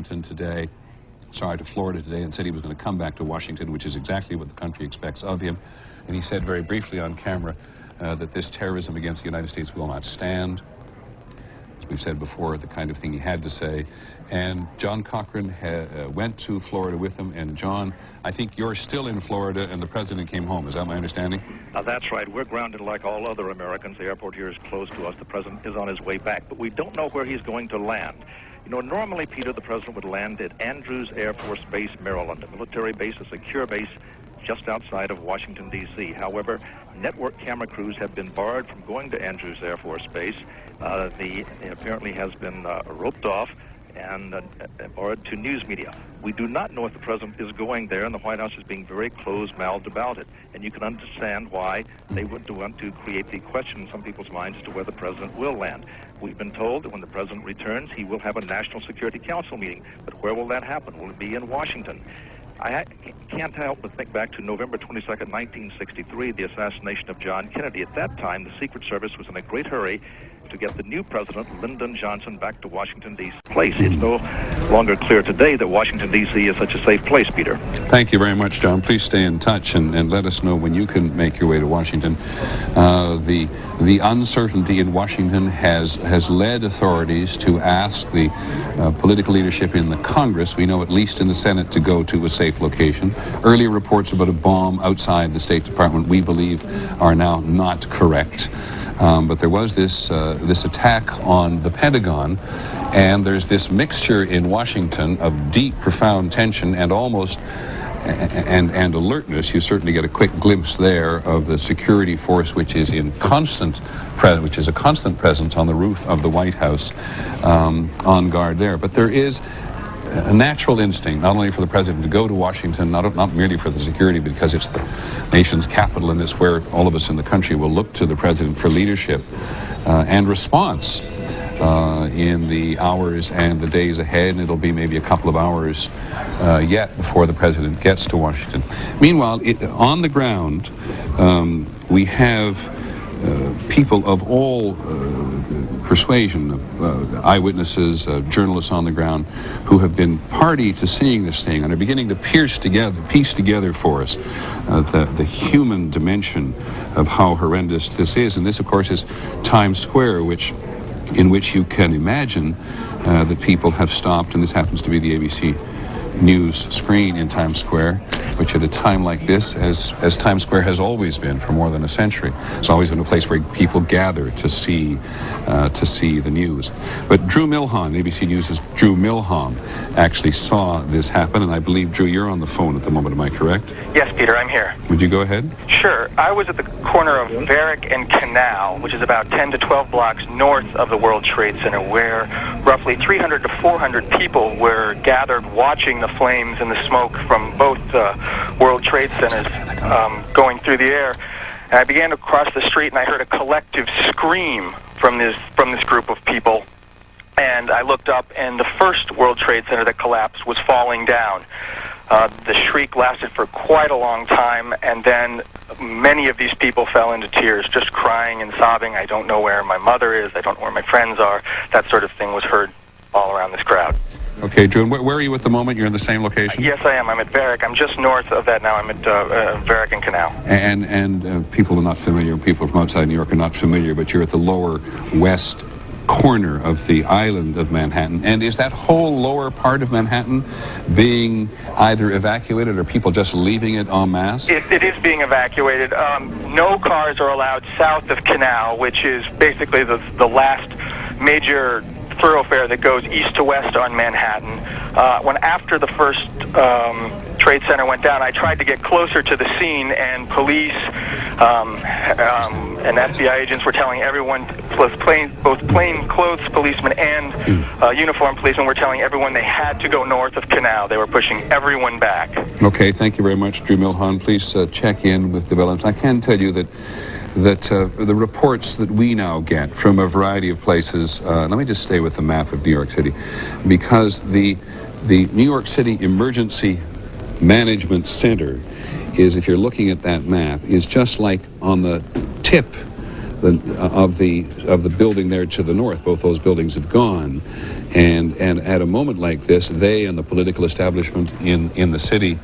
today, to Florida today, and said he was going to come back to Washington, which is exactly what the country expects of him. And he said very briefly on camera that this terrorism against the United States will not stand. As we've said before, the kind of thing he had to say. And John Cochran went to Florida with him. And John, I think you're still in Florida and the president came home. Is that my understanding? That's right. We're grounded like all other Americans. The airport here is closed to us. The president is on his way back, but we don't know where he's going to land. You know, normally, Peter, the president would land at Andrews Air Force Base, Maryland, a military base, a secure base just outside of Washington, D.C. However, network camera crews have been barred from going to Andrews Air Force Base. It apparently has been roped off and barred to news media. We do not know if the president is going there, and the White House is being very closed-mouthed about it. And you can understand why they would want to create the question in some people's minds as to where the president will land. We've been told that when the president returns, he will have a National Security Council meeting. But where will that happen? Will it be in Washington? I can't help but think back to November 22nd, 1963, the assassination of John Kennedy. At that time, the Secret Service was in a great hurry to get the new president, Lyndon Johnson, back to Washington, D.C. It's no longer clear today that Washington, D.C. is such a safe place, Peter. Thank you very much, John. Please stay in touch and let us know when you can make your way to Washington. The uncertainty in Washington has led authorities to ask the political leadership in the Congress, we know at least in the Senate, to go to a safe location. Earlier reports about a bomb outside the State Department, we believe, are now not correct. But there was this attack on the Pentagon, and there's this mixture in Washington of deep, profound tension and almost and alertness. You certainly get a quick glimpse there of the security force, which is a constant presence on the roof of the White House, on guard there. But there is a natural instinct, not only for the president to go to Washington, not merely for the security, because it's the nation's capital and it's where all of us in the country will look to the president for leadership and response in the hours and the days ahead, and it'll be maybe a couple of hours yet before the president gets to Washington. Meanwhile, on the ground, we have people of all persuasion, eyewitnesses, journalists on the ground, who have been party to seeing this thing and are beginning to piece together for us the human dimension of how horrendous this is. And this, of course, is Times Square, in which you can imagine that people have stopped, and this happens to be the ABC News screen in Times Square, which at a time like this, as Times Square has always been for more than a century, it's always been a place where people gather to see the news. But Drew Milhon, ABC News' Drew Milhon, actually saw this happen, and I believe, Drew, you're on the phone at the moment, am I correct? Yes, Peter, I'm here. Would you go ahead? Sure. I was at the corner of Varick and Canal, which is about 10 to 12 blocks north of the World Trade Center, where roughly 300 to 400 people were gathered watching the flames and the smoke from both World Trade Centers going through the air. And I began to cross the street, and I heard a collective scream from this group of people. And I looked up, and the first World Trade Center that collapsed was falling down. The shriek lasted for quite a long time, and then many of these people fell into tears, just crying and sobbing. I don't know where my mother is. I don't know where my friends are. That sort of thing was heard all around this crowd. Okay, Drew, where are you at the moment? You're in the same location? Yes, I am. I'm at Varick. I'm just north of that now. I'm at Varick and Canal. And people are not familiar, people from outside New York are not familiar, but you're at the lower west corner of the island of Manhattan. And is that whole lower part of Manhattan being either evacuated or people just leaving it en masse? It is being evacuated. No cars are allowed south of Canal, which is basically the last major thoroughfare that goes east to west on Manhattan. After the first Trade Center went down, I tried to get closer to the scene, and police and FBI agents were telling everyone, both plainclothes policemen and uniformed policemen were telling everyone they had to go north of Canal. They were pushing everyone back. Okay, thank you very much, Drew Milhon. Please check in with developments. I can tell you that the reports that we now get from a variety of places, let me just stay with the map of New York City, because the New York City Emergency Management Center is, if you're looking at that map, is just like on the tip of the building there to the north. Both those buildings have gone, and at a moment like this, they and the political establishment in the city,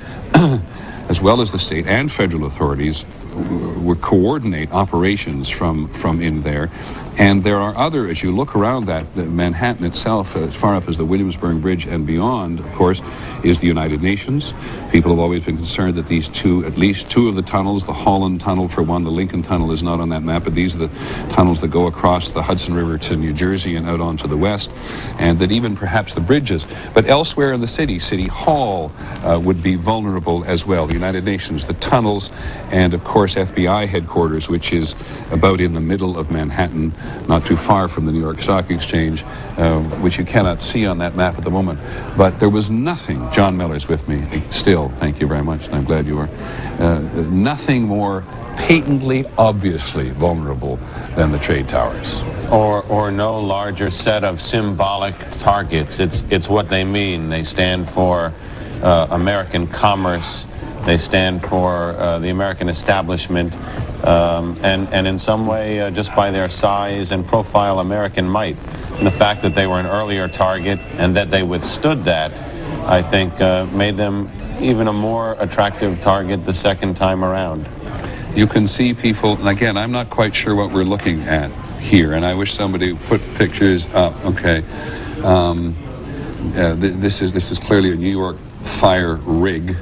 as well as the state and federal authorities, would coordinate operations from in there. And there are other, as you look around that, Manhattan itself, as far up as the Williamsburg Bridge and beyond, of course, is the United Nations. People have always been concerned that these at least two of the tunnels, the Holland Tunnel for one, the Lincoln Tunnel is not on that map, but these are the tunnels that go across the Hudson River to New Jersey and out onto the west, and that even perhaps the bridges. But elsewhere in the city, City Hall would be vulnerable as well. The United Nations, the tunnels, and of course FBI headquarters, which is about in the middle of Manhattan, not too far from the New York Stock Exchange, which you cannot see on that map at the moment. But there was nothing, John Miller's with me still, thank you very much, and I'm glad you are, nothing more patently, obviously vulnerable than the trade towers. Or no larger set of symbolic targets. It's what they mean. They stand for American commerce. They stand for the American establishment, and in some way, just by their size and profile, American might. And the fact that they were an earlier target and that they withstood that, I think, made them even a more attractive target the second time around. You can see people, and again, I'm not quite sure what we're looking at here, and I wish somebody would put pictures up. Okay, this is clearly a New York fire rig.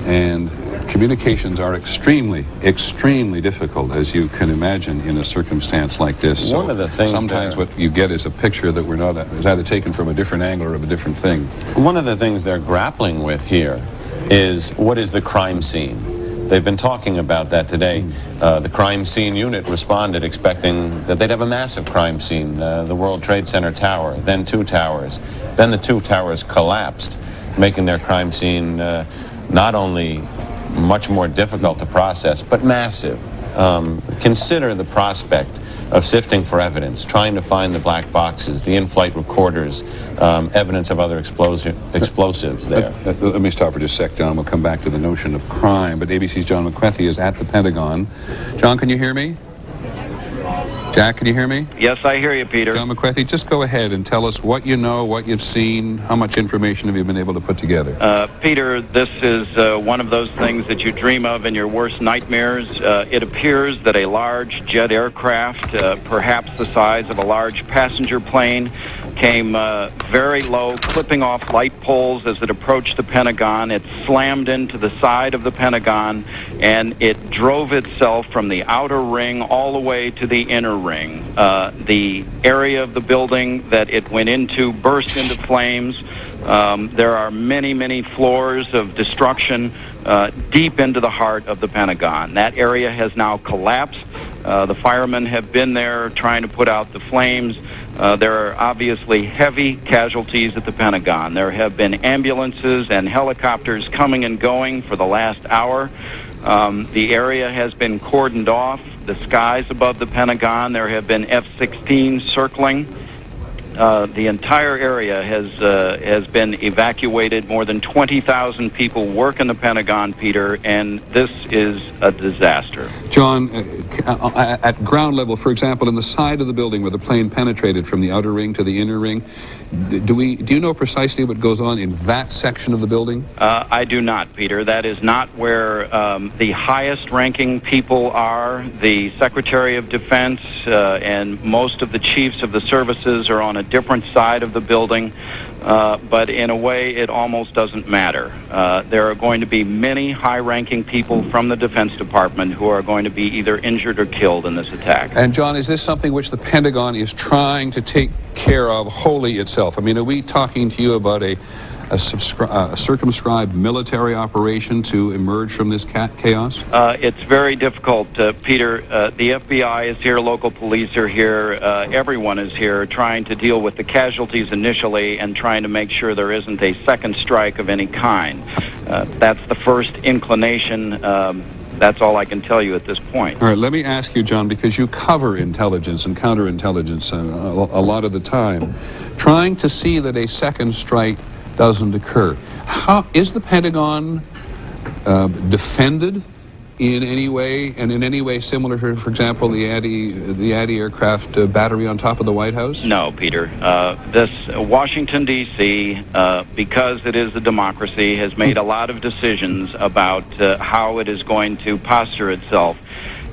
And communications are extremely, extremely difficult, as you can imagine, in a circumstance like this. One of the things sometimes what you get is a picture that is either taken from a different angle or of a different thing. One of the things they're grappling with here is what is the crime scene. They've been talking about that today. The crime scene unit responded expecting that they'd have a massive crime scene, the World Trade Center tower, then two towers. Then the two towers collapsed, making their crime scene not only much more difficult to process, but massive. Consider the prospect of sifting for evidence, trying to find the black boxes, the in-flight recorders, evidence of other explosives there. Let me stop for just a sec, John. We'll come back to the notion of crime. But ABC's John McWethy is at the Pentagon. John, can you hear me? Jack, can you hear me? Yes, I hear you, Peter. John McWethy, just go ahead and tell us what you know, what you've seen, how much information have you been able to put together? Peter, this is one of those things that you dream of in your worst nightmares. It appears that a large jet aircraft, perhaps the size of a large passenger plane, came very low, clipping off light poles as it approached the Pentagon. It slammed into the side of the Pentagon, and it drove itself from the outer ring all the way to the inner ring. The area of the building that it went into burst into flames. There are many, many floors of destruction deep into the heart of the Pentagon. That area has now collapsed. The firemen have been there trying to put out the flames. There are obviously heavy casualties at the Pentagon. There have been ambulances and helicopters coming and going for the last hour. The area has been cordoned off. The skies above the Pentagon, there have been F-16s circling. The entire area has been evacuated. More than 20,000 people work in the Pentagon, Peter, and this is a disaster. John, at ground level, for example, in the side of the building where the plane penetrated from the outer ring to the inner ring, do you know precisely what goes on in that section of the building? I do not, Peter. That is not where the highest-ranking people are. The Secretary of Defense and most of the chiefs of the services are on a different side of the building, but in a way it almost doesn't matter. There are going to be many high-ranking people from the Defense Department who are going to be either injured or killed in this attack. And John, is this something which the Pentagon is trying to take care of wholly itself? I mean, are we talking to you about a circumscribed military operation to emerge from this chaos? It's very difficult, Peter. The FBI is here, local police are here, everyone is here trying to deal with the casualties initially and trying to make sure there isn't a second strike of any kind. That's the first inclination. That's all I can tell you at this point. All right, let me ask you, John, because you cover intelligence and counterintelligence a lot of the time, trying to see that a second strike doesn't occur. How is the Pentagon defended in any way, and in any way similar to, for example, the anti-aircraft battery on top of the White House? No, Peter. This Washington, D.C., because it is a democracy, has made a lot of decisions about how it is going to posture itself.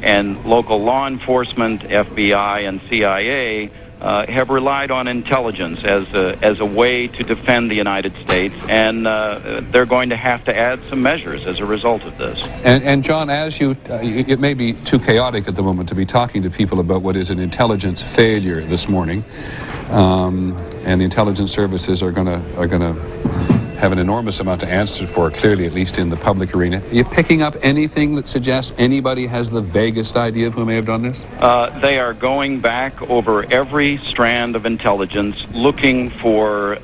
And local law enforcement, FBI, and CIA have relied on intelligence as a way to defend the United States, and they're going to have to add some measures as a result of this. And John, as it may be too chaotic at the moment to be talking to people about what is an intelligence failure this morning, and the intelligence services are going to have an enormous amount to answer for, clearly, at least in the public arena. Are you picking up anything that suggests anybody has the vaguest idea of who may have done this? They are going back over every strand of intelligence, looking for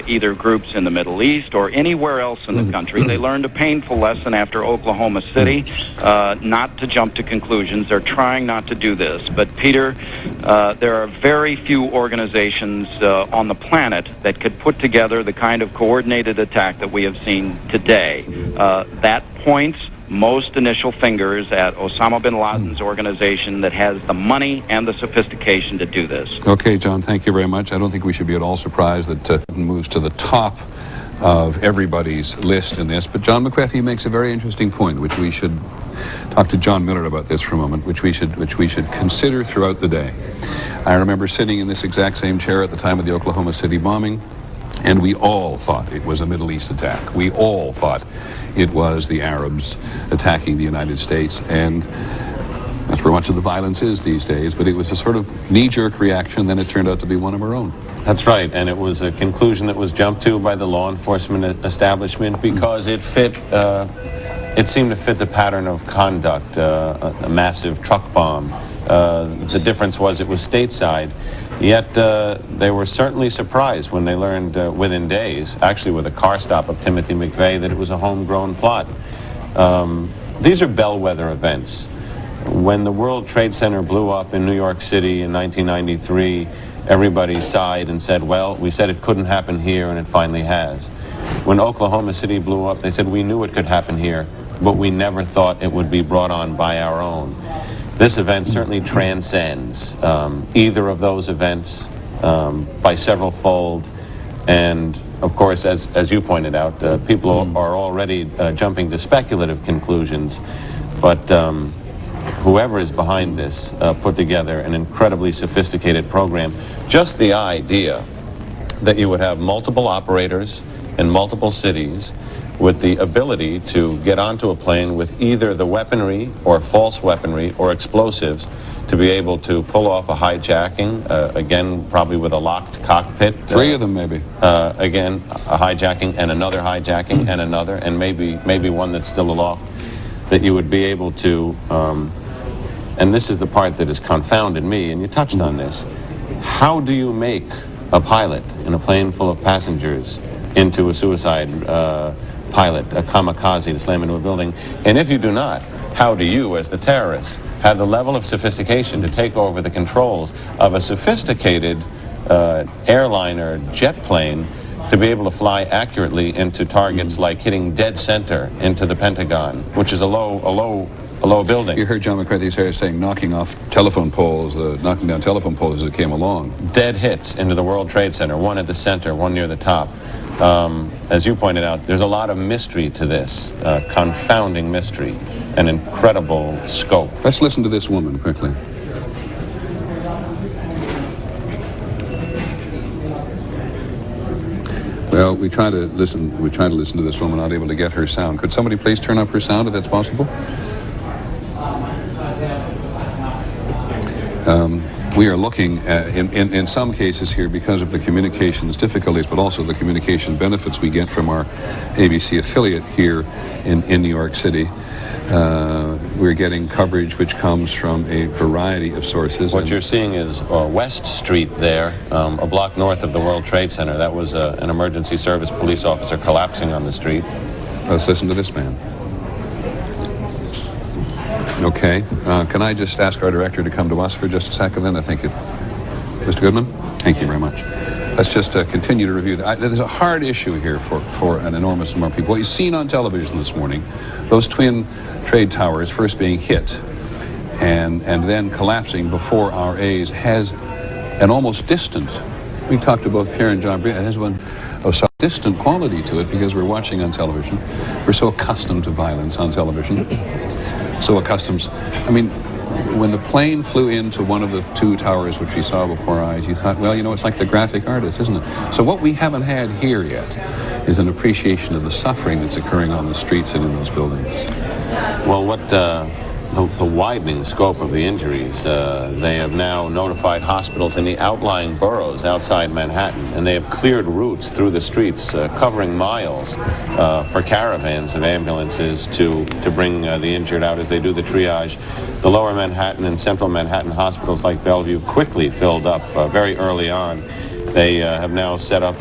either groups in the Middle East or anywhere else in the country. They learned a painful lesson after Oklahoma City, not to jump to conclusions. They're trying not to do this. But, Peter, there are very few organizations on the planet that could put together the kind of coordinated attack that we have seen today. That points most initial fingers at Osama bin Laden's organization that has the money and the sophistication to do this. Okay, John, thank you very much. I don't think we should be at all surprised that it moves to the top of everybody's list in this. But John McCarthy makes a very interesting point, which we should talk to John Miller about this for a moment, which we should consider throughout the day. I remember sitting in this exact same chair at the time of the Oklahoma City bombing, and we all thought it was a Middle East attack. We all thought it was the Arabs attacking the United States, and that's where much of the violence is these days. But it was a sort of knee-jerk reaction, then it turned out to be one of our own. That's right, and it was a conclusion that was jumped to by the law enforcement establishment because it fit. It seemed to fit the pattern of conduct, a massive truck bomb. The difference was it was stateside, yet they were certainly surprised when they learned within days, actually with a car stop of Timothy McVeigh, that it was a homegrown plot. These are bellwether events. When the World Trade Center blew up in New York City in 1993, everybody sighed and said, well, we said it couldn't happen here, and it finally has. When Oklahoma City blew up, they said, we knew it could happen here, but we never thought it would be brought on by our own. This event certainly transcends either of those events by several fold. And of course, as you pointed out, people are already jumping to speculative conclusions. But whoever is behind this put together an incredibly sophisticated program. Just the idea that you would have multiple operators in multiple cities with the ability to get onto a plane with either the weaponry or false weaponry or explosives to be able to pull off a hijacking, again, probably with a locked cockpit. Three of them, maybe. Again, a hijacking and another hijacking and another, and maybe one that's still aloft, that you would be able to, and this is the part that has confounded me, and you touched on this, how do you make a pilot in a plane full of passengers into a suicide pilot, a kamikaze to slam into a building? And if you do not, how do you, as the terrorist, have the level of sophistication to take over the controls of a sophisticated airliner jet plane to be able to fly accurately into targets like hitting dead center into the Pentagon, which is a low building? You heard John McCarthy saying knocking off telephone poles, knocking down telephone poles as it came along. Dead hits into the World Trade Center, one at the center, one near the top. As you pointed out, there's a lot of mystery to this, confounding mystery, an incredible scope. Let's listen to this woman quickly. Well, we try to listen to this woman, not able to get her sound. Could somebody please turn up her sound if that's possible? We are looking at, in some cases here, because of the communications difficulties, but also the communication benefits we get from our ABC affiliate here in New York City. We're getting coverage which comes from a variety of sources. What you're seeing is West Street there, a block north of the World Trade Center. That was an emergency service police officer collapsing on the street. Let's listen to this man. Okay. Can I just ask our director to come to us for just a second then? I think Mr. Goodman? Thank you very much. let's just continue to review that. There's a hard issue here for an enormous number of people. What you've seen on television this morning, those twin trade towers first being hit and then collapsing before our A's, has an almost distant, we talked to both Pierre and John, it has one of some distant quality to it because we're watching on television. We're so accustomed to violence on television. So accustomed, I mean, when the plane flew into one of the two towers which we saw before our eyes, you thought, well, you know, it's like the graphic artist, isn't it? So what we haven't had here yet is an appreciation of the suffering that's occurring on the streets and in those buildings. Well, what the widening scope of the injuries, they have now notified hospitals in the outlying boroughs outside Manhattan, and they have cleared routes through the streets, covering miles, for caravans of ambulances to bring the injured out as they do the triage. The lower Manhattan and central Manhattan hospitals like Bellevue quickly filled up very early on. They have now set up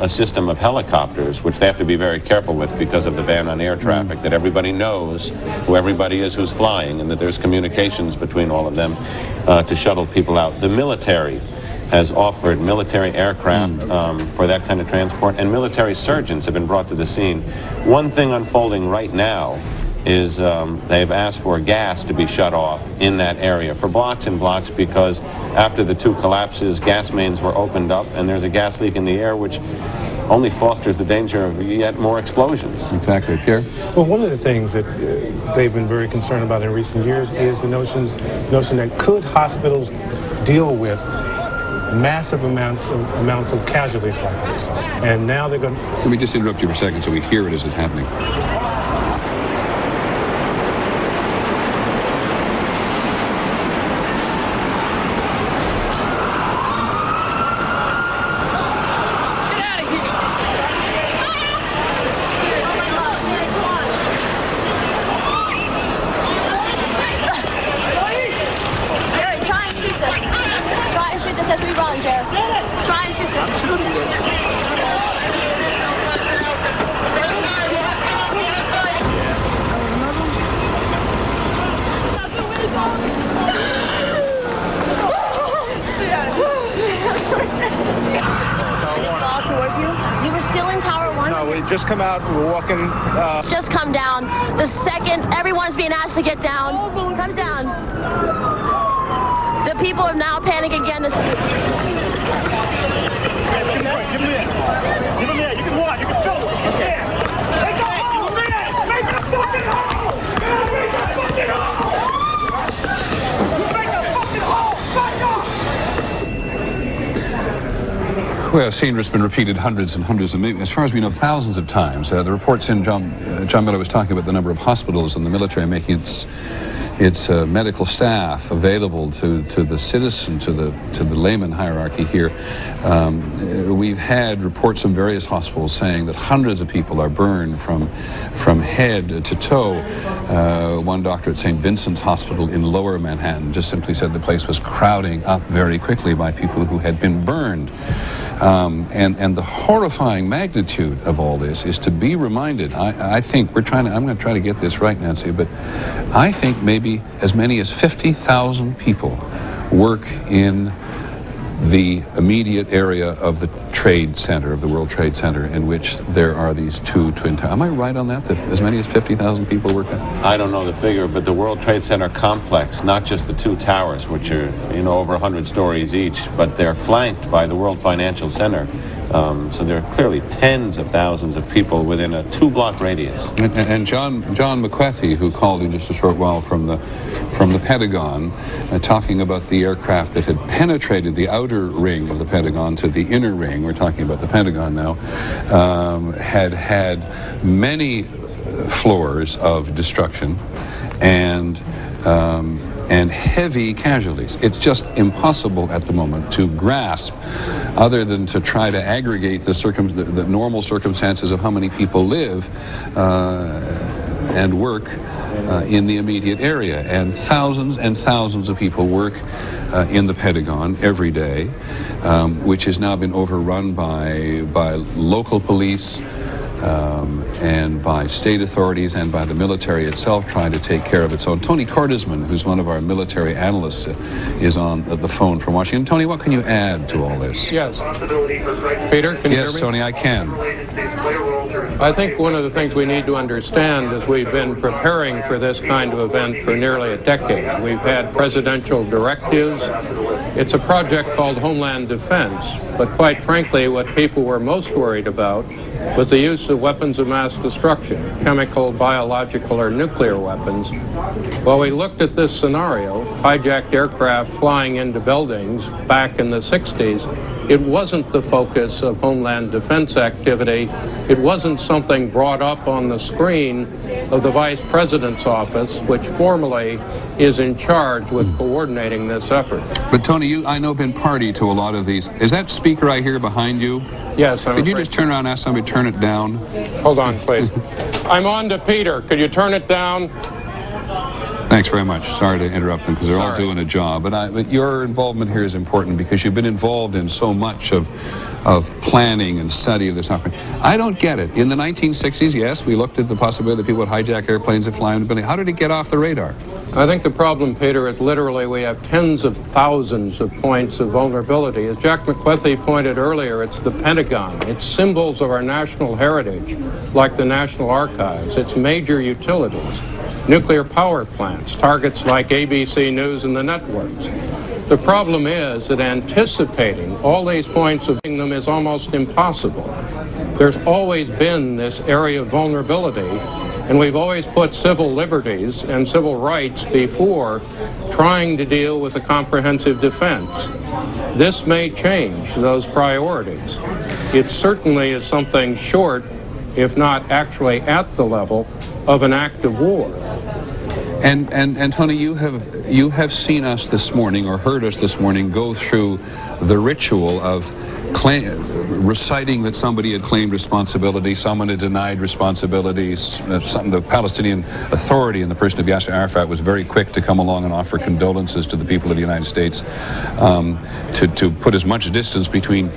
a system of helicopters, which they have to be very careful with because of the ban on air traffic, that everybody knows who everybody is who's flying, and that there's communications between all of them to shuttle people out. The military has offered military aircraft for that kind of transport, and military surgeons have been brought to the scene. One thing unfolding right now is they've asked for gas to be shut off in that area for blocks and blocks, because after the two collapses, gas mains were opened up and there's a gas leak in the air, which only fosters the danger of yet more explosions. Exactly. Pierre? Well, one of the things that they've been very concerned about in recent years is the notion that could hospitals deal with massive amounts of casualties like this. And now they're going to... Let me just interrupt you for a second so we hear it as it's happening. Just come out, we're walking. It's just come down. The second everyone's being asked to get down, come down. The people are now panicking again. Give him that. You can walk. You can fill it. Okay. Make a hole, man. Make a fucking hole. Make a fucking hole. Make a fucking hole. Back up. Well, a scene that's been repeated hundreds and hundreds and maybe, as far as we know, thousands of times. The reports in John Miller was talking about the number of hospitals and the military making its medical staff available to the citizen, to the layman hierarchy here. We've had reports from various hospitals saying that hundreds of people are burned from head to toe. One doctor at St. Vincent's Hospital in Lower Manhattan just simply said the place was crowding up very quickly by people who had been burned. And the horrifying magnitude of all this is to be reminded. I think I'm going to try to get this right, Nancy, but I think maybe as many as 50,000 people work in the immediate area of the Trade Center, of the World Trade Center, in which there are these two twin towers. Am I right on that as many as 50,000 people work at? I don't know the figure, but the World Trade Center complex, not just the two towers, which are, over 100 stories each, but they're flanked by the World Financial Center. So there are clearly tens of thousands of people within a 2-block radius. And John McWethy, who called in just a short while from the Pentagon, talking about the aircraft that had penetrated the outer ring of the Pentagon to the inner ring, we're talking about the Pentagon now, had many floors of destruction and heavy casualties. It's just impossible at the moment to grasp, other than to try to aggregate the normal circumstances of how many people live and work in the immediate area. And thousands of people work in the Pentagon every day, which has now been overrun by local police, and by state authorities and by the military itself trying to take care of its own. Tony Cordesman, who's one of our military analysts, is on the phone from Washington. Tony, what can you add to all this? Yes. Peter, can you hear me? Yes, Tony, I can. I think one of the things we need to understand is we've been preparing for this kind of event for nearly a decade. We've had presidential directives. It's a project called Homeland Defense, but quite frankly, what people were most worried about was the use of weapons of mass destruction, chemical, biological, or nuclear weapons. Well, we looked at this scenario, hijacked aircraft flying into buildings back in the 60s. It wasn't the focus of Homeland Defense activity. It wasn't something brought up on the screen of the Vice President's office, which formally is in charge with coordinating this effort. But Tony, you, I know, been party to a lot of these. Is that speaker I hear behind you? Yes, Could you just turn around and ask somebody to turn it down? Hold on, please. I'm on to Peter. Could you turn it down? Thanks very much. Sorry to interrupt them because they're all doing a job. But your involvement here is important because you've been involved in so much of planning and study of this operation. I don't get it. In the 1960s, yes, we looked at the possibility that people would hijack airplanes and fly into buildings. How did it get off the radar? I think the problem, Peter, is literally we have tens of thousands of points of vulnerability. As Jack McWethy pointed earlier, it's the Pentagon. It's symbols of our national heritage, like the National Archives. It's major utilities, nuclear power plants, targets like ABC News and the networks. The problem is that anticipating all these points of them is almost impossible. There's always been this area of vulnerability, and we've always put civil liberties and civil rights before trying to deal with a comprehensive defense. This may change those priorities. It certainly is something short, if not actually at the level of an act of war. And Tony, you have seen us this morning, or heard us this morning, go through the ritual of reciting that somebody had claimed responsibility, someone had denied responsibility. The Palestinian Authority in the person of Yasser Arafat was very quick to come along and offer condolences to the people of the United States, to put as much distance between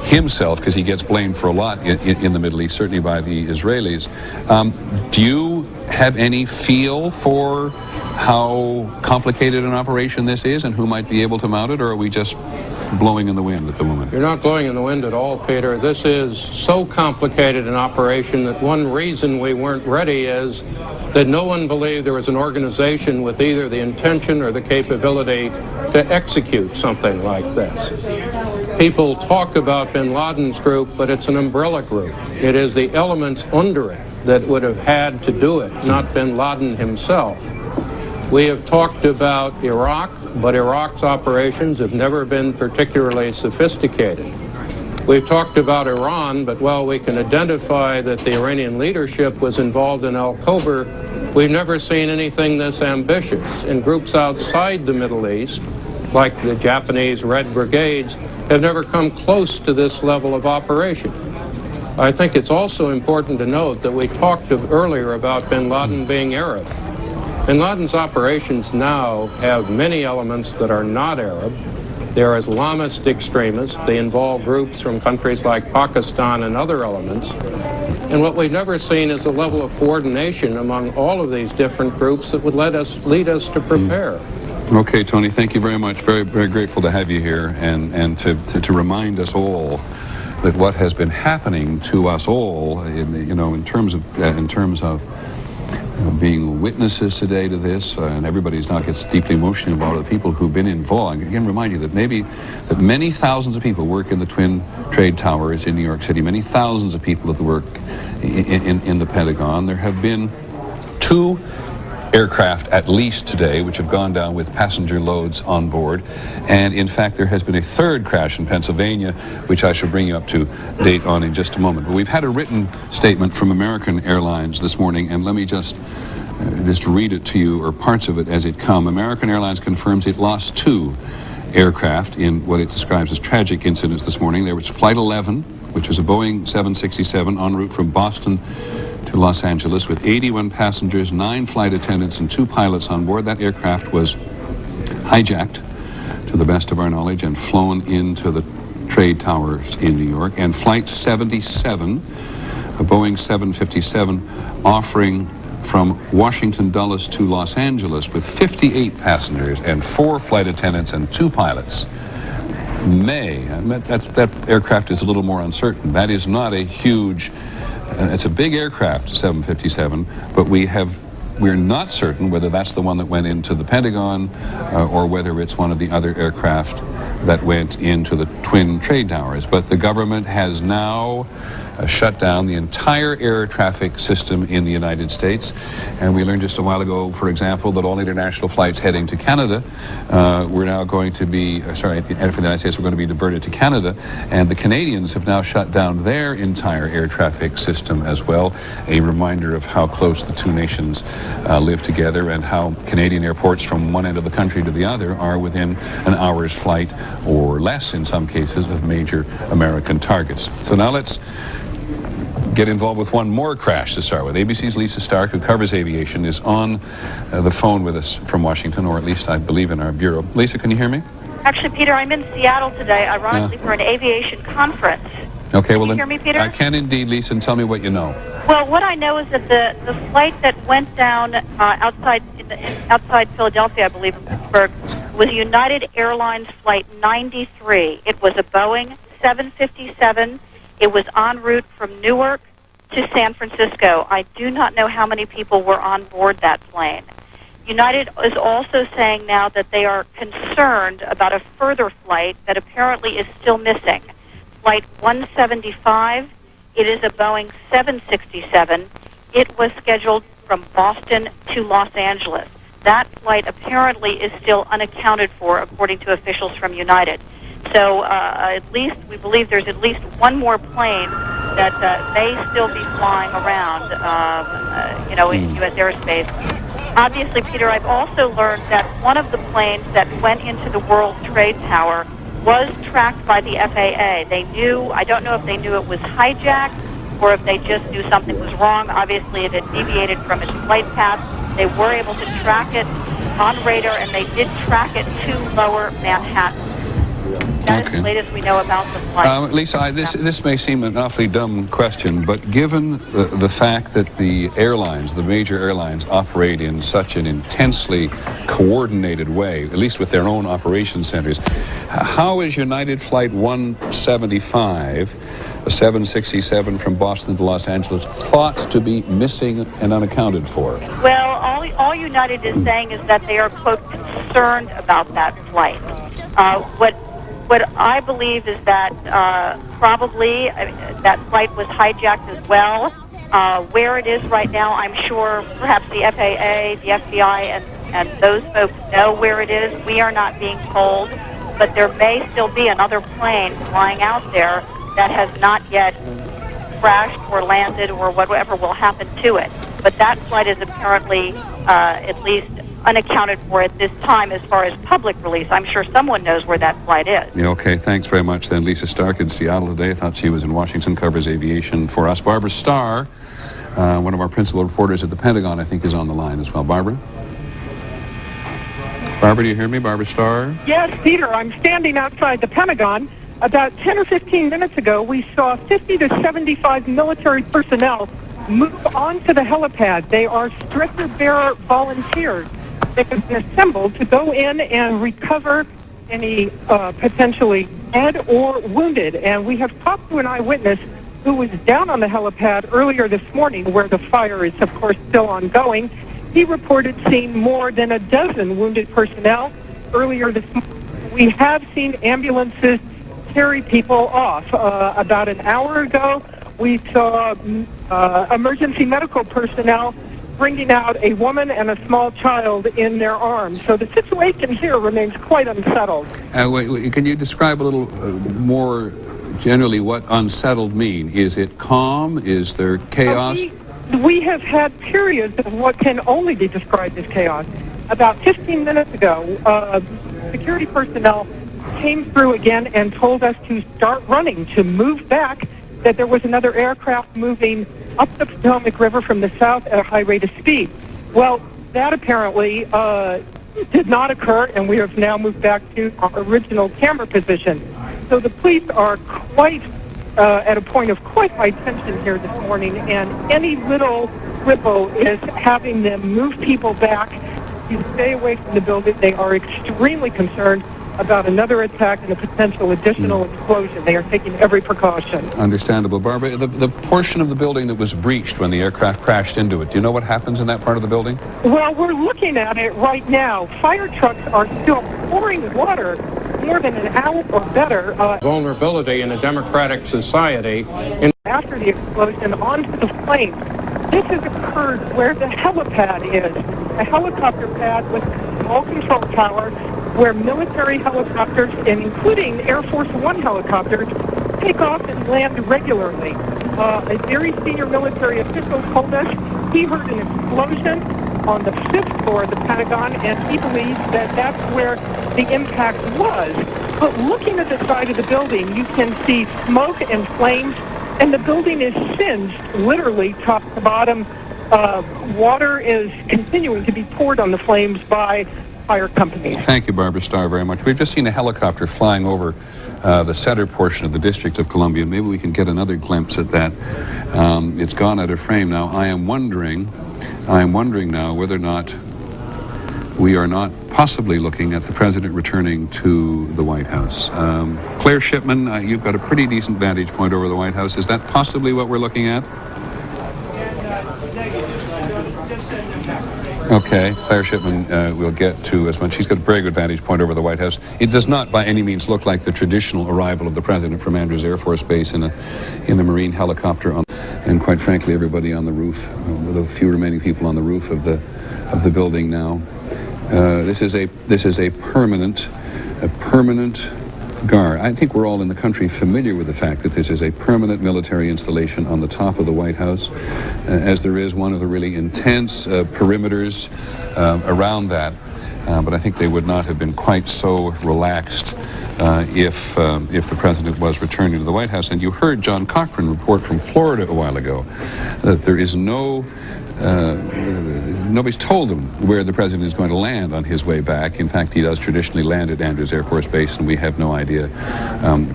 himself, because he gets blamed for a lot in the Middle East, certainly by the Israelis. Do you have any feel for how complicated an operation this is and who might be able to mount it, or are we just blowing in the wind at the moment? You're not blowing in the wind at all, Peter. This is so complicated an operation that one reason we weren't ready is that no one believed there was an organization with either the intention or the capability to execute something like this. People talk about bin Laden's group, but it's an umbrella group. It is the elements under it that would have had to do it, not bin Laden himself. We have talked about Iraq, but Iraq's operations have never been particularly sophisticated. We've talked about Iran, but while we can identify that the Iranian leadership was involved in Al-Khobar, we've never seen anything this ambitious. And groups outside the Middle East, like the Japanese Red Brigades, have never come close to this level of operation. I think it's also important to note that we talked earlier about bin Laden being Arab. Bin Laden's operations now have many elements that are not Arab. They are Islamist extremists. They involve groups from countries like Pakistan and other elements. And what we've never seen is a level of coordination among all of these different groups that would lead us to prepare. Okay, Tony, thank you very much. Very, very grateful to have you here and to remind us all that what has been happening to us all, in terms of being witnesses today to this, and everybody's now gets deeply emotional about the people who've been involved. I can remind you that many thousands of people work in the Twin Trade Towers in New York City, many thousands of people that work in the Pentagon. There have been 2 aircraft at least today which have gone down with passenger loads on board, and in fact there has been a 3rd crash in Pennsylvania, which I shall bring you up to date on in just a moment. But we've had a written statement from American Airlines this morning, and let me just read it to you, or parts of it as it come. American Airlines confirms it lost 2 aircraft in what it describes as tragic incidents this morning. There was Flight 11, which was a Boeing 767 en route from Boston to Los Angeles with 81 passengers, 9 flight attendants, and 2 pilots on board. That aircraft was hijacked, to the best of our knowledge, and flown into the trade towers in New York. And Flight 77, a Boeing 757 offering from Washington Dulles to Los Angeles with 58 passengers and 4 flight attendants and 2 pilots. That aircraft is a little more uncertain. That is not a huge, it's a big aircraft, 757, but we're not certain whether that's the one that went into the Pentagon or whether it's one of the other aircraft that went into the Twin Trade Towers. But the government has now shut down the entire air traffic system in the United States. And we learned just a while ago, for example, that all international flights heading to Canada were now going to be, for the United States, were going to be diverted to Canada. And the Canadians have now shut down their entire air traffic system as well. A reminder of how close the two nations live together and how Canadian airports from one end of the country to the other are within an hour's flight or less in some cases of major American targets. So now let's get involved with one more crash to start with. ABC's Lisa Stark, who covers aviation, is on the phone with us from Washington, or at least I believe in our bureau. Lisa, can you hear me? Actually, Peter, I'm in Seattle today, ironically, for an aviation conference. Okay, well Can you hear me, Peter? I can indeed, Lisa, and tell me what you know. Well, what I know is that the flight that went down outside Philadelphia, I believe, in Pittsburgh, was United Airlines Flight 93. It was a Boeing 757. It was en route from Newark to San Francisco. I do not know how many people were on board that plane. United is also saying now that they are concerned about a further flight that apparently is still missing. Flight 175, it is a Boeing 767. It was scheduled from Boston to Los Angeles. That flight apparently is still unaccounted for, according to officials from United. So at least we believe there's at least one more plane that may still be flying around, in U.S. airspace. Obviously, Peter, I've also learned that one of the planes that went into the World Trade Tower was tracked by the FAA. They knew, I don't know if they knew it was hijacked or if they just knew something was wrong. Obviously, it had deviated from its flight path. They were able to track it on radar, and they did track it to Lower Manhattan. That is the latest we know about the flight. Lisa, this may seem an awfully dumb question, but given the fact that the airlines, the major airlines, operate in such an intensely coordinated way, at least with their own operation centers, how is United Flight 175, a 767 from Boston to Los Angeles, thought to be missing and unaccounted for? Well, all United is saying is that they are, quote, concerned about that flight. What I believe is that probably that flight was hijacked as well. Where it is right now, I'm sure perhaps the FAA, the FBI, and those folks know where it is. We are not being told, but there may still be another plane flying out there that has not yet crashed or landed or whatever will happen to it. But that flight is apparently at least unaccounted for at this time as far as public release. I'm sure someone knows where that flight is. Yeah, okay, thanks very much then. Lisa Stark in Seattle today. I thought she was in Washington, covers aviation for us. Barbara Starr, one of our principal reporters at the Pentagon, I think is on the line as well. Barbara? Barbara, do you hear me? Barbara Starr? Yes, Peter, I'm standing outside the Pentagon. About 10 or 15 minutes ago, we saw 50 to 75 military personnel move onto the helipad. They are stretcher-bearer volunteers. They have been assembled to go in and recover any potentially dead or wounded. And we have talked to an eyewitness who was down on the helipad earlier this morning, where the fire is, of course, still ongoing. He reported seeing more than a dozen wounded personnel earlier this morning. We have seen ambulances carry people off. About an hour ago, we saw emergency medical personnel bringing out a woman and a small child in their arms. So the situation here remains quite unsettled. Can you describe a little more generally what unsettled mean? Is it calm? Is there chaos? We have had periods of what can only be described as chaos. About 15 minutes ago, security personnel came through again and told us to start running, to move back, that there was another aircraft moving up the Potomac River from the south at a high rate of speed. Well, that apparently did not occur, and we have now moved back to our original camera position. So the police are quite at a point of quite high tension here this morning, and any little ripple is having them move people back to stay away from the building. They are extremely concerned about another attack and a potential additional explosion. They are taking every precaution. Understandable. Barbara, the portion of the building that was breached when the aircraft crashed into it, do you know what happens in that part of the building? Well, we're looking at it right now. Fire trucks are still pouring water more than an hour or better. Vulnerability in a democratic society. After the explosion, onto the flames. This has occurred where the helipad is, a helicopter pad with a small control tower where military helicopters, and including Air Force One helicopters, take off and land regularly. A very senior military official told us he heard an explosion on the 5th floor of the Pentagon, and he believes that that's where the impact was. But looking at the side of the building, you can see smoke and flames, and the building is singed, literally top to bottom. Water is continuing to be poured on the flames by fire companies. Thank you, Barbara Starr, very much. We've just seen a helicopter flying over the center portion of the District of Columbia. Maybe we can get another glimpse at that. It's gone out of frame now. I am wondering now whether or not we are not possibly looking at the president returning to the White House. Claire Shipman, you've got a pretty decent vantage point over the White House. Is that possibly what we're looking at? Okay, Claire Shipman will get to us when she's got a very good vantage point over the White House. It does not by any means look like the traditional arrival of the president from Andrews Air Force Base in a Marine helicopter, and quite frankly, everybody on the roof, with a few remaining people on the roof of the building now. This is a permanent guard. I think we're all in the country familiar with the fact that this is a permanent military installation on the top of the White House, as there is one of the really intense perimeters around that. But I think they would not have been quite so relaxed if the president was returning to the White House. And you heard John Cochran report from Florida a while ago that there is nobody's told him where the president is going to land on his way back. In fact, he does traditionally land at Andrews Air Force Base, and we have no idea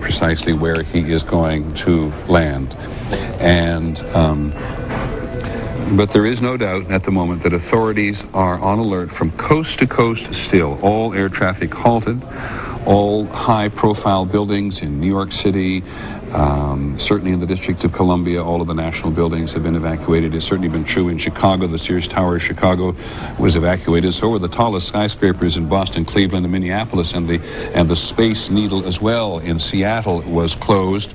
precisely where he is going to land. But there is no doubt at the moment that authorities are on alert from coast to coast still. All air traffic halted. All high-profile buildings in New York City, certainly in the District of Columbia, all of the national buildings have been evacuated. It's certainly been true in Chicago. The Sears Tower of Chicago was evacuated. So were the tallest skyscrapers in Boston, Cleveland, and Minneapolis, and the Space Needle as well in Seattle was closed.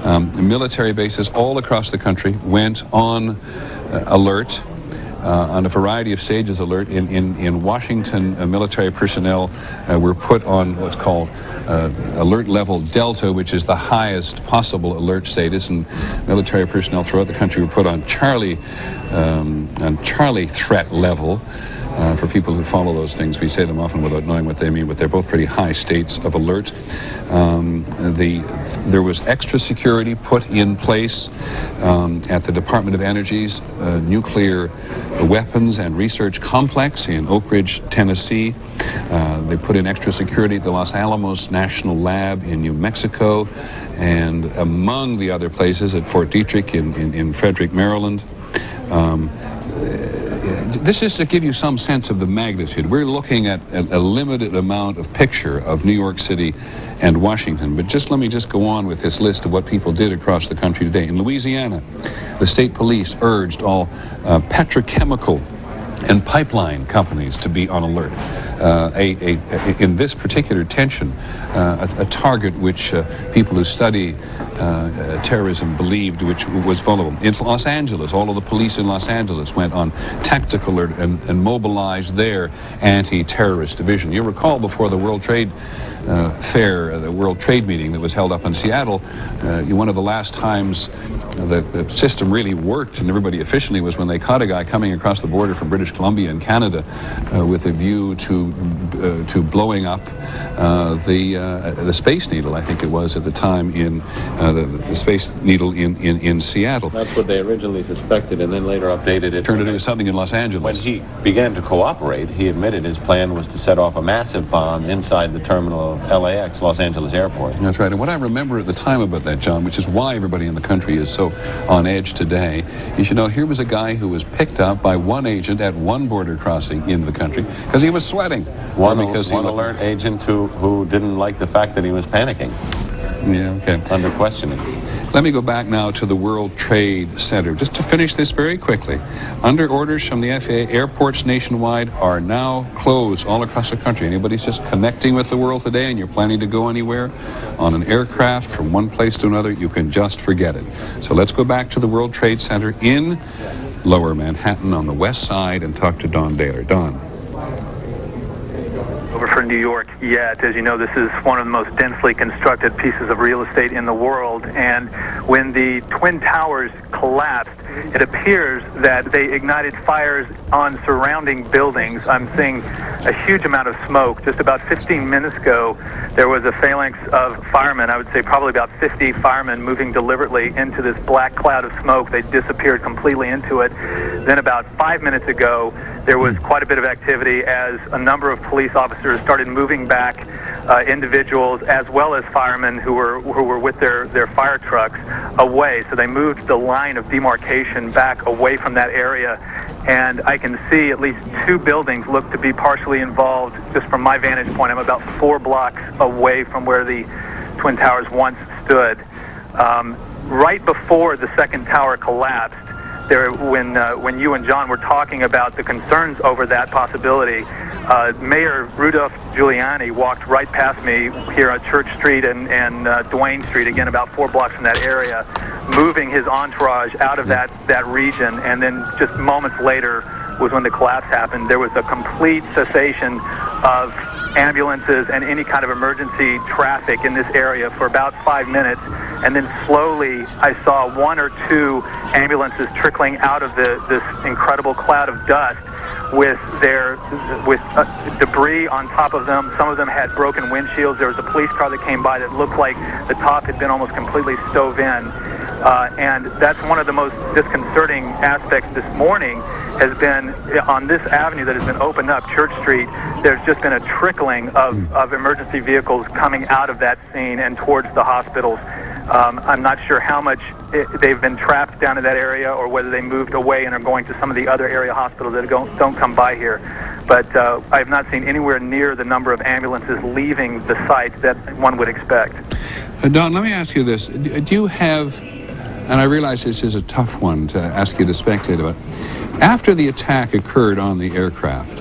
Military bases all across the country went on alert. On a variety of stages alert. In Washington, military personnel were put on what's called alert level Delta, which is the highest possible alert status, and military personnel throughout the country were put on Charlie threat level. For people who follow those things, we say them often without knowing what they mean, but they're both pretty high states of alert. There was extra security put in place at the Department of Energy's nuclear weapons and research complex in Oak Ridge, Tennessee. They put in extra security at the Los Alamos National Lab in New Mexico, and among the other places at Fort Detrick in Frederick, Maryland. This is to give you some sense of the magnitude. We're looking at a limited amount of picture of New York City and Washington, but let me go on with this list of what people did across the country today. In Louisiana, the state police urged all petrochemical and pipeline companies to be on alert. In this particular tension, a target which people who study terrorism believed which was vulnerable. In Los Angeles, all of the police in Los Angeles went on tactical alert and mobilized their anti-terrorist division. You recall before the World Trade Fair, the World Trade meeting that was held up in Seattle, one of the last times the system really worked and everybody efficiently was when they caught a guy coming across the border from British Columbia and Canada with a view to blowing up the Space Needle, I think it was at the time, in the Space Needle in Seattle. That's what they originally suspected, and then later updated it. Turned into something in Los Angeles. When he began to cooperate, he admitted his plan was to set off a massive bomb inside the terminal of LAX, Los Angeles Airport. That's right. And what I remember at the time about that, John, which is why everybody in the country is so on edge today, is, you know, here was a guy who was picked up by one agent at one border crossing in the country because he was sweating. One alert agent who didn't like the fact that he was panicking. Yeah, okay. Under questioning. Let me go back now to the World Trade Center. Just to finish this very quickly. Under orders from the FAA, airports nationwide are now closed all across the country. Anybody's just connecting with the world today and you're planning to go anywhere on an aircraft from one place to another, you can just forget it. So let's go back to the World Trade Center in Lower Manhattan on the west side and talk to Don Daler. Don. Over for New York yet. As you know, this is one of the most densely constructed pieces of real estate in the world, and when the Twin Towers collapsed, it appears that they ignited fires on surrounding buildings. I'm seeing a huge amount of smoke. Just about 15 minutes ago, there was a phalanx of firemen, I would say probably about 50 firemen, moving deliberately into this black cloud of smoke. They disappeared completely into it. Then about 5 minutes ago, there was quite a bit of activity as a number of police officers started moving back individuals as well as firemen who were with their fire trucks away. So they moved the line of demarcation back away from that area. And I can see at least two buildings look to be partially involved. Just from my vantage point, I'm about 4 blocks away from where the Twin Towers once stood. Right before the second tower collapsed, when you and John were talking about the concerns over that possibility, Mayor Rudolph Giuliani walked right past me here on Church Street and Duane Street, again about 4 blocks from that area, moving his entourage out of that region. And then just moments later was when the collapse happened. There was a complete cessation of ambulances and any kind of emergency traffic in this area for about 5 minutes, and then slowly I saw 1 or 2 ambulances trickling out of this incredible cloud of dust with debris on top of them. Some of them had broken windshields. There was a police car that came by that looked like the top had been almost completely stove in. And that's one of the most disconcerting aspects this morning has been on this avenue that has been opened up, Church Street. There's just been a trickling of emergency vehicles coming out of that scene and towards the hospitals. I'm not sure how much they've been trapped down in that area or whether they moved away and are going to some of the other area hospitals that don't come by here. But I have not seen anywhere near the number of ambulances leaving the site that one would expect. Don, let me ask you this. Do you have, and I realize this is a tough one to ask you to speculate about, after the attack occurred on the aircraft,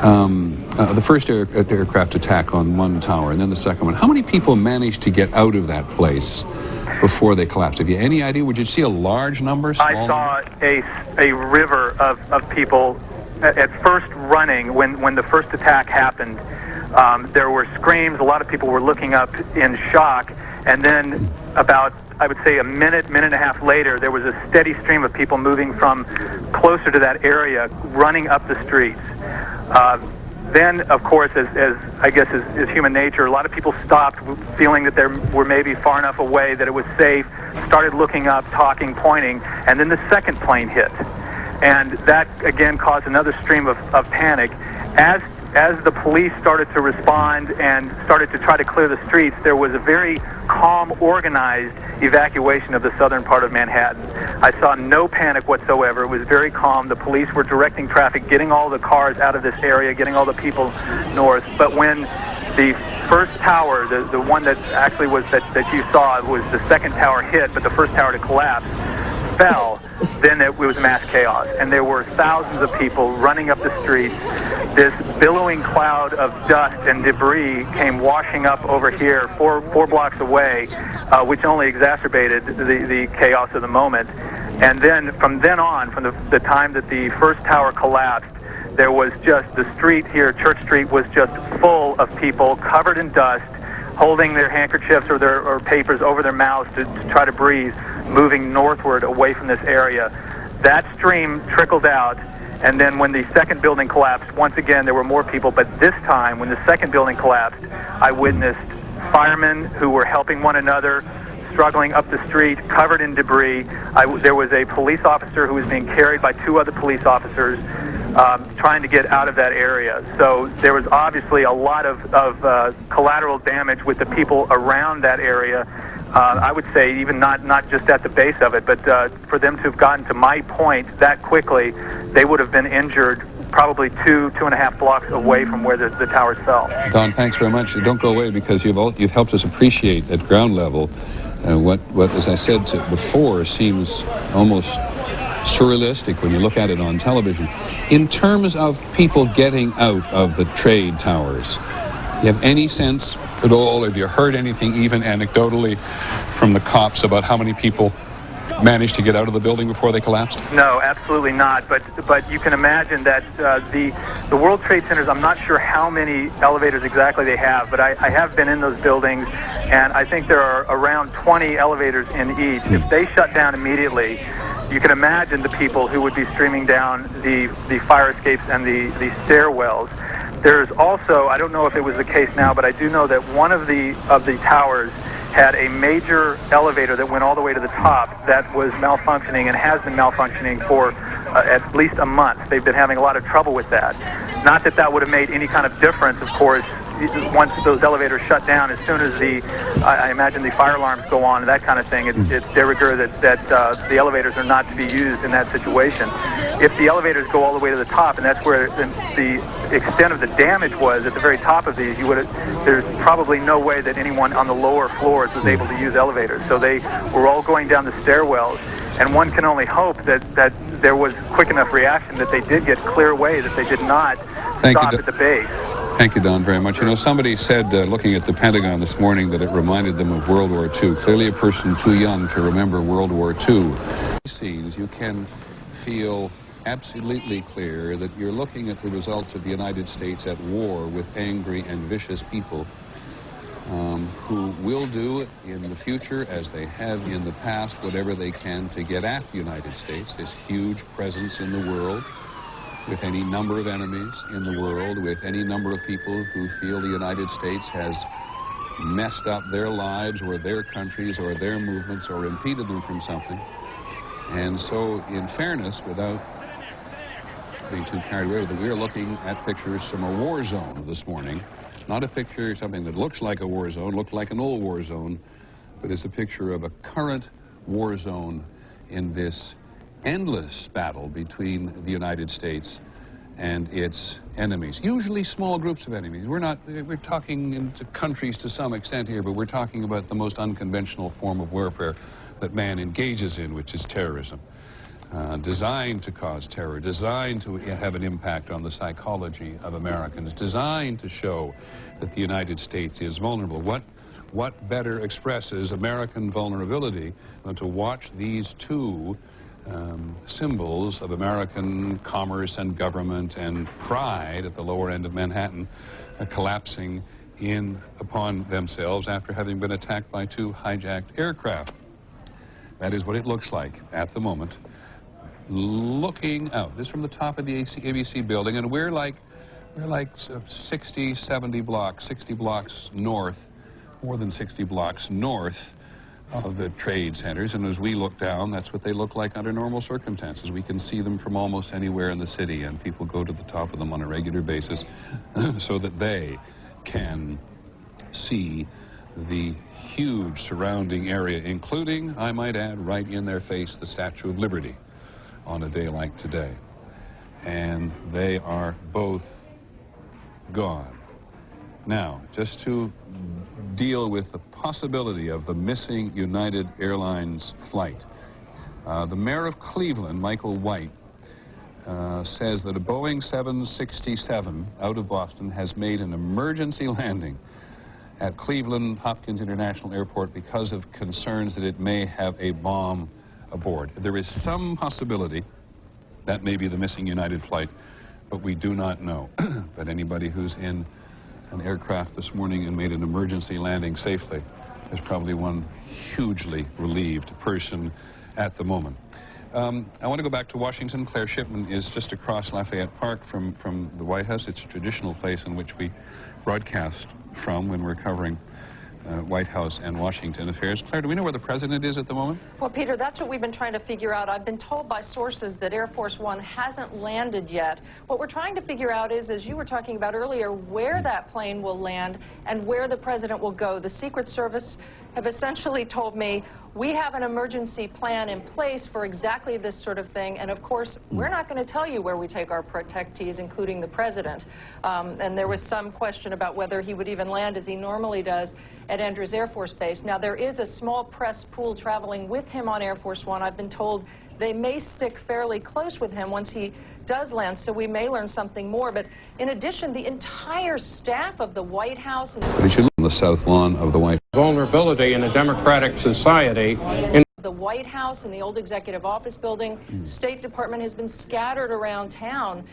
the first aircraft attack on one tower and then the second one, how many people managed to get out of that place before they collapsed? Have you any idea? Would you see a large number? I saw a river of people at first running when the first attack happened. There were screams. A lot of people were looking up in shock. And then about, I would say, a minute and a half later, there was a steady stream of people moving from closer to that area, running up the streets. Then, of course, as I guess is human nature, a lot of people stopped, feeling that they were maybe far enough away that it was safe, started looking up, talking, pointing, and then the second plane hit. And that, again, caused another stream of panic. As the police started to respond and started to try to clear the streets, there was a very calm, organized evacuation of the southern part of Manhattan. I saw no panic whatsoever. It was very calm. The police were directing traffic, getting all the cars out of this area, getting all the people north. But when the first tower, the one that actually was that you saw, was the second tower hit, but the first tower to collapse, fell, then it was mass chaos. And there were thousands of people running up the streets. This billowing cloud of dust and debris came washing up over here, four blocks away, which only exacerbated the chaos of the moment. And then from then on, from the time that the first tower collapsed, there was just the street here, Church Street, was just full of people covered in dust, holding their handkerchiefs or papers over their mouths to try to breathe, moving northward away from this area. That stream trickled out, and then when the second building collapsed, once again there were more people, but this time when the second building collapsed, I witnessed firemen who were helping one another struggling up the street, covered in debris. There was a police officer who was being carried by two other police officers trying to get out of that area. So there was obviously a lot of collateral damage with the people around that area. I would say even not just at the base of it, but for them to have gotten to my point that quickly, they would have been injured probably 2.5 blocks away from where the towers fell. Don, thanks very much. Don't go away, because you've helped us appreciate at ground level what as I said before, seems almost surrealistic when you look at it on television. In terms of people getting out of the trade towers, you have any sense at all? Have you heard anything, even anecdotally, from the cops about how many people managed to get out of the building before they collapsed? No, absolutely not. But you can imagine that the World Trade Centers, I'm not sure how many elevators exactly they have, but I have been in those buildings, and I think there are around 20 elevators in each. If they shut down immediately, you can imagine the people who would be streaming down the fire escapes and the stairwells. There's also, I don't know if it was the case now, but I do know that one of the towers had a major elevator that went all the way to the top that was malfunctioning and has been malfunctioning for at least a month. They've been having a lot of trouble with that. Not that that would have made any kind of difference, of course, once those elevators shut down. As soon as I imagine the fire alarms go on and that kind of thing, it's de rigueur that the elevators are not to be used in that situation. If the elevators go all the way to the top, and that's where the extent of the damage was at the very top of these, there's probably no way that anyone on the lower floors was able to use elevators. So they were all going down the stairwells, and one can only hope that there was quick enough reaction that they did get clear away, that they did not stop at the base. Thank you, Don, very much. You know, somebody said, looking at the Pentagon this morning, that it reminded them of World War II. Clearly a person too young to remember World War II. Scenes, you can feel absolutely clear that you're looking at the results of the United States at war with angry and vicious people who will do in the future, as they have in the past, whatever they can to get at the United States, this huge presence in the world, with any number of enemies in the world, with any number of people who feel the United States has messed up their lives or their countries or their movements or impeded them from something. And so, in fairness, without being too carried away with it, we are looking at pictures from a war zone this morning. Not a picture, something that looks like a war zone, looked like an old war zone, but it's a picture of a current war zone in this endless battle between the United States and its enemies. Usually small groups of enemies. We're talking into countries to some extent here, but we're talking about the most unconventional form of warfare that man engages in, which is terrorism. Designed to cause terror, designed to have an impact on the psychology of Americans, designed to show that the United States is vulnerable. What better expresses American vulnerability than to watch these two symbols of American commerce and government and pride at the lower end of Manhattan collapsing in upon themselves after having been attacked by two hijacked aircraft. That is what it looks like at the moment. Looking out, this from the top of the KABC building, and we're like 60, 70 blocks, 60 blocks north, more than 60 blocks north of the trade centers, and as we look down, that's what they look like under normal circumstances. We can see them from almost anywhere in the city, and people go to the top of them on a regular basis so that they can see the huge surrounding area, including, I might add, right in their face, the Statue of Liberty on a day like today. And they are both gone. Now, just to deal with the possibility of the missing United Airlines flight, the mayor of Cleveland, Michael White, says that a Boeing 767 out of Boston has made an emergency landing at Cleveland Hopkins International Airport because of concerns that it may have a bomb aboard. There is some possibility that may be the missing United flight, but we do not know. But anybody who's in an aircraft this morning and made an emergency landing safely is probably one hugely relieved person at the moment. I want to go back to Washington. Claire Shipman is just across Lafayette Park from the White House. It's a traditional place in which we broadcast from when we're covering White House and Washington affairs. Claire, do we know where the president is at the moment? Well, Peter, that's what we've been trying to figure out. I've been told by sources that Air Force One hasn't landed yet. What we're trying to figure out is, as you were talking about earlier, where that plane will land and where the president will go. The Secret Service have essentially told me, we have an emergency plan in place for exactly this sort of thing, and of course, we're not going to tell you where we take our protectees, including the president. And there was some question about whether he would even land, as he normally does, at Andrews Air Force Base. Now, there is a small press pool traveling with him on Air Force One. I've been told they may stick fairly close with him once he does land, so we may learn something more. But in addition, the entire staff of the White House... We should look on the south lawn of the White House. Vulnerability in a democratic society. The White House and the old Executive Office building, State Department has been scattered around town.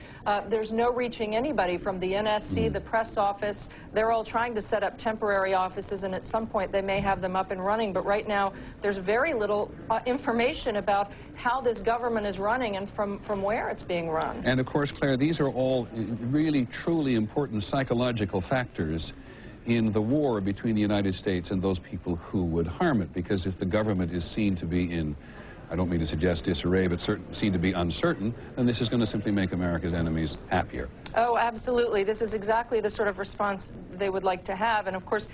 There's no reaching anybody from the NSC, the press office. They're all trying to set up temporary offices, and at some point they may have them up and running. But right now, there's very little information about how this government is running and from where it's being run. And of course, Claire, these are all really, truly important psychological factors in the war between the United States and those people who would harm it, because if the government is seen to be in, I don't mean to suggest disarray, but seen to be uncertain, then this is going to simply make America's enemies happier. Oh, absolutely. This is exactly the sort of response they would like to have. And of course,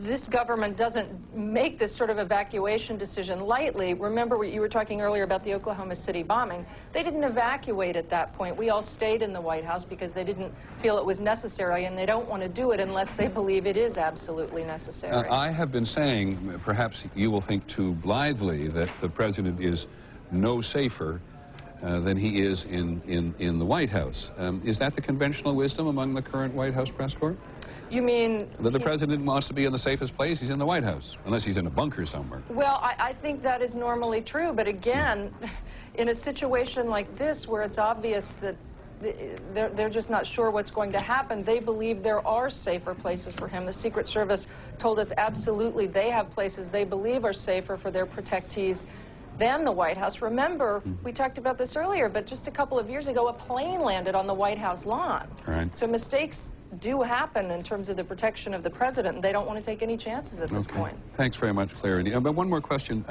this government doesn't make this sort of evacuation decision lightly. Remember what you were talking earlier about the Oklahoma City bombing. They didn't evacuate at that point. We all stayed in the White House because they didn't feel it was necessary, and they don't want to do it unless they believe it is absolutely necessary. I have been saying, perhaps you will think too blithely, that the president is no safer than he is in the White House. Is that the conventional wisdom among the current White House press corps? You mean... That the president wants to be in the safest place? He's in the White House, unless he's in a bunker somewhere. Well, I think that is normally true, but again, in a situation like this where it's obvious that they're just not sure what's going to happen, they believe there are safer places for him. The Secret Service told us absolutely they have places they believe are safer for their protectees than the White House. Remember, we talked about this earlier, but just a couple of years ago, a plane landed on the White House lawn. Right. So mistakes do happen in terms of the protection of the president, and they don't want to take any chances at this point. Thanks very much, Claire. But one more question.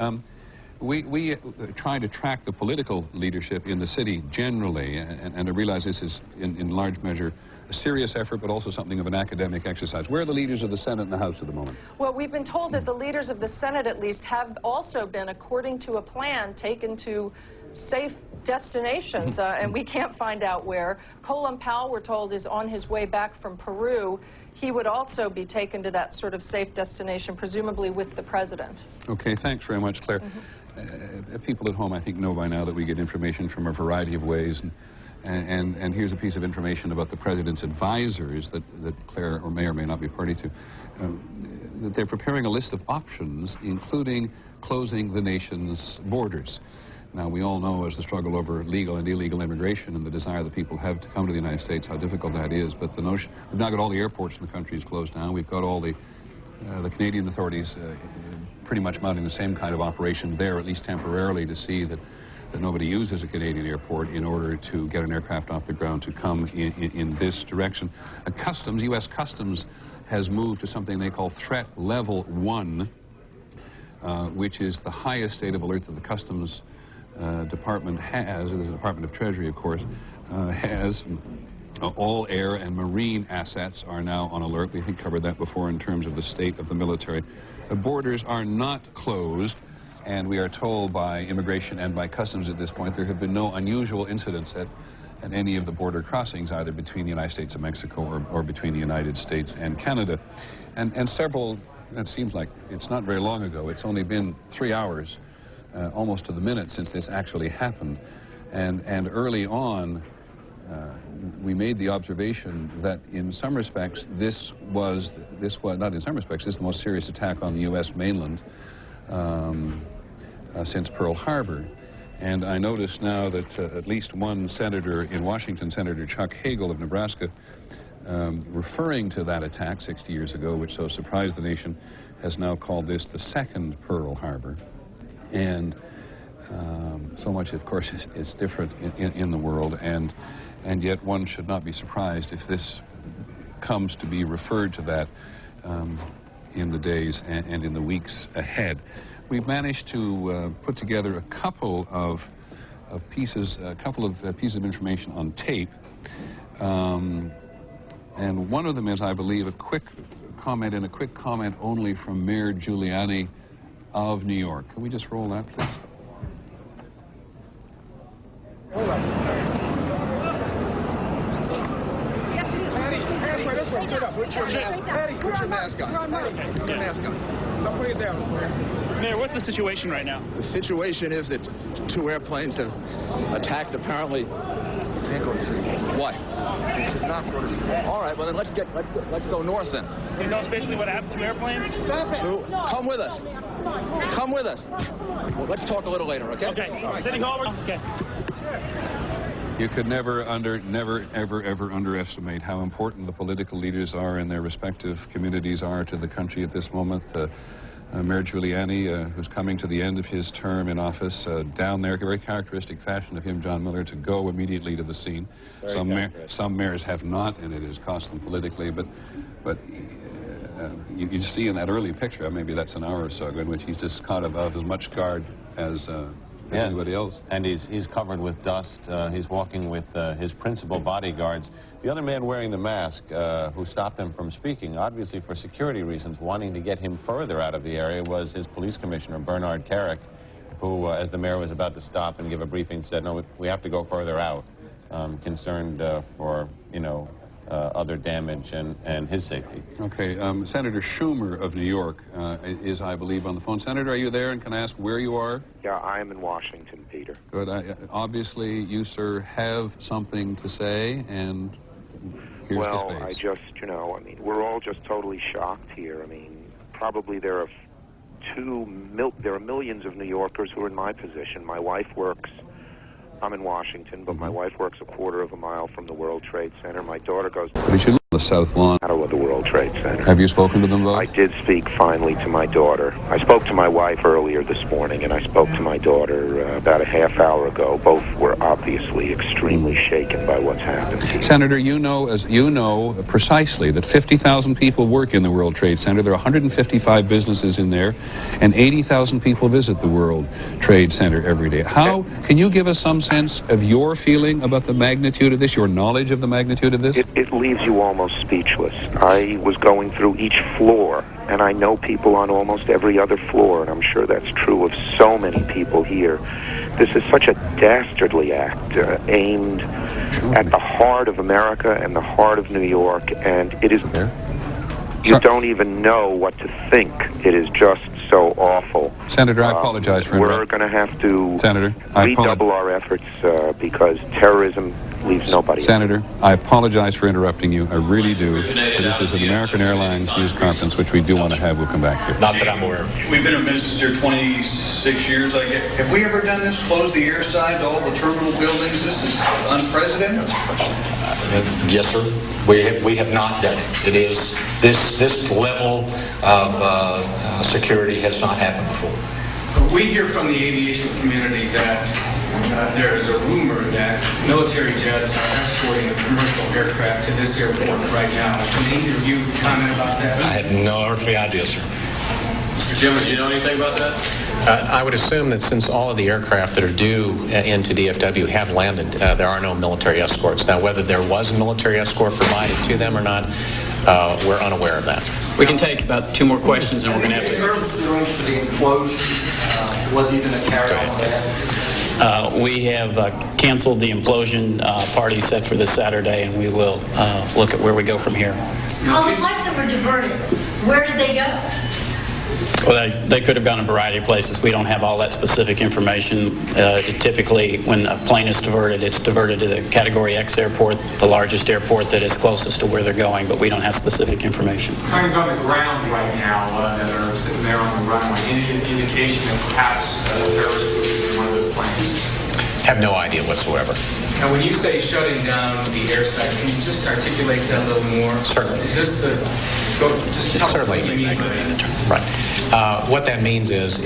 We try to track the political leadership in the city generally, and I realize this is in large measure a serious effort, but also something of an academic exercise. Where are the leaders of the Senate and the House at the moment? Well, we've been told that the leaders of the Senate, at least, have also been, according to a plan, taken to safe destinations, and we can't find out where. Colin Powell, we're told, is on his way back from Peru. He would also be taken to that sort of safe destination, presumably with the president. Okay, thanks very much, Claire. People at home, I think, know by now that we get information from a variety of ways, and here's a piece of information about the president's advisors that Claire may or may not be party to. That they're preparing a list of options, including closing the nation's borders. Now, we all know, as the struggle over legal and illegal immigration and the desire that people have to come to the United States, how difficult that is. But the notion, we've now got all the airports in the country is closed down. We've got all the Canadian authorities pretty much mounting the same kind of operation there, at least temporarily, to see that nobody uses a Canadian airport in order to get an aircraft off the ground to come in this direction. Customs, U.S. Customs, has moved to something they call Threat Level 1, which is the highest state of alert that the Customs Department has, the Department of Treasury, of course, has. All air and marine assets are now on alert. We covered that before in terms of the state of the military. The borders are not closed, and we are told by immigration and by customs at this point there have been no unusual incidents at any of the border crossings, either between the United States and Mexico or between the United States and Canada. And several, it seems like it's not very long ago, it's only been 3 hours, almost to the minute, since this actually happened. And early on, we made the observation that in some respects this was not in some respects, this is the most serious attack on the U.S. mainland since Pearl Harbor. And I notice now that at least one senator in Washington, Senator Chuck Hagel of Nebraska, referring to that attack 60 years ago, which so surprised the nation, has now called this the second Pearl Harbor. And so much, of course, is different in the world, and yet one should not be surprised if this comes to be referred to that. in the days and in the weeks ahead. We've managed to put together a couple of pieces of information on tape. And one of them is, I believe, a quick comment and a quick comment only from Mayor Giuliani of New York. Can we just roll that, please? Hold on. Put your mask on. Put your mask on. Don't put it down. Mayor, what's the situation right now? The situation is that 2 airplanes have attacked apparently. Can't go to sleep. What? You should not go to sleep. All right, well then let's go north then. You know especially what happened to 2 airplanes? Come with us. Come with us. Well, let's talk a little later, okay? Okay. Right. City Hall. Okay. You could never ever underestimate how important the political leaders are and their respective communities are to the country at this moment. Mayor Giuliani, who's coming to the end of his term in office, down there, very characteristic fashion of him, John Miller, to go immediately to the scene. Some mayors have not, and it has cost them politically, but you see in that early picture, maybe that's an hour or so ago, in which he's just caught above as much guard as anybody else. And he's covered with dust. He's walking with his principal bodyguards. The other man wearing the mask, who stopped him from speaking, obviously for security reasons, wanting to get him further out of the area, was his police commissioner, Bernard Carrick, who, as the mayor was about to stop and give a briefing, said, no, we have to go further out, concerned for, other damage and his safety. Okay, Senator Schumer of New York is, I believe, on the phone. Senator, are you there, and can I ask where you are? Yeah, I am in Washington, Peter. Good. Obviously, you, sir, have something to say, and here's the space. Well, I just, we're all just totally shocked here. Probably there are millions of New Yorkers who are in my position. My wife works... I'm in Washington, but my wife works a quarter of a mile from the World Trade Center. My daughter goes to the South Lawn of the World Trade Center. Have you spoken to them both? I did speak finally to my daughter. I spoke to my wife earlier this morning, and I spoke to my daughter about a half hour ago. Both were obviously extremely shaken by what's happened here. Senator, you know precisely that 50,000 people work in the World Trade Center. There are 155 businesses in there, and 80,000 people visit the World Trade Center every day. How can you give us some sense of your feeling about the magnitude of this, your knowledge of the magnitude of this? It leaves you almost speechless. I was going through each floor, and I know people on almost every other floor, and I'm sure that's true of so many people here. This is such a dastardly act aimed at the heart of America and the heart of New York, and it is... You don't even know what to think. It is just so awful. Senator, I apologize for interrupting. We're going to have to redouble our efforts because terrorism leaves nobody. Senator, I apologize for interrupting you. I really do. This is an American Airlines news conference, which we do want to have. We'll come back here. Not that I'm aware. We've been in business here 26 years, I guess. Have we ever done this? Closed the air side to all the terminal buildings? This is unprecedented. Yes, sir. We have not done it. It is this level of security has not happened before. We hear from the aviation community that there is a rumor that military jets are escorting a commercial aircraft to this airport right now. Can either of you comment about that? I have no earthly idea, sir. Mr. Jim, do you know anything about that? I would assume that since all of the aircraft that are due into DFW have landed, there are no military escorts. Now, whether there was a military escort provided to them or not, we're unaware of that. We can take about 2 more questions, and we're going to have to... the implosion, what are you going to carry on with that? We have canceled the implosion party set for this Saturday, and we will look at where we go from here. All the flights that were diverted, where did they go? Well, they could have gone a variety of places. We don't have all that specific information. Typically, when a plane is diverted, it's diverted to the Category X airport, the largest airport that is closest to where they're going, but we don't have specific information. Planes on the ground right now that are sitting there on the runway, any indication that perhaps terrorists were using one of those planes? Have no idea whatsoever. Now, when you say shutting down the airside, can you just articulate that a little more? Certainly. Is this the... Just tell us what you mean by that. Right. What that means is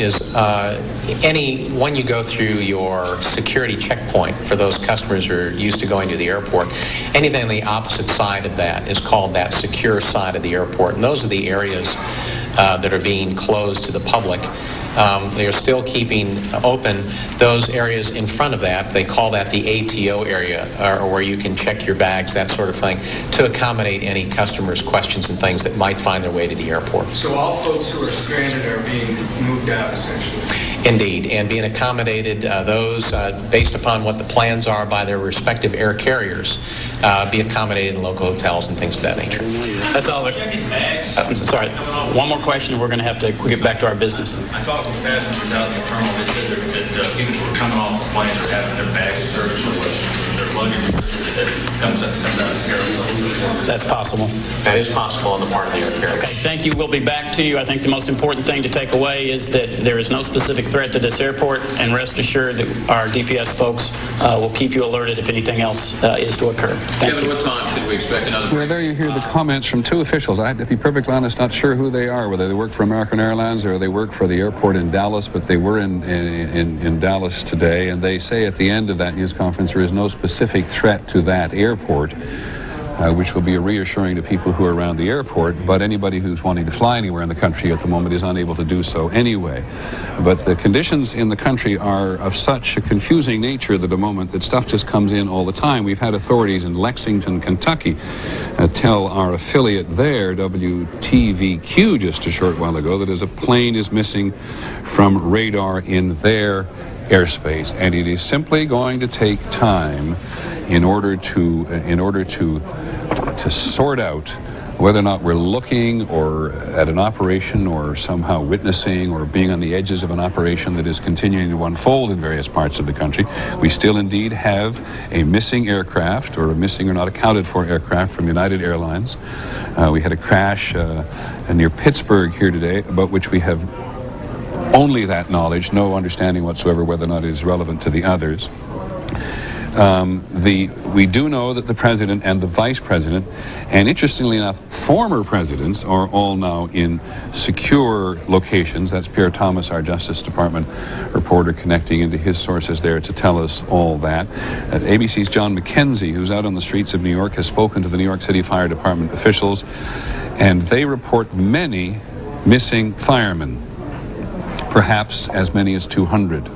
when you go through your security checkpoint for those customers who are used to going to the airport, anything on the opposite side of that is called that secure side of the airport. And those are the areas that are being closed to the public. They are still keeping open those areas in front of that. They call that the ATO area, or where you can check your bags, that sort of thing, to accommodate any customers' questions and things that might find their way to the airport. So all folks who are stranded are being moved out, essentially? Indeed, and being accommodated, those, based upon what the plans are by their respective air carriers, be accommodated in local hotels and things of that nature. That's all. I'm sorry. One more question, and we're going to have to get back to our business. I talked with passengers out in the terminal. They said that people who are coming off the planes are having their bags searched or their luggage that comes out of the airport. That's possible. That is possible on the part of the air carrier. Okay, thank you. We'll be back to you. I think the most important thing to take away is that there is no specific threat to this airport, and rest assured that our DPS folks will keep you alerted if anything else is to occur. Thank you. What time should we expect another? Well, there you hear the comments from two officials. I have to be perfectly honest, not sure who they are, whether they work for American Airlines or they work for the airport in Dallas, but they were in Dallas today, and they say at the end of that news conference there is no specific threat to that airport, which will be reassuring to people who are around the airport, but anybody who's wanting to fly anywhere in the country at the moment is unable to do so anyway. But the conditions in the country are of such a confusing nature at the moment that stuff just comes in all the time. We've had authorities in Lexington, Kentucky tell our affiliate there, WTVQ, just a short while ago, that a plane is missing from radar in their airspace, and it is simply going to take time in order to sort out whether or not we're looking or at an operation or somehow witnessing or being on the edges of an operation that is continuing to unfold in various parts of the country. We still indeed have a missing aircraft or a missing or not accounted for aircraft from United Airlines. We had a crash near Pittsburgh here today, about which we have only that knowledge, no understanding whatsoever whether or not it is relevant to the others. We do know that the president and the vice president, and interestingly enough, former presidents, are all now in secure locations. That's Pierre Thomas, our Justice Department reporter, connecting into his sources there to tell us all that. ABC's John McKenzie, who's out on the streets of New York, has spoken to the New York City Fire Department officials, and they report many missing firemen, perhaps as many as 200.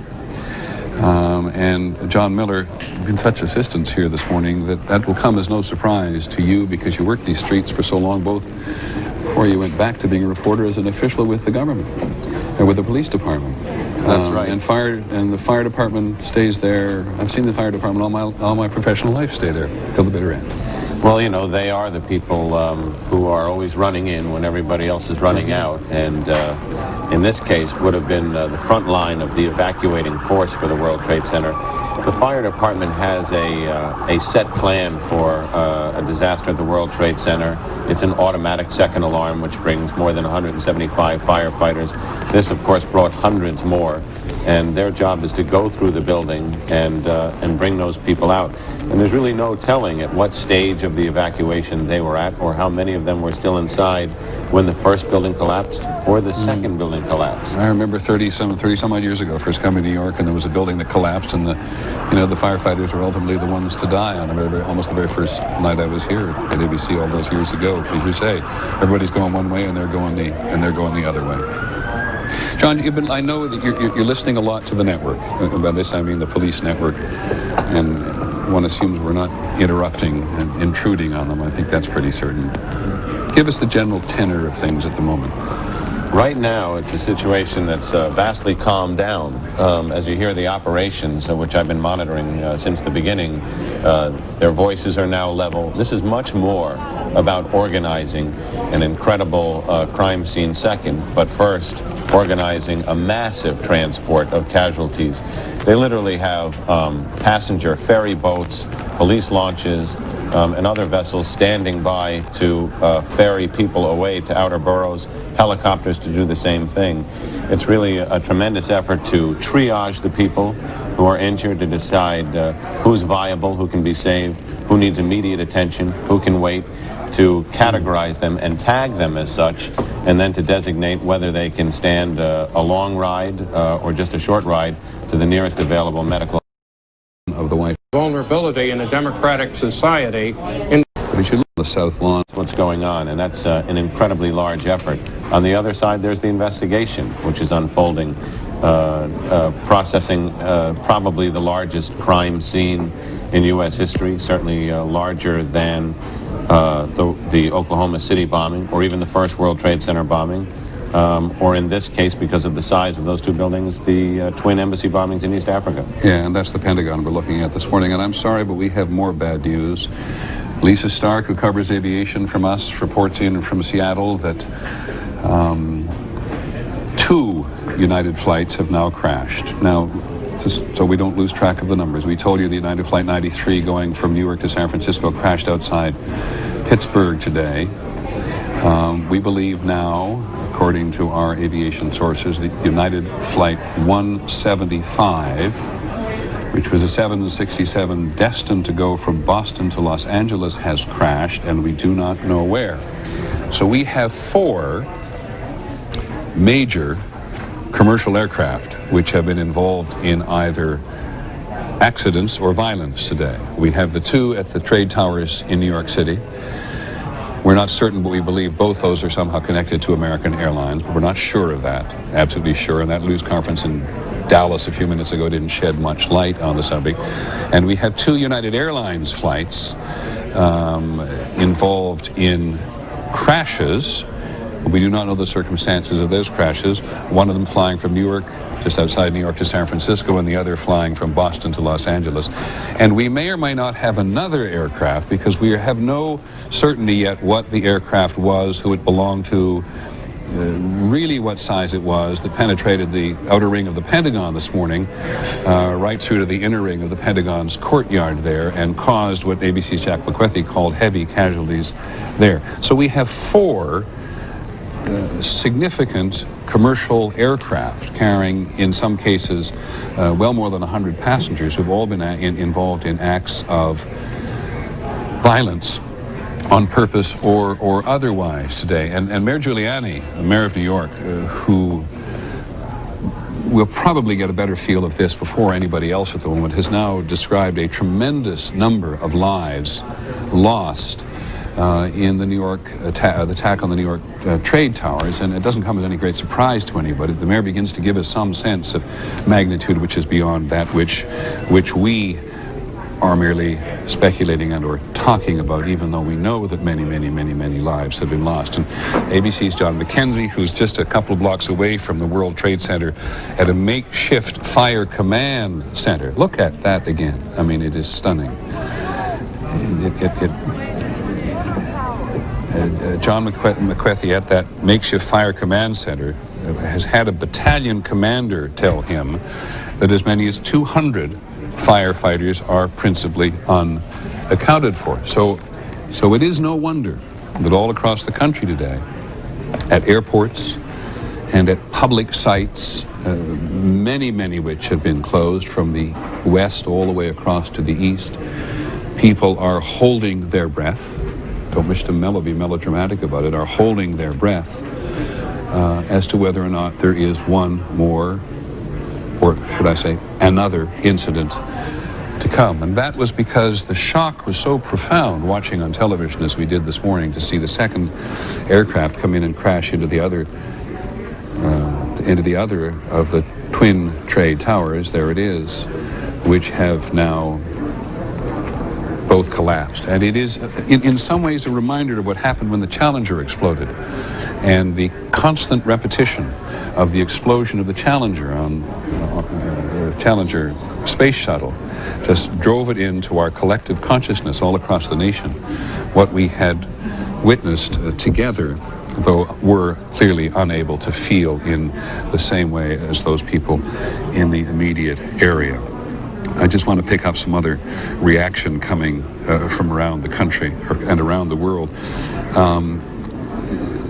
And John Miller, you've been such assistance here this morning that will come as no surprise to you because you worked these streets for so long, both before you went back to being a reporter as an official with the government, or with the police department. That's right. And the fire department stays there. I've seen the fire department all my professional life stay there till the bitter end. Well, you know, they are the people who are always running in when everybody else is running out, and in this case would have been the front line of the evacuating force for the World Trade Center. The fire department has a set plan for a disaster at the World Trade Center. It's an automatic second alarm, which brings more than 175 firefighters. This, of course, brought hundreds more. And their job is to go through the building and bring those people out. And there's really no telling at what stage of the evacuation they were at or how many of them were still inside when the first building collapsed or the second building collapsed. I remember 30 some odd years ago, first coming to New York, and there was a building that collapsed, and the firefighters were ultimately the ones to die on almost the very first night I was here at ABC all those years ago. As you say, everybody's going one way and they're going the other way. John, I know that you're listening a lot to the network. By this I mean the police network, and one assumes we're not interrupting and intruding on them. I think that's pretty certain. Give us the general tenor of things at the moment. Right now, it's a situation that's vastly calmed down. As you hear the operations, which I've been monitoring since the beginning, their voices are now level. This is much more about organizing an incredible crime scene second, but first, organizing a massive transport of casualties. They literally have passenger ferry boats, police launches, and other vessels standing by to ferry people away to outer boroughs, helicopters to do the same thing. It's really a tremendous effort to triage the people who are injured, to decide who's viable, who can be saved, who needs immediate attention, who can wait, to categorize them and tag them as such, and then to designate whether they can stand a long ride or just a short ride to the nearest available medical of the wife. Vulnerability in a democratic society. But as you look at the South Lawn, what's going on, and that's an incredibly large effort. On the other side, there's the investigation, which is unfolding, processing probably the largest crime scene in U.S. history, certainly larger than the Oklahoma City bombing, or even the first World Trade Center bombing, or in this case, because of the size of those two buildings, the twin embassy bombings in East Africa. Yeah, and that's the Pentagon we're looking at this morning. And I'm sorry, but we have more bad news. Lisa Stark, who covers aviation from us, reports in from Seattle that 2 United flights have now crashed. Now, just so we don't lose track of the numbers, we told you the United Flight 93 going from New York to San Francisco crashed outside Pittsburgh today. We believe now, according to our aviation sources, the United Flight 175, which was a 767 destined to go from Boston to Los Angeles, has crashed, and we do not know where. So we have 4 major commercial aircraft which have been involved in either accidents or violence today. We have the 2 at the trade towers in New York City. We're not certain, but we believe both those are somehow connected to American Airlines, but we're not sure of that, absolutely sure. And that news conference in Dallas a few minutes ago didn't shed much light on the subject. And we have 2 United Airlines flights involved in crashes. We do not know the circumstances of those crashes. One of them flying from New York, just outside New York, to San Francisco, and the other flying from Boston to Los Angeles. And we may or may not have another aircraft because we have no certainty yet what the aircraft was, who it belonged to, really what size it was, that penetrated the outer ring of the Pentagon this morning, right through to the inner ring of the Pentagon's courtyard there, and caused what ABC's Jack McQuethy called heavy casualties there. So we have 4 significant commercial aircraft carrying, in some cases, well more than 100 passengers who've all been involved in acts of violence on purpose or otherwise today. And Mayor Giuliani, Mayor of New York, who will probably get a better feel of this before anybody else at the moment, has now described a tremendous number of lives lost in the New York attack on the New York trade towers, and it doesn't come as any great surprise to anybody. The mayor begins to give us some sense of magnitude which is beyond that which we are merely speculating and or talking about, even though we know that many lives have been lost. And ABC's John McKenzie, who's just a couple of blocks away from the World Trade Center at a makeshift fire command center. Look at that again. I mean, it is stunning. John McQuethy at that makeshift fire command center has had a battalion commander tell him that as many as 200 firefighters are principally unaccounted for. So it is no wonder that all across the country today, at airports and at public sites, many which have been closed from the west all the way across to the east, people are holding their breath. Don't wish to be melodramatic about it, are holding their breath as to whether or not there is one more, or should I say, another incident to come. And that was because the shock was so profound watching on television, as we did this morning, to see the second aircraft come in and crash into the other of the twin trade towers. There it is, which have now both collapsed. And it is, in some ways, a reminder of what happened when the Challenger exploded. And the constant repetition of the explosion of the Challenger on Challenger space shuttle just drove it into our collective consciousness all across the nation. What we had witnessed together, though we're clearly unable to feel in the same way as those people in the immediate area. I just want to pick up some other reaction coming from around the country and around the world.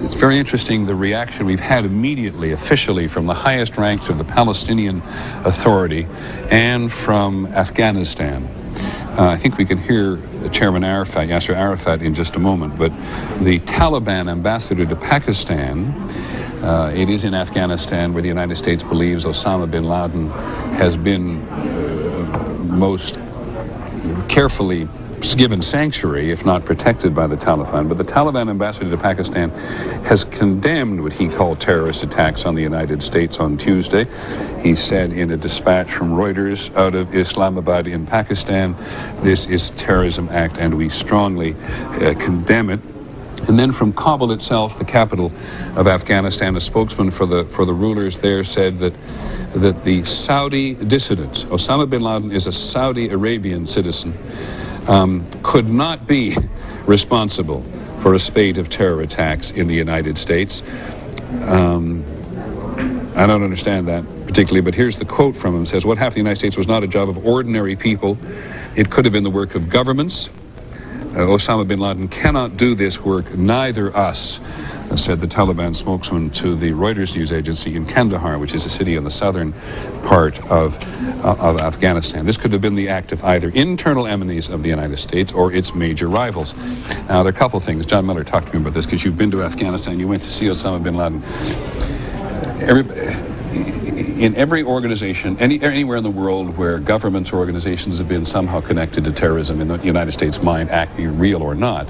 It's very interesting, the reaction we've had immediately, officially, from the highest ranks of the Palestinian Authority and from Afghanistan. I think we can hear Chairman Arafat, Yasser Arafat, in just a moment, but the Taliban ambassador to Pakistan, it is in Afghanistan where the United States believes Osama bin Laden has been most carefully given sanctuary, if not protected by the Taliban. But the Taliban ambassador to Pakistan has condemned what he called terrorist attacks on the United States on Tuesday. He said in a dispatch from Reuters out of Islamabad in Pakistan, this is a terrorism act and we strongly condemn it. And then from Kabul itself, the capital of Afghanistan, a spokesman for the rulers there said that the Saudi dissident, Osama bin Laden is a Saudi Arabian citizen, could not be responsible for a spate of terror attacks in the United States. I don't understand that particularly, but here's the quote from him. It says, what happened in the United States was not a job of ordinary people. It could have been the work of governments. Osama bin Laden cannot do this work, neither us, said the Taliban spokesman to the Reuters news agency in Kandahar, which is a city in the southern part of Afghanistan. This could have been the act of either internal enemies of the United States or its major rivals. Now, there are a couple things. John Miller talked to me about this because you've been to Afghanistan. You went to see Osama bin Laden. In every organization, anywhere in the world where governments or organizations have been somehow connected to terrorism in the United States mind, acting real or not,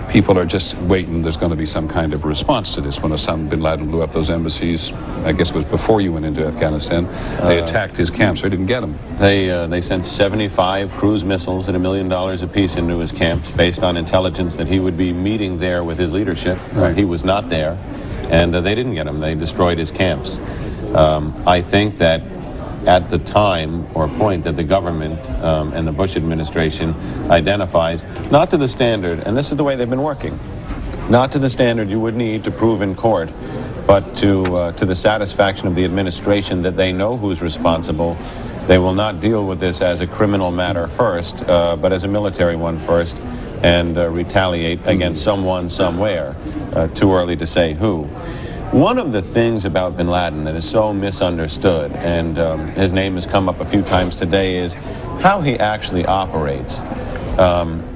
people are just waiting. There's going to be some kind of response to this. When Osama bin Laden blew up those embassies, I guess it was before you went into Afghanistan, they attacked his camps. They didn't get him. They sent 75 cruise missiles at $1 million apiece into his camps based on intelligence that he would be meeting there with his leadership. Right. He was not there, and they didn't get him. They destroyed his camps. I think that at the time or point that the government and the Bush administration identifies, not to the standard, and this is the way they've been working, not to the standard you would need to prove in court, but to the satisfaction of the administration that they know who's responsible. They will not deal with this as a criminal matter first, but as a military one first, and retaliate against someone somewhere. Too early to say who. One of the things about bin Laden that is so misunderstood, and his name has come up a few times today, is how he actually operates.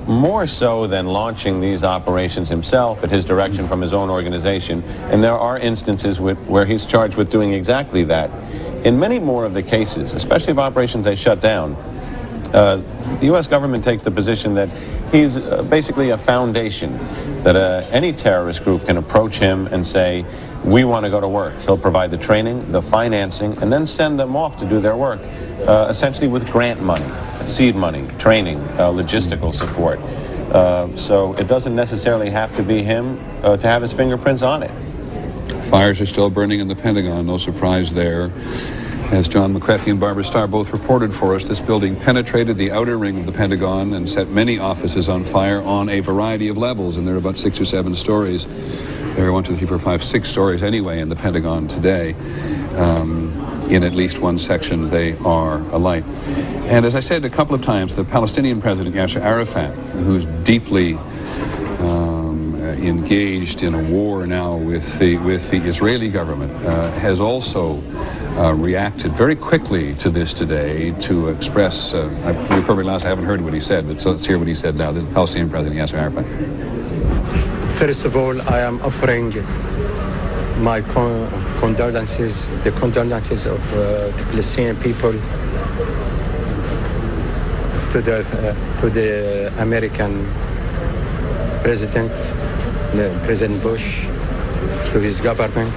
More so than launching these operations himself at his direction from his own organization, and there are instances where he's charged with doing exactly that. In many more of the cases, especially of operations they shut down, the U.S. government takes the position that he's basically a foundation, that any terrorist group can approach him and say, we want to go to work. He'll provide the training, the financing, and then send them off to do their work, essentially with grant money, seed money, training, logistical support. So it doesn't necessarily have to be him to have his fingerprints on it. Fires are still burning in the Pentagon, no surprise there. As John McCarthy and Barbara Starr both reported for us, this building penetrated the outer ring of the Pentagon and set many offices on fire on a variety of levels, and there are about 6 or 7 stories. There are 1, 2, 3, 4, 5, 6 stories anyway in the Pentagon today. In at least one section, they are alight. And as I said a couple of times, the Palestinian President Yasser Arafat, who's deeply engaged in a war now with the Israeli government, has also reacted very quickly to this today to express, to be perfectly honest, I haven't heard what he said, but so let's hear what he said now. This is Palestinian President Yasser Arafat. First of all, I am offering my condolences, the condolences of the Palestinian people to the American President, President Bush, to his government,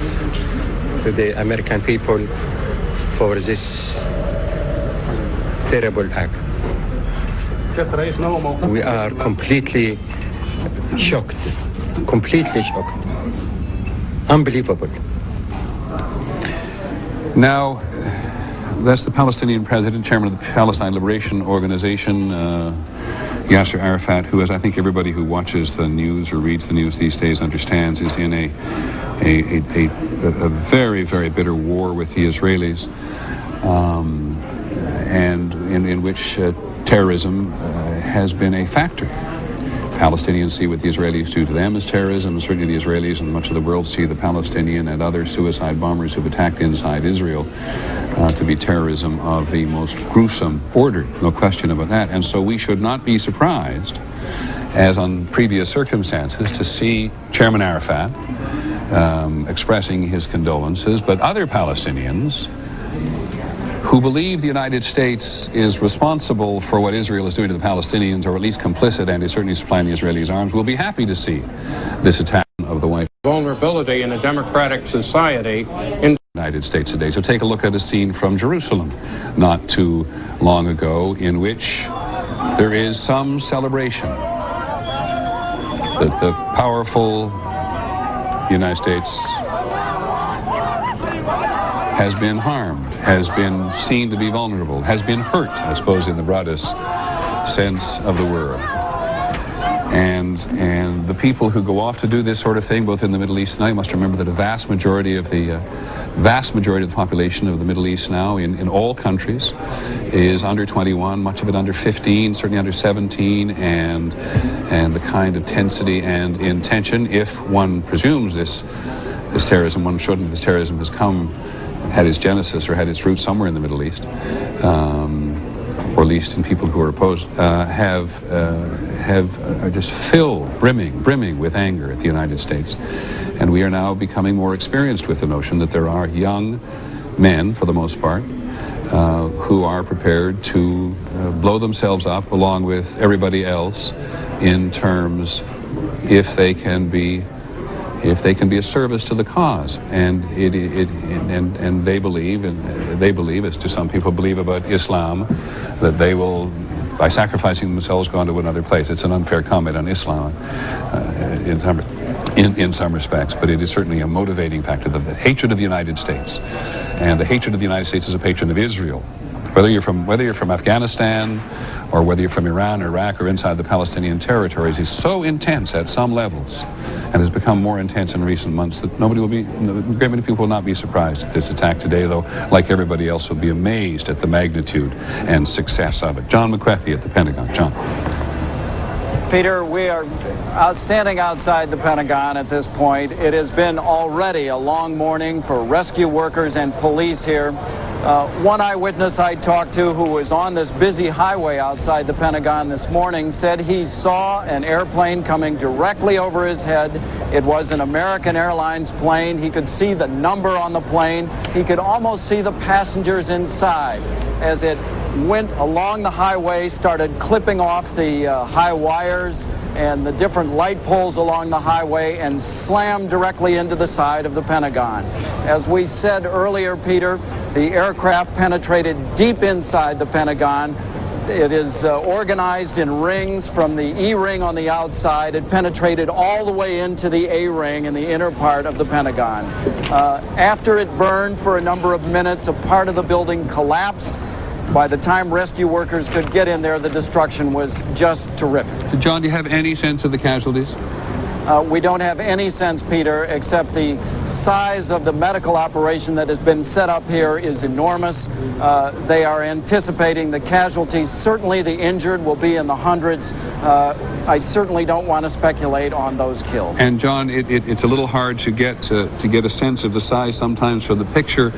to the American people for this terrible act. We are completely shocked. Completely shocked. Unbelievable. Now, that's the Palestinian president, chairman of the Palestine Liberation Organization, Yasser Arafat, who, as I think everybody who watches the news or reads the news these days understands, is in a very, very bitter war with the Israelis, and in which terrorism has been a factor. Palestinians see what the Israelis do to them as terrorism, and certainly the Israelis and much of the world see the Palestinian and other suicide bombers who've attacked inside Israel to be terrorism of the most gruesome order, no question about that. And so we should not be surprised, as on previous circumstances, to see Chairman Arafat expressing his condolences, but other Palestinians who believe the United States is responsible for what Israel is doing to the Palestinians, or at least complicit and is certainly supplying the Israelis arms, will be happy to see this attack of the White Vulnerability in a democratic society in the United States today. So take a look at a scene from Jerusalem not too long ago in which there is some celebration that the powerful United States has been harmed, has been seen to be vulnerable, has been hurt, I suppose, in the broadest sense of the word. And the people who go off to do this sort of thing, both in the Middle East now, you must remember that a vast majority of the population of the Middle East now, in all countries, is under 21, much of it under 15, certainly under 17, and the kind of tensity and intention, if one presumes this terrorism, one shouldn't, this terrorism has had its genesis or had its roots somewhere in the Middle East, or at least in people who are opposed, are just brimming with anger at the United States. And we are now becoming more experienced with the notion that there are young men, for the most part, who are prepared to blow themselves up along with everybody else in terms, if they can be a service to the cause. And they believe, as do some people believe about Islam, that they will, by sacrificing themselves, go on to another place. It's an unfair comment on Islam in some respects, but it is certainly a motivating factor. The hatred of the United States, and the hatred of the United States is a patron of Israel. Whether you're from Afghanistan, or whether you're from Iran, or Iraq, or inside the Palestinian territories, is so intense at some levels, and has become more intense in recent months, that great many people will not be surprised at this attack today, though, like everybody else, will be amazed at the magnitude and success of it. John McCreffy at the Pentagon. John. Peter, we are standing outside the Pentagon at this point. It has been already a long morning for rescue workers and police here. One eyewitness I talked to, who was on this busy highway outside the Pentagon this morning, said he saw an airplane coming directly over his head. It was an American Airlines plane. He could see the number on the plane. He could almost see the passengers inside as it went along the highway, started clipping off the high wires and the different light poles along the highway, and slammed directly into the side of the Pentagon. As we said earlier, Peter, the aircraft penetrated deep inside the Pentagon. It is organized in rings from the E ring on the outside. It penetrated all the way into the A ring in the inner part of the Pentagon. After it burned for a number of minutes, a part of the building collapsed. By the time rescue workers could get in there, the destruction was just terrific. John, do you have any sense of the casualties? We don't have any sense, Peter, except the size of the medical operation that has been set up here is enormous. They are anticipating the casualties. Certainly the injured will be in the hundreds. I certainly don't want to speculate on those killed. And John, it's a little hard to get a sense of the size sometimes from the picture.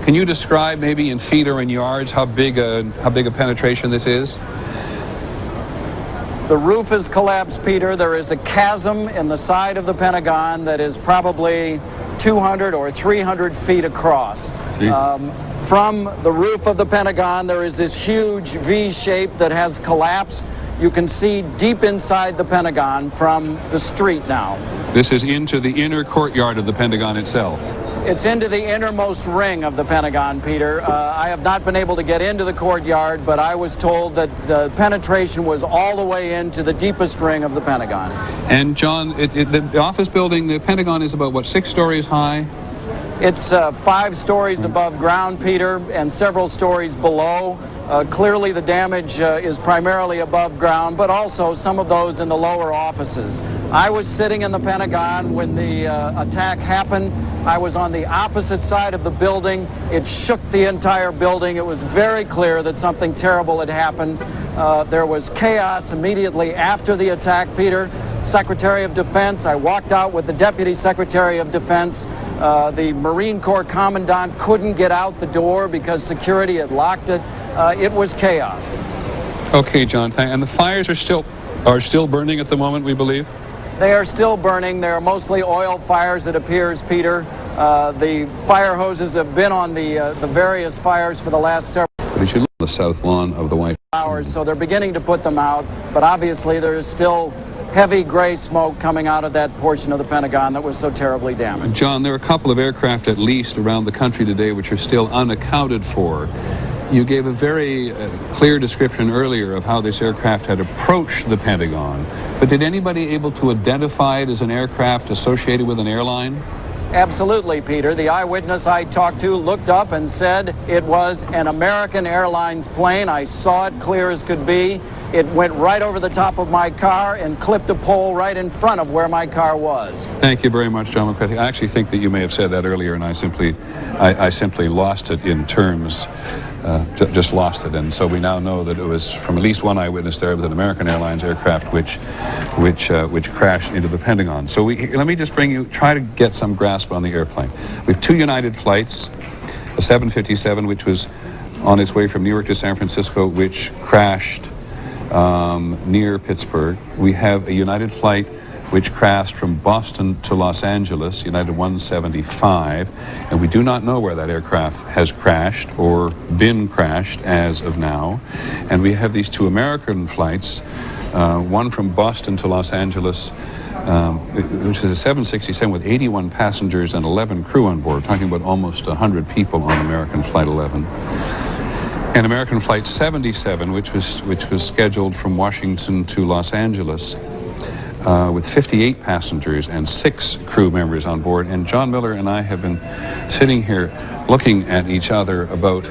Can you describe, maybe in feet or in yards, how big a penetration this is? The roof has collapsed, Peter. There is a chasm in the side of the Pentagon that is probably 200 or 300 feet across. From the roof of the Pentagon, there is this huge V shape that has collapsed. You can see deep inside the Pentagon from the street now. This is into the inner courtyard of the Pentagon itself. It's into the innermost ring of the Pentagon, Peter. I have not been able to get into the courtyard, but I was told that the penetration was all the way into the deepest ring of the Pentagon. And John, the office building, the Pentagon is about, what, 6 stories high? It's 5 stories above ground, Peter, and several stories below. Clearly the damage is primarily above ground, but also some of those in the lower offices. I was sitting in the Pentagon when the attack happened. I was on the opposite side of the building. It shook the entire building. It was very clear that something terrible had happened. There was chaos immediately after the attack, Peter. Secretary of Defense, I walked out with the Deputy Secretary of Defense. The Marine Corps Commandant couldn't get out the door because security had locked it. It was chaos. Okay, John, and the fires are still burning at the moment, we believe? They are still burning. They are mostly oil fires, it appears, Peter. The fire hoses have been on the various fires for the last several But as you look at the south lawn of the White hours, so they're beginning to put them out. But obviously there is still heavy gray smoke coming out of that portion of the Pentagon that was so terribly damaged. John, there are a couple of aircraft at least around the country today which are still unaccounted for. You gave a very clear description earlier of how this aircraft had approached the Pentagon, but did anybody able to identify it as an aircraft associated with an airline? Absolutely, Peter. The eyewitness I talked to looked up and said it was an American Airlines plane. I saw it clear as could be. It went right over the top of my car and clipped a pole right in front of where my car was. Thank you very much, John McCarthy. I actually think that you may have said that earlier, and I simply lost it in terms, just lost it. And so we now know that it was from at least one eyewitness there. It was an American Airlines aircraft which crashed into the Pentagon. So let me just try to get some grasp on the airplane. We have 2 United flights, a 757 which was on its way from New York to San Francisco, which crashed near Pittsburgh. We have a United flight which crashed from Boston to Los Angeles, United 175, and we do not know where that aircraft has crashed or been crashed as of now. And we have these 2 American flights, one from Boston to Los Angeles, which is a 767 with 81 passengers and 11 crew on board, talking about almost 100 people on American Flight 11. And American Flight 77, which was scheduled from Washington to Los Angeles, with 58 passengers and 6 crew members on board. And John Miller and I have been sitting here looking at each other about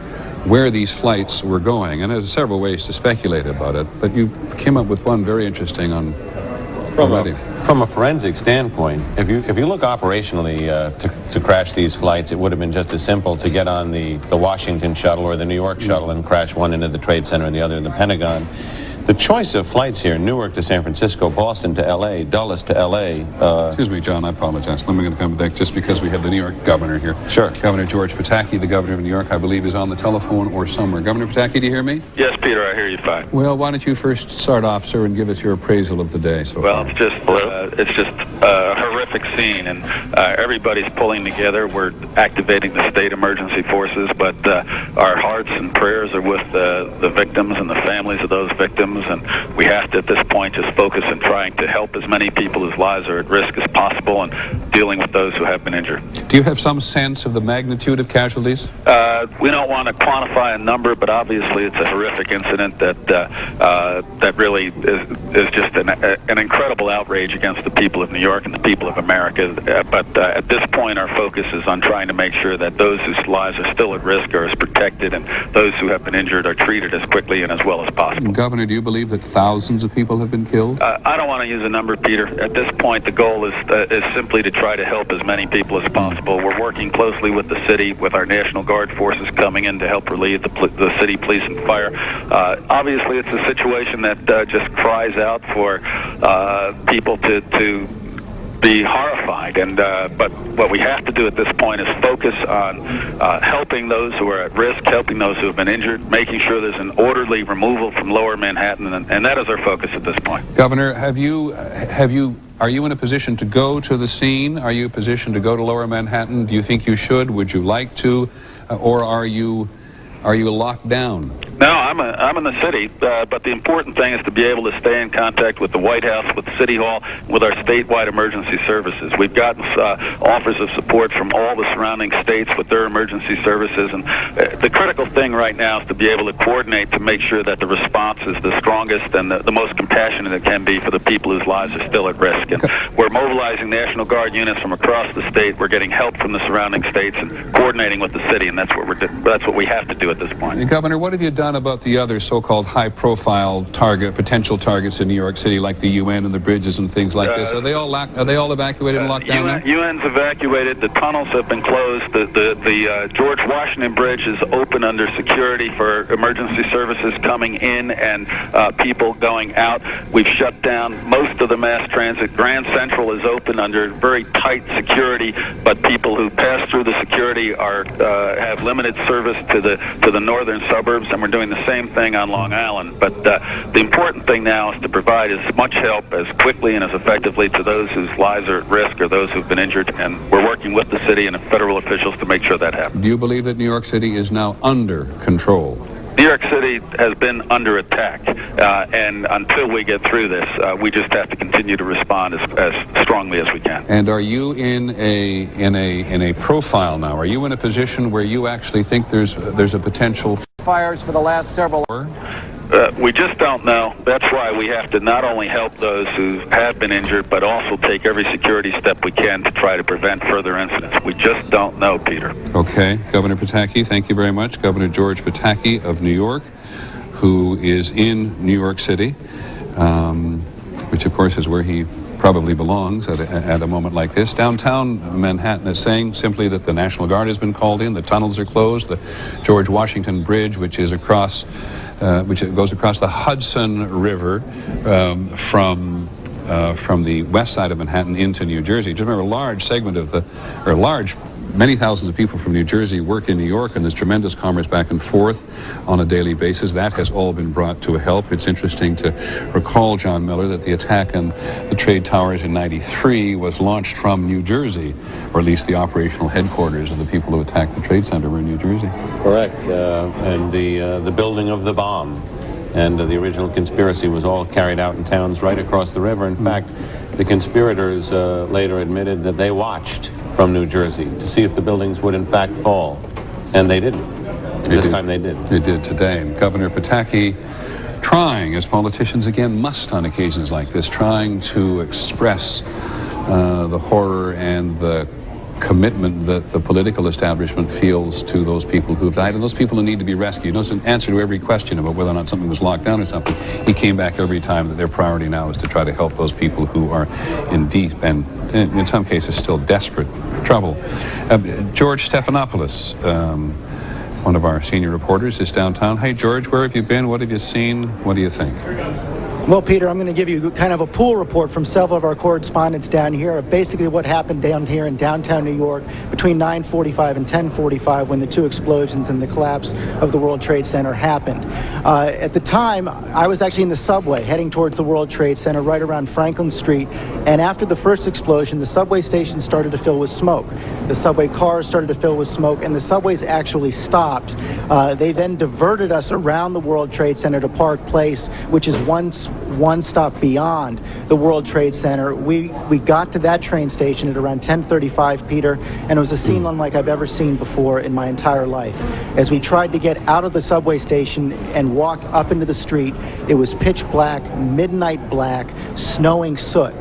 where these flights were going. And there's several ways to speculate about it, but you came up with one very interesting on already. From a forensic standpoint, if you look operationally to crash these flights, it would have been just as simple to get on the Washington shuttle or the New York shuttle and crash one into the Trade Center and the other in the Pentagon. The choice of flights here, Newark to San Francisco, Boston to L.A., Dulles to L.A. Excuse me, John, I apologize. Let me come back just because we have the New York governor here. Sure. Governor George Pataki, the governor of New York, I believe, is on the telephone or somewhere. Governor Pataki, do you hear me? Yes, Peter, I hear you fine. Well, why don't you first start off, sir, and give us your appraisal of the day so far. It's just a horrific scene, and everybody's pulling together. We're activating the state emergency forces, but our hearts and prayers are with the victims and the families of those victims, and we have to, at this point, just focus on trying to help as many people whose lives are at risk as possible and dealing with those who have been injured. Do you have some sense of the magnitude of casualties? We don't want to quantify a number, but obviously it's a horrific incident that really is just an incredible outrage against the people of New York and the people of America. But at this point, our focus is on trying to make sure that those whose lives are still at risk are as protected, and those who have been injured are treated as quickly and as well as possible. Governor, do you believe that thousands of people have been killed? I don't want to use a number, Peter. At this point, the goal is simply to try to help as many people as possible. We're working closely with the city, with our National Guard forces coming in to help relieve the city police and fire. Obviously, it's a situation that just cries out for people to be horrified, and but what we have to do at this point is focus on helping those who are at risk, helping those who have been injured, making sure there's an orderly removal from Lower Manhattan, and that is our focus at this point. Governor, are you in a position to go to the scene? Are you in a position to go to Lower Manhattan? Do you think you should? Would you like to, or are you locked down? No, I'm in the city, but the important thing is to be able to stay in contact with the White House, with City Hall, with our statewide emergency services. We've gotten offers of support from all the surrounding states with their emergency services, and the critical thing right now is to be able to coordinate to make sure that the response is the strongest and the most compassionate it can be for the people whose lives are still at risk. And we're mobilizing National Guard units from across the state. We're getting help from the surrounding states and coordinating with the city, and that's what we have to do at this point. Governor, what have you done about the other so-called high-profile potential targets in New York City, like the UN and the bridges and things like this? Are they all evacuated and locked down now? UN's evacuated. The tunnels have been closed. The George Washington Bridge is open under security for emergency services coming in and people going out. We've shut down most of the mass transit. Grand Central is open under very tight security, but people who pass through the security have limited service to the northern suburbs, and we're doing the same thing on Long Island. But the important thing now is to provide as much help as quickly and as effectively to those whose lives are at risk or those who've been injured, and we're working with the city and federal officials to make sure that happens. Do you believe that New York City is now under control? New York City has been under attack, and until we get through this, we just have to continue to respond as strongly as we can. And are you in a profile now? Are you in a position where you actually think there's a potential fires for the last several? We just don't know. That's why we have to not only help those who have been injured, but also take every security step we can to try to prevent further incidents. We just don't know, Peter. Okay. Governor Pataki, thank you very much. Governor George Pataki of New York, who is in New York City, which of course is where he probably belongs at a moment like this. Downtown Manhattan is saying simply that the National Guard has been called in, the tunnels are closed, the George Washington Bridge, which is across, which goes across the Hudson River from the west side of Manhattan into New Jersey. Just remember, a large segment of many thousands of people from New Jersey work in New York, and there's tremendous commerce back and forth on a daily basis. That has all been brought to a help. It's interesting to recall, John Miller, that the attack on the trade towers in '93 was launched from New Jersey, or at least the operational headquarters of the people who attacked the Trade Center were in New Jersey. Correct. And the building of the bomb and the original conspiracy was all carried out in towns right across the river. In fact, the conspirators later admitted that they watched from New Jersey to see if the buildings would in fact fall, and they didn't. This time they did. They did today. And Governor Pataki trying, as politicians again must on occasions like this, trying to express the horror and the commitment that the political establishment feels to those people who've died and those people who need to be rescued. It doesn't answer to every question about whether or not something was locked down or something. He came back every time that their priority now is to try to help those people who are in deep and in some cases still desperate trouble. George Stephanopoulos, one of our senior reporters, is downtown. Hey, George, where have you been? What have you seen? What do you think? Well, Peter, I'm going to give you kind of a pool report from several of our correspondents down here of basically what happened down here in downtown New York between 9:45 and 10:45 when the two explosions and the collapse of the World Trade Center happened. At the time, I was actually in the subway heading towards the World Trade Center right around Franklin Street, and after the first explosion, the subway station started to fill with smoke. The subway cars started to fill with smoke, and the subways actually stopped. They then diverted us around the World Trade Center to Park Place, which is one stop beyond the World Trade Center. We got to that train station at around 10:35, Peter, and it was a scene unlike I've ever seen before in my entire life. As we tried to get out of the subway station and walk up into the street, it was pitch black, midnight black, snowing soot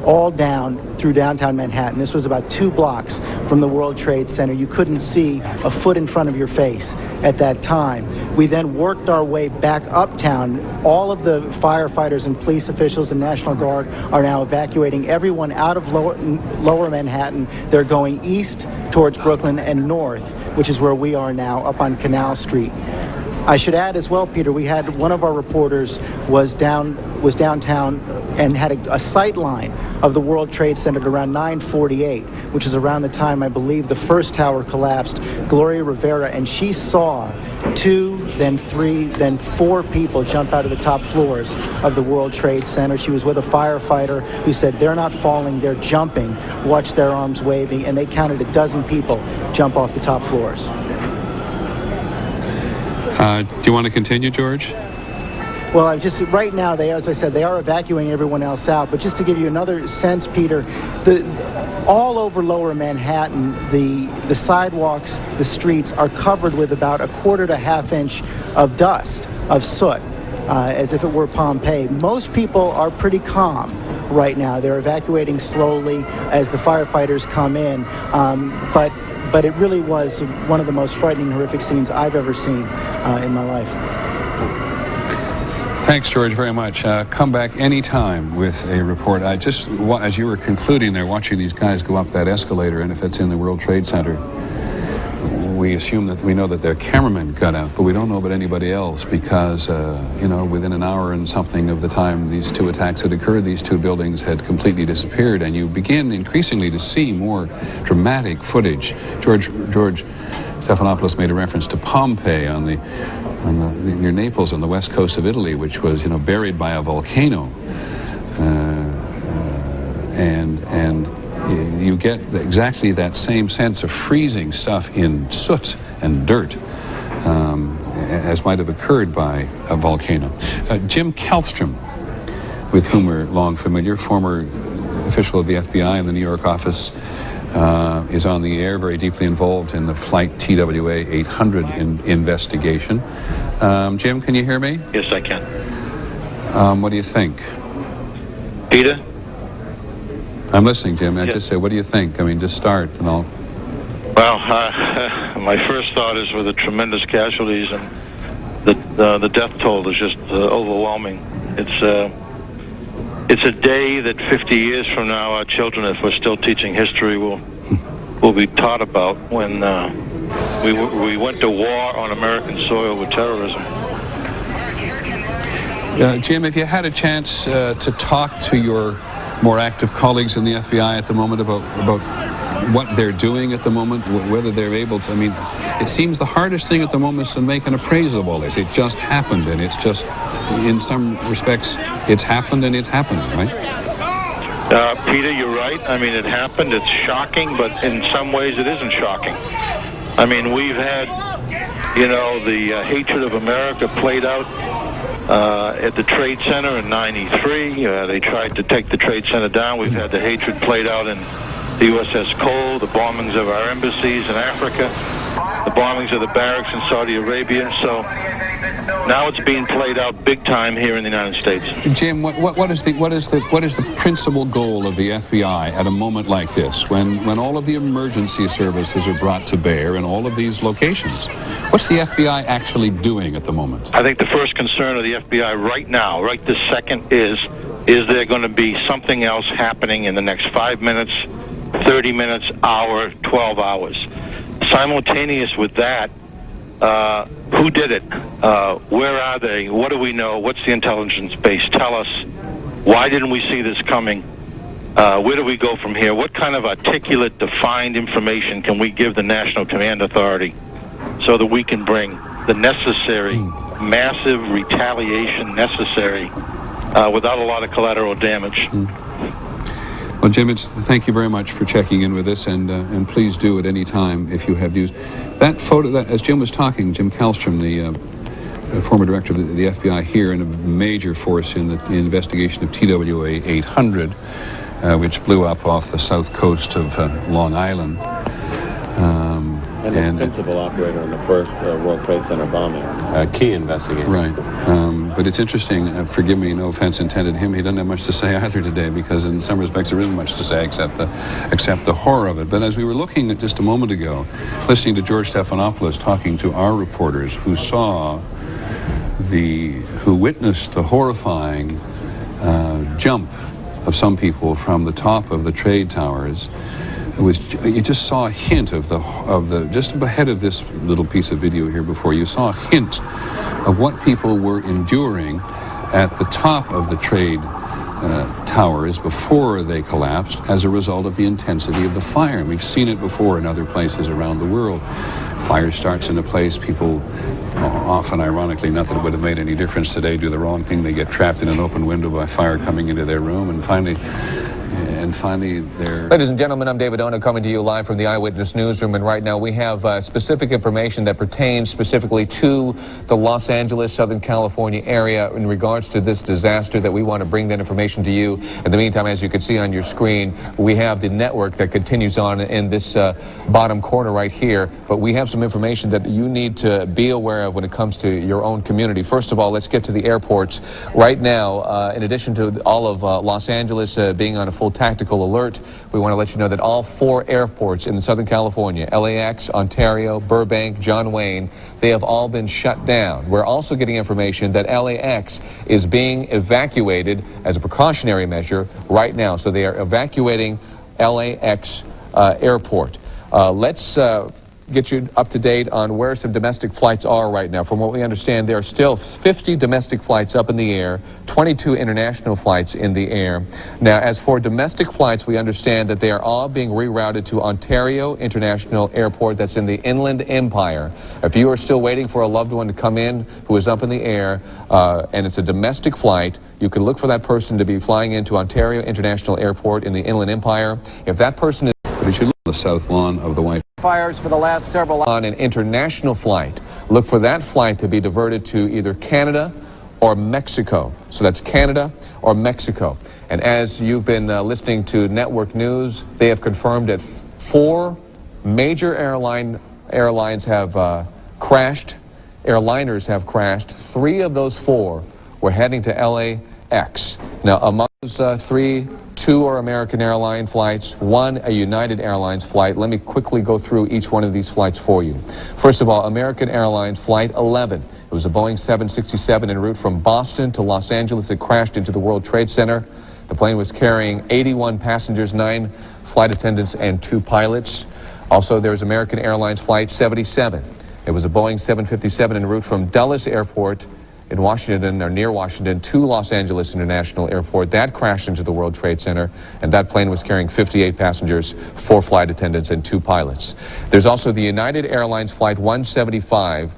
all down through downtown Manhattan. This was about 2 blocks from the World Trade Center. You couldn't see a foot in front of your face at that time. We then worked our way back uptown. All of the firefighters and police officials and National Guard are now evacuating everyone out of lower Manhattan. They're going east towards Brooklyn and north, which is where we are now, up on Canal Street. I should add as well, Peter, we had one of our reporters was downtown and had a sight line of the World Trade Center at around 9:48, which is around the time I believe the first tower collapsed. Gloria Rivera, and she saw 2, then 3, then 4 people jump out of the top floors of the World Trade Center. She was with a firefighter who said they're not falling, they're jumping. Watch their arms waving, and they counted a dozen people jump off the top floors. Do you want to continue, George? Well, right now, as I said, they are evacuating everyone else out. But just to give you another sense, Peter, all over lower Manhattan, the sidewalks, the streets are covered with about 1/4 to 1/2 inch of dust, of soot, as if it were Pompeii. Most people are pretty calm right now. They're evacuating slowly as the firefighters come in. But it really was one of the most frightening, horrific scenes I've ever seen in my life. Thanks, George, very much. Come back anytime with a report. I just, as you were concluding there, watching these guys go up that escalator, and if it's in the World Trade Center, we assume that we know that their cameraman got out, but we don't know about anybody else because, within an hour and something of the time these 2 attacks had occurred, these 2 buildings had completely disappeared, and you begin increasingly to see more dramatic footage. George Stephanopoulos made a reference to Pompeii on the near Naples on the west coast of Italy, which was, buried by a volcano. And you get exactly that same sense of freezing stuff in soot and dirt, as might have occurred by a volcano. Jim Kallstrom, with whom we're long familiar, former official of the FBI in the New York office, is on the air, very deeply involved in the flight TWA 800 investigation. Jim, can you hear me? Yes, I can. What do you think? Peter? I'm listening, Jim. I Yes. just say, what do you think? I mean, just start and I'll... Well, my first thought is with the tremendous casualties, and the death toll is just overwhelming. It's a day that 50 years from now, our children, if we're still teaching history, will be taught about when we went to war on American soil with terrorism. Jim, if you had a chance to talk to your more active colleagues in the FBI at the moment about what they're doing at the moment, whether they're able to, I mean, it seems the hardest thing at the moment is to make an appraisal of all this. It just happened, and it's just, in some respects, it's happened and it's happening, right? Peter, you're right. I mean, it happened. It's shocking, but in some ways it isn't shocking. I mean, we've had, the hatred of America played out at the Trade Center in '93. They tried to take the Trade Center down. We've had the hatred played out in the USS Cole, the bombings of our embassies in Africa, the bombings of the barracks in Saudi Arabia. So now it's being played out big time here in the United States. Jim, what is the principal goal of the FBI at a moment like this, when all of the emergency services are brought to bear in all of these locations? What's the FBI actually doing at the moment? I think the first concern of the FBI right now, right this second, is there going to be something else happening in the next 5 minutes, 30 minutes, hour, 12 hours? Simultaneous with that, who did it? Where are they? What do we know? What's the intelligence base? Tell us. Why didn't we see this coming? Where do we go from here? What kind of articulate, defined information can we give the National Command Authority so that we can bring the necessary, massive retaliation necessary without a lot of collateral damage? Well, Jim, thank you very much for checking in with us, and please do at any time if you have news. That photo, as Jim was talking, Jim Kallstrom, the former director of the FBI here, and a major force in the investigation of TWA 800, which blew up off the south coast of Long Island. And the principal operator in the first World Trade Center bombing. Key investigator. Right. But it's interesting, forgive me, no offense intended him, he doesn't have much to say either today, because in some respects there isn't much to say except the horror of it. But as we were looking at just a moment ago, listening to George Stephanopoulos talking to our reporters who witnessed the horrifying jump of some people from the top of the trade towers, you just saw a hint of the just ahead of this little piece of video here before, you saw a hint of what people were enduring at the top of the trade towers before they collapsed as a result of the intensity of the fire. And we've seen it before in other places around the world. Fire starts in a place, people often, ironically, not that it would have made any difference today, do the wrong thing, they get trapped in an open window by fire coming into their room, and finally they're... Ladies and gentlemen, I'm David Ono, coming to you live from the Eyewitness Newsroom, and right now we have specific information that pertains specifically to the Los Angeles, Southern California area in regards to this disaster that we want to bring that information to you. In the meantime, as you can see on your screen, we have the network that continues on in this bottom corner right here, but we have some information that you need to be aware of when it comes to your own community. First of all, let's get to the airports. Right now, in addition to all of Los Angeles being on a full tactical alert, we want to let you know that all 4 airports in Southern California, LAX, Ontario, Burbank, John Wayne, they have all been shut down. We're also getting information that LAX is being evacuated as a precautionary measure right now. So they are evacuating LAX airport. Let's get you up to date on where some domestic flights are right now. From what we understand, there are still 50 domestic flights up in the air, 22 international flights in the air. Now, as for domestic flights, we understand that they are all being rerouted to Ontario International Airport. That's in the Inland Empire. If you are still waiting for a loved one to come in who is up in the air, and it's a domestic flight, you can look for that person to be flying into Ontario International Airport in the Inland Empire. If that person is... But you should look at the south lawn of the White Fires for the last several... On an international flight, look for that flight to be diverted to either Canada or Mexico. So that's Canada or Mexico. And as you've been listening to Network News, they have confirmed that 4 major airlines have crashed. Airliners have crashed. 3 of those 4 were heading to LAX. Now, among those 3, 2 are American airline flights, 1 a United Airlines flight. Let me quickly go through each one of these flights for you. First of all, American Airlines Flight 11. It was a Boeing 767 en route from Boston to Los Angeles. It crashed into the World Trade Center. The plane was carrying 81 passengers, 9 flight attendants, and 2 pilots. Also, there was American Airlines Flight 77. It was a Boeing 757 en route from Dulles Airport in Washington, or near Washington, to Los Angeles International Airport. That crashed into the World Trade Center, and that plane was carrying 58 passengers, 4 flight attendants, and 2 pilots. There's also the United Airlines Flight 175,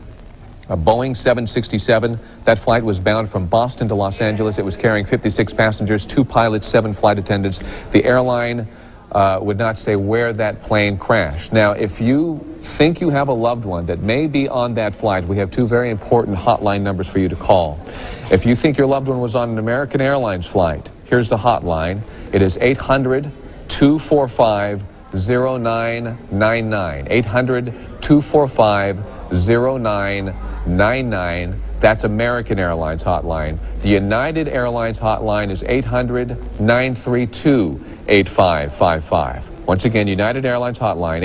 a Boeing 767. That flight was bound from Boston to Los Angeles. It was carrying 56 passengers, 2 pilots, 7 flight attendants. The airline would not say where that plane crashed. Now, if you think you have a loved one that may be on that flight, we have 2 very important hotline numbers for you to call. If you think your loved one was on an American Airlines flight, here's the hotline. It is 800-245-0999. 800-245-0999. That's American Airlines hotline. The United Airlines hotline is 800-932-8555. Once again, United Airlines hotline,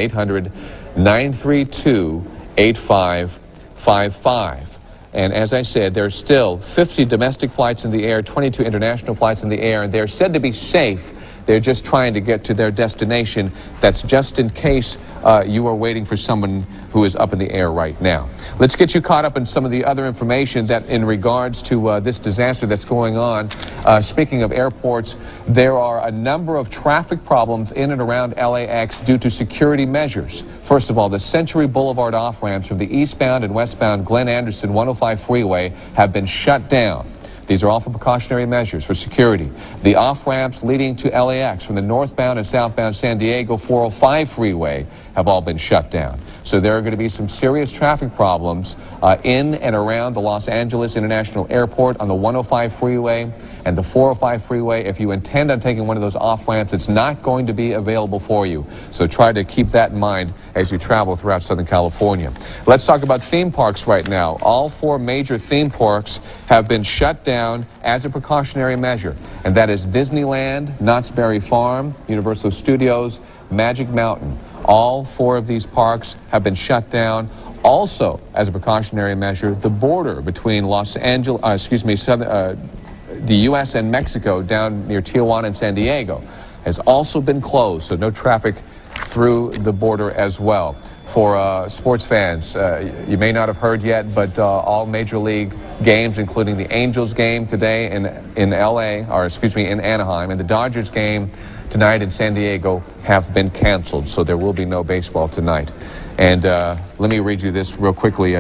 800-932-8555. And as I said, there's still 50 domestic flights in the air, 22 international flights in the air, and they're said to be safe. They're just trying to get to their destination. That's just in case you are waiting for someone who is up in the air right now. Let's get you caught up in some of the other information that in regards to this disaster that's going on. Speaking of airports, there are a number of traffic problems in and around LAX due to security measures. First of all, the Century Boulevard off-ramps from the eastbound and westbound Glenn Anderson 105 freeway have been shut down. These are all for precautionary measures for security. The off-ramps leading to LAX from the northbound and southbound San Diego 405 freeway have all been shut down. So there are going to be some serious traffic problems in and around the Los Angeles International Airport on the 105 freeway and the 405 freeway. If you intend on taking one of those off-ramps, it's not going to be available for you. So try to keep that in mind as you travel throughout Southern California. Let's talk about theme parks right now. All 4 major theme parks have been shut down as a precautionary measure, and that is Disneyland, Knott's Berry Farm, Universal Studios, Magic Mountain. All 4 of these parks have been shut down. Also, as a precautionary measure, the border between the U.S. and Mexico down near Tijuana and San Diego has also been closed, so no traffic through the border as well. For sports fans, you may not have heard yet, but all Major League games, including the Angels game today in Anaheim, and the Dodgers game tonight in San Diego have been canceled, so there will be no baseball tonight. And let me read you this real quickly.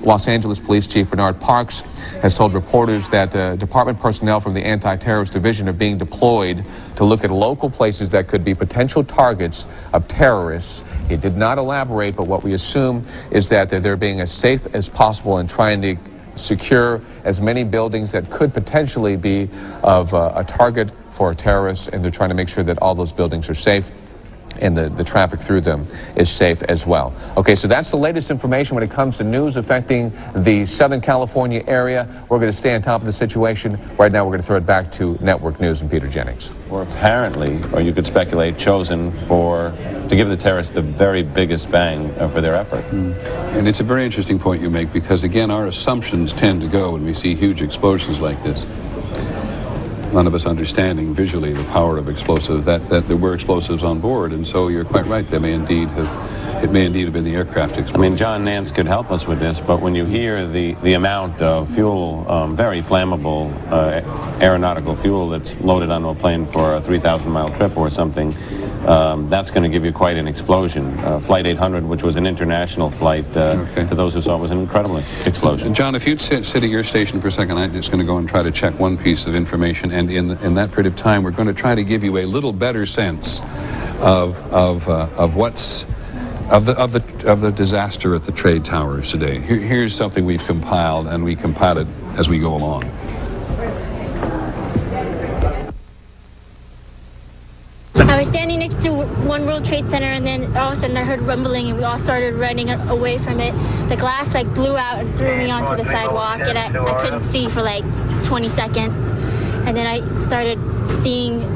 Los Angeles Police Chief Bernard Parks has told reporters that department personnel from the Anti-Terrorist Division are being deployed to look at local places that could be potential targets of terrorists. He did not elaborate, but what we assume is that they're being as safe as possible and trying to secure as many buildings that could potentially be of a target for terrorists, and they're trying to make sure that all those buildings are safe and the traffic through them is safe as well. Okay, so that's the latest information when it comes to news affecting the Southern California area. We're going to stay on top of the situation. Right now, we're going to throw it back to Network News and Peter Jennings. Or apparently, or you could speculate, chosen to give the terrorists the very biggest bang for their effort. And it's a very interesting point you make, because again, our assumptions tend to go when we see huge explosions like this. None of us understanding visually the power of explosives, that there were explosives on board, and so you're quite right, they may indeed have it may indeed have been the aircraft explosion. I mean, John Nance could help us with this, but when you hear the amount of fuel, very flammable aeronautical fuel that's loaded onto a plane for a 3,000-mile trip or something, that's going to give you quite an explosion. Flight 800, which was an international flight, to those who saw it, was an incredible explosion. John, if you'd sit at your station for a second, I'm just going to go and try to check one piece of information, and in that period of time, we're going to try to give you a little better sense of the disaster at the trade towers today. Here's something we've compiled, and we compile it as we go along. I was standing next to One World Trade Center, and then all of a sudden I heard rumbling, and we all started running away from it. The glass like blew out and threw me onto the sidewalk, and I couldn't see for like 20 seconds. And then I started seeing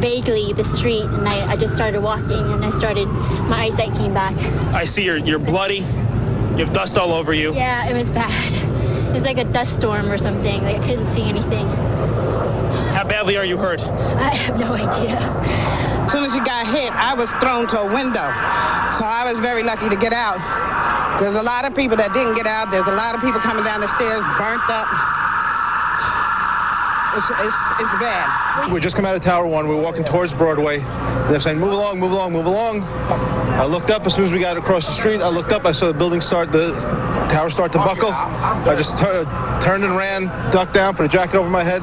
vaguely the street, and I just started walking, and my eyesight came back. I see you're bloody. You have dust all over you. Yeah, it was bad. It was like a dust storm or something. Like I couldn't see anything. How badly are you hurt? I have no idea. As soon as he got hit, I was thrown to a window. So I was very lucky to get out. There's a lot of people that didn't get out. There's a lot of people coming down the stairs burnt up. It's bad. We just come out of Tower 1. We were walking towards Broadway. They're saying, move along, move along, move along. I looked up as soon as we got across the street. I looked up. I saw the tower start to buckle. I just turned and ran, ducked down, put a jacket over my head.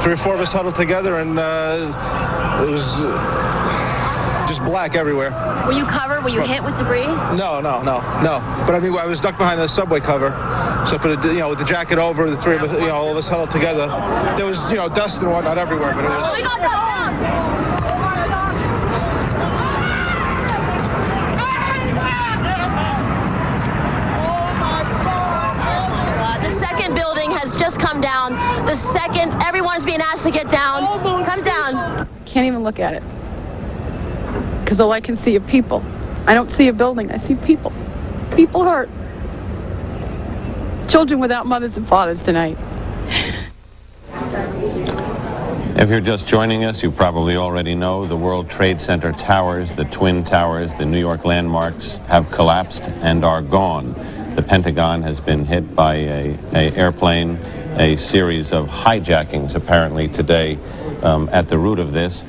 3 or 4 of us huddled together, and it was just black everywhere. Were you covered? Were you hit with debris? No. But I mean, I was ducked behind a subway cover, so I put with the jacket over. The 3 of us, all of us huddled together. There was, dust and whatnot everywhere, but it was. Building has just come down. The second everyone's being asked to get down, come down. Can't even look at it because all I can see are people. I don't see a building. I see people. People hurt. Children without mothers and fathers tonight. If you're just joining us, you probably already know the World Trade Center towers, the Twin Towers, the New York landmarks have collapsed and are gone. The Pentagon has been hit by an airplane, a series of hijackings apparently today at the root of this.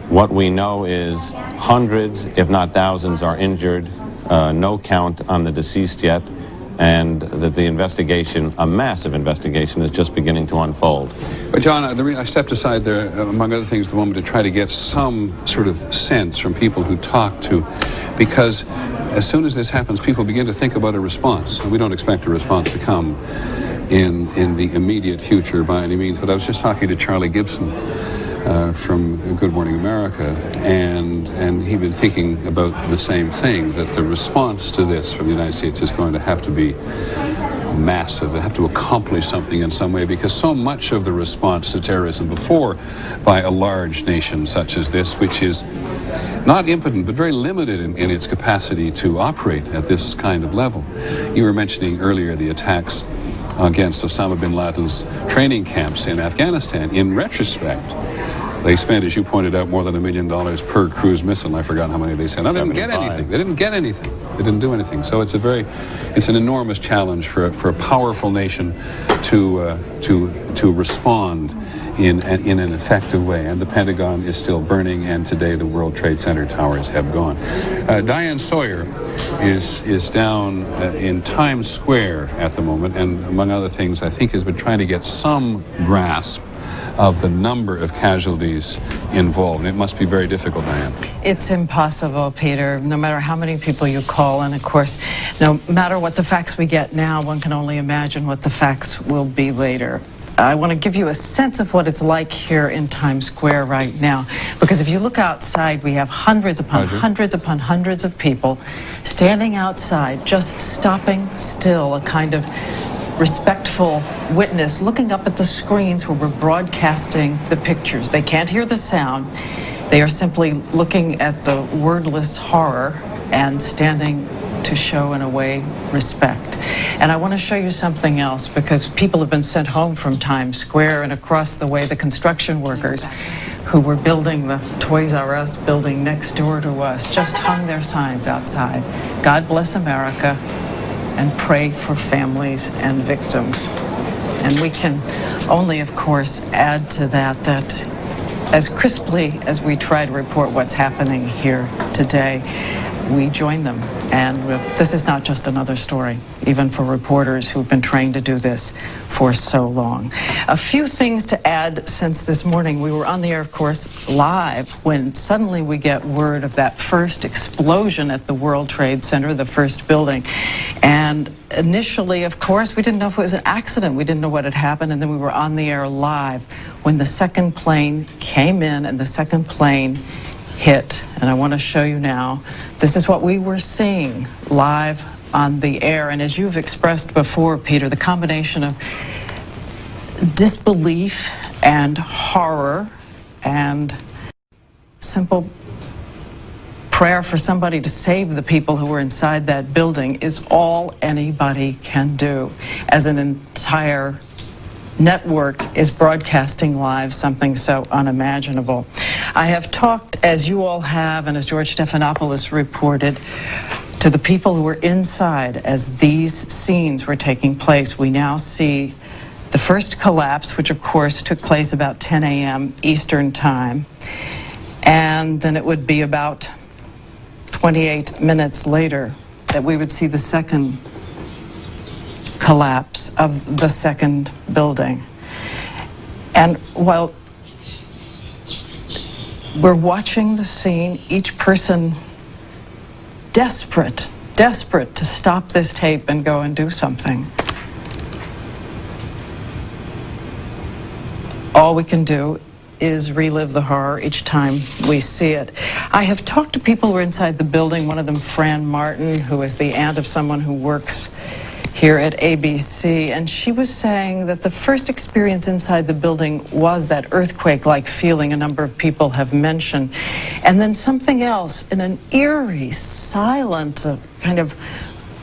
What we know is hundreds, if not thousands, are injured, no count on the deceased yet, and that the investigation, a massive investigation, is just beginning to unfold. But John, I stepped aside there, among other things, the moment to try to get some sort of sense from people who talk to, because as soon as this happens, people begin to think about a response. We don't expect a response to come in the immediate future by any means, but I was just talking to Charlie Gibson from Good Morning America, and he'd been thinking about the same thing, that the response to this from the United States is going to have to be massive. They have to accomplish something in some way, because so much of the response to terrorism before by a large nation such as this, which is not impotent but very limited in its capacity to operate at this kind of level. You were mentioning earlier the attacks against Osama bin Laden's training camps in Afghanistan. In retrospect, they spent, as you pointed out, more than $1 million per cruise missile. I forgot how many they sent. They didn't get anything. They didn't get anything. They didn't do anything. So it's an enormous challenge for a powerful nation to respond in an effective way. And the Pentagon is still burning, and today the World Trade Center towers have gone. Diane Sawyer is down in Times Square at the moment, and among other things, I think has been trying to get some grasp of the number of casualties involved. And it must be very difficult, Diane. It's impossible, Peter, no matter how many people you call. And of course, no matter what the facts we get now, one can only imagine what the facts will be later. I want to give you a sense of what it's like here in Times Square right now. Because if you look outside, we have hundreds upon hundreds upon hundreds of people standing outside, just stopping still, a kind of respectful witness looking up at the screens where we're broadcasting the pictures. They can't hear the sound. They are simply looking at the wordless horror and standing to show, in a way, respect. And I want to show you something else, because people have been sent home from Times Square, and across the way, the construction workers who were building the Toys R Us building next door to us just hung their signs outside. God bless America, and pray for families and victims. And we can only, of course, add to that that as crisply as we try to report what's happening here today, we join them. And this is not just another story, even for reporters who've been trained to do this for so long. A few things to add since this morning. We were on the air, of course, live when suddenly we get word of that first explosion at the World Trade Center, the first building. And initially, of course, we didn't know if it was an accident. We didn't know what had happened. And then we were on the air live when the second plane came in and the second plane hit. And I want to show you now. This is what we were seeing live on the air. And as you've expressed before, Peter, the combination of disbelief and horror and simple prayer for somebody to save the people who were inside that building is all anybody can do, as an entire network is broadcasting live something so unimaginable. I have talked, as you all have, and as George Stephanopoulos reported, to the people who were inside as these scenes were taking place. We now see the first collapse, which of course took place about 10 a.m. Eastern Time, and then it would be about 28 minutes later that we would see the second collapse of the second building. And while we're watching the scene, each person desperate to stop this tape and go and do something. All we can do is relive the horror each time we see it. I have talked to people who are inside the building, one of them Fran Martin, who is the aunt of someone who works here at ABC, and she was saying that the first experience inside the building was that earthquake-like feeling a number of people have mentioned, and then something else in an eerie, silent, kind of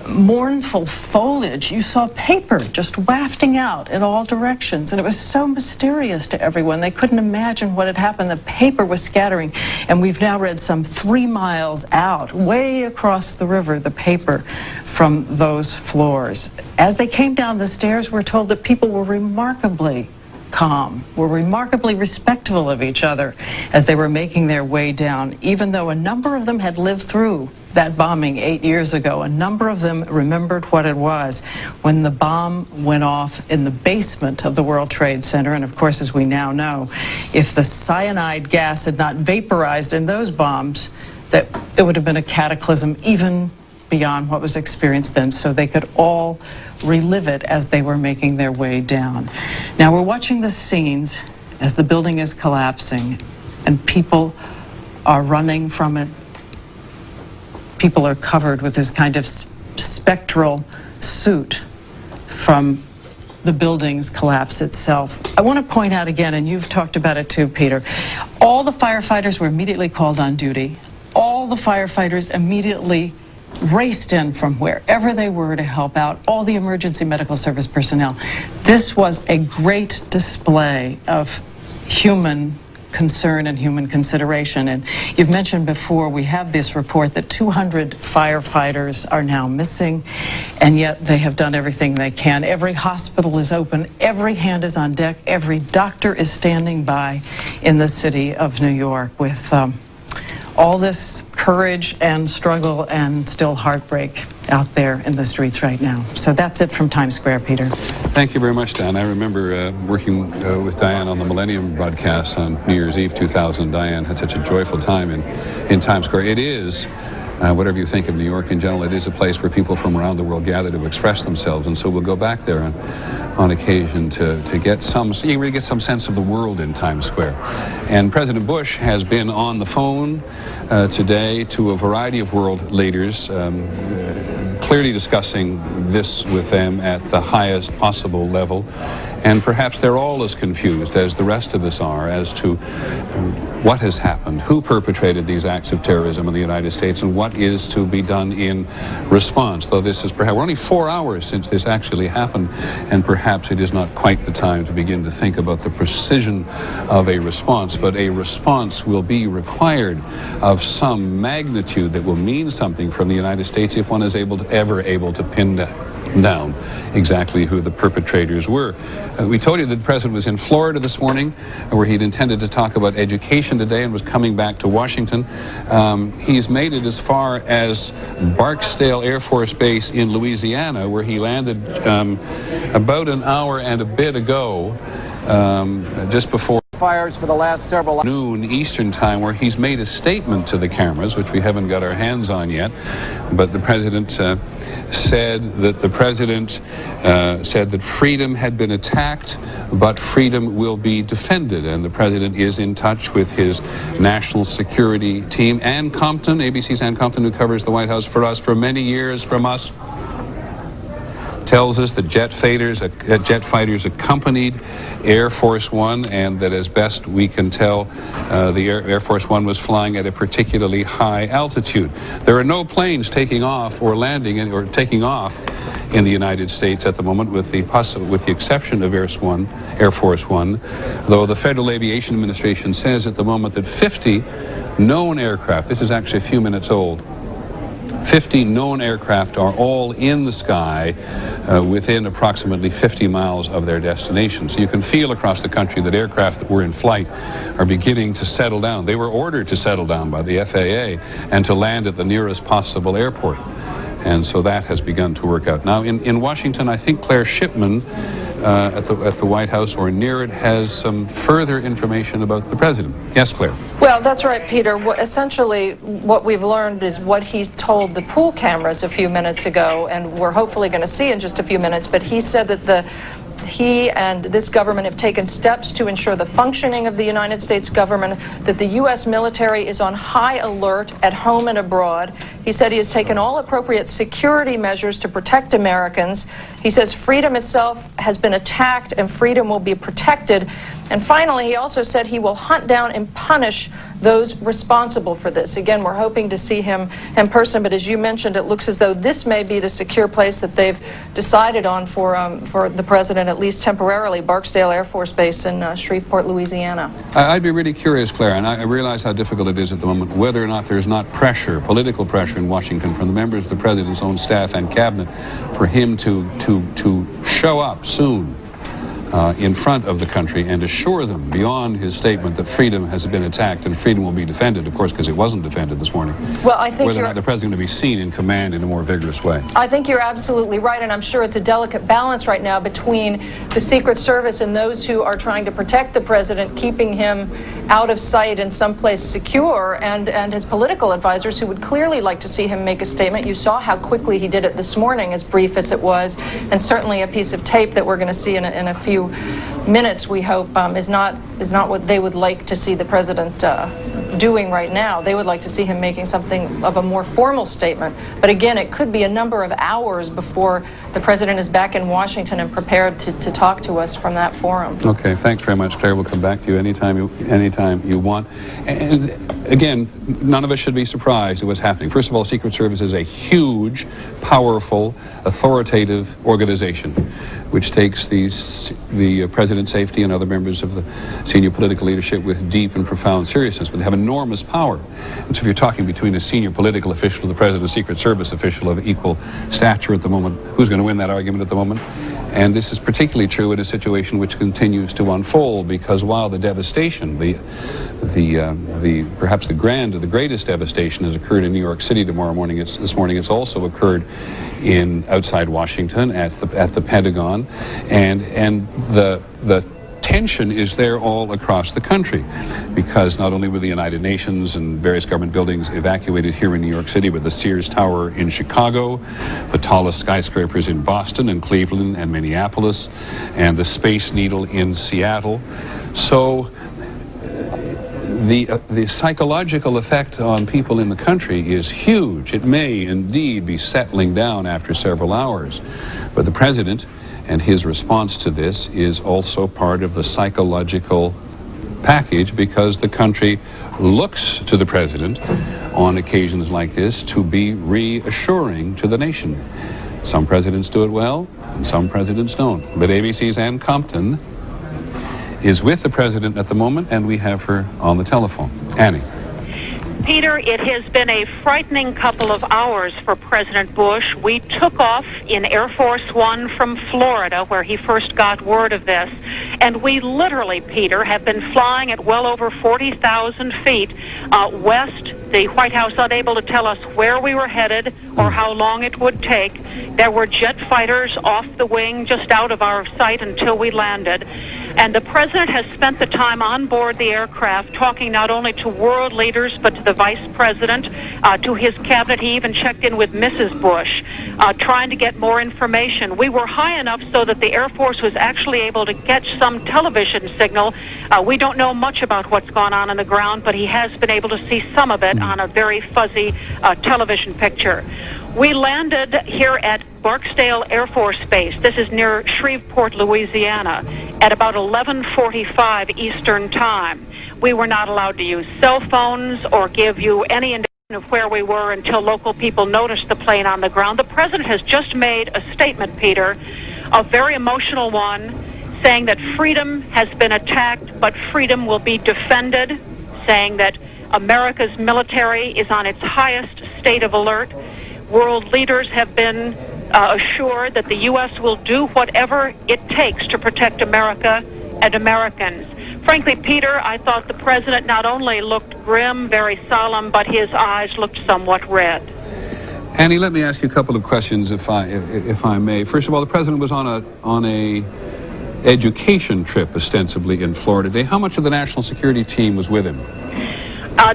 mournful foliage. You saw paper just wafting out in all directions, and it was so mysterious to everyone. They couldn't imagine what had happened. The paper was scattering, and we've now read some 3 miles out, way across the river, the paper from those floors. As they came down the stairs, we're told that people were remarkably calm, were remarkably respectful of each other as they were making their way down, even though a number of them had lived through that bombing 8 years ago. A number of them remembered what it was when the bomb went off in the basement of the World Trade Center. And of course, as we now know, if the cyanide gas had not vaporized in those bombs, that it would have been a cataclysm even beyond what was experienced then, so they could all relive it as they were making their way down. Now we're watching the scenes as the building is collapsing and people are running from it. People are covered with this kind of spectral suit from the building's collapse itself. I want to point out again, and you've talked about it too, Peter, all the firefighters were immediately called on duty. All the firefighters immediately raced in from wherever they were to help out, all the emergency medical service personnel. This was a great display of human concern and human consideration. And you've mentioned before, we have this report that 200 firefighters are now missing, and yet they have done everything they can. Every hospital is open, every hand is on deck, every doctor is standing by in the city of New York with all this courage and struggle and still heartbreak out there in the streets right now. So that's it from Times Square, Peter. Thank you very much, Diane. I remember working with Diane on the Millennium broadcast on New Year's Eve 2000. Diane had such a joyful time in Times Square. It is, whatever you think of New York in general, it is a place where people from around the world gather to express themselves. And so we'll go back there on occasion to get some, so you really get some sense of the world in Times Square. And President Bush has been on the phone today to a variety of world leaders, clearly discussing this with them at the highest possible level. And perhaps they're all as confused as the rest of us are as to what has happened, who perpetrated these acts of terrorism in the United States, and what is to be done in response. Though this is perhaps, we're only 4 hours since this actually happened, and perhaps it is not quite the time to begin to think about the precision of a response, but a response will be required of some magnitude that will mean something from the United States if one is ever able to pin down exactly who the perpetrators were. We told you that the president was in Florida this morning, where he'd intended to talk about education today and was coming back to Washington. He's made it as far as Barksdale Air Force Base in Louisiana, where he landed about an hour and a bit ago, just before fires for the last several hours. Noon Eastern time, where he's made a statement to the cameras, which we haven't got our hands on yet, but the president said that freedom had been attacked, but freedom will be defended. And the president is in touch with his national security team. Ann Compton, ABC's Ann Compton, who covers the White House for us for many years from us, tells us that jet fighters accompanied Air Force One, and that as best we can tell, the Air Force One was flying at a particularly high altitude. There are no planes taking off or landing or taking off in the United States at the moment, with the exception of Air Force One, though the Federal Aviation Administration says at the moment that 50 known aircraft, this is actually a few minutes old, 50 known aircraft are all in the sky within approximately 50 miles of their destination. So you can feel across the country that aircraft that were in flight are beginning to settle down. They were ordered to settle down by the FAA and to land at the nearest possible airport. And so that has begun to work out. Now, in Washington, I think Claire Shipman at the White House or near it has some further information about the president. Yes, Claire. Well, that's right, Peter. Essentially, what we've learned is what he told the pool cameras a few minutes ago, and we're hopefully going to see in just a few minutes, but he said that he and this government have taken steps to ensure the functioning of the United States government, that the U.S. military is on high alert at home and abroad. He said he has taken all appropriate security measures to protect Americans. He says freedom itself has been attacked and freedom will be protected. And finally, he also said he will hunt down and punish those responsible for this. Again, we're hoping to see him in person, but as you mentioned, it looks as though this may be the secure place that they've decided on for the president, at least temporarily, Barksdale Air Force Base in Shreveport, Louisiana. I'd be really curious, Claire, and I realize how difficult it is at the moment, whether or not there's not pressure, political pressure in Washington from the members of the president's own staff and cabinet for him to show up soon in front of the country and assure them beyond his statement that freedom has been attacked and freedom will be defended, of course, because it wasn't defended this morning. Well, I think whether or not the president will be seen in command in a more vigorous way. I think you're absolutely right, and I'm sure it's a delicate balance right now between the Secret Service and those who are trying to protect the president, keeping him out of sight and someplace secure, and his political advisors who would clearly like to see him make a statement. You saw how quickly he did it this morning, as brief as it was, and certainly a piece of tape that we're going to see in a few minutes, we hope, is not what they would like to see the president doing right now. They would like to see him making something of a more formal statement. But again, it could be a number of hours before the president is back in Washington and prepared to talk to us from that forum. Okay, thanks very much, Claire. We'll come back to you anytime you want. And again, none of us should be surprised at what's happening. First of all, Secret Service is a huge, powerful, authoritative organization which takes the president's safety and other members of the senior political leadership with deep and profound seriousness, but they have enormous power. And so if you're talking between a senior political official and the president, a Secret Service official of equal stature at the moment, who's going to win that argument at the moment? And this is particularly true in a situation which continues to unfold, because while the devastation, perhaps the greatest devastation has occurred in New York City this morning, it's also occurred outside Washington at the Pentagon, and the tension is there all across the country, because not only were the United Nations and various government buildings evacuated here in New York City, but the Sears Tower in Chicago, the tallest skyscrapers in Boston and Cleveland and Minneapolis, and the Space Needle in Seattle. So the psychological effect on people in the country is huge. It may indeed be settling down after several hours, but the president and his response to this is also part of the psychological package because the country looks to the president on occasions like this to be reassuring to the nation. Some presidents do it well, and some presidents don't. But ABC's Ann Compton is with the president at the moment, and we have her on the telephone. Annie. Peter, it has been a frightening couple of hours for President Bush. We took off in Air Force One from Florida, where he first got word of this, and we literally, Peter, have been flying at well over 40,000 feet west. The White House unable to tell us where we were headed or how long it would take. There were jet fighters off the wing just out of our sight until we landed. And the president has spent the time on board the aircraft talking not only to world leaders but to the vice president, to his cabinet. He even checked in with Mrs. Bush, trying to get more information. We were high enough so that the Air Force was actually able to catch some television signal. We don't know much about what's gone on the ground, but he has been able to see some of it on a very fuzzy television picture. We landed here at Barksdale Air Force Base. This is near Shreveport, Louisiana, at about 11:45 Eastern Time. We were not allowed to use cell phones or give you any indication of where we were until local people noticed the plane on the ground. The president has just made a statement, Peter, a very emotional one, saying that freedom has been attacked, but freedom will be defended, saying that America's military is on its highest state of alert. World leaders have been assured that the U.S. will do whatever it takes to protect America and Americans. Frankly, Peter, I thought the president not only looked grim, very solemn, but his eyes looked somewhat red. Annie, let me ask you a couple of questions, if I may. First of all, the president was on a education trip, ostensibly in Florida today. How much of the national security team was with him?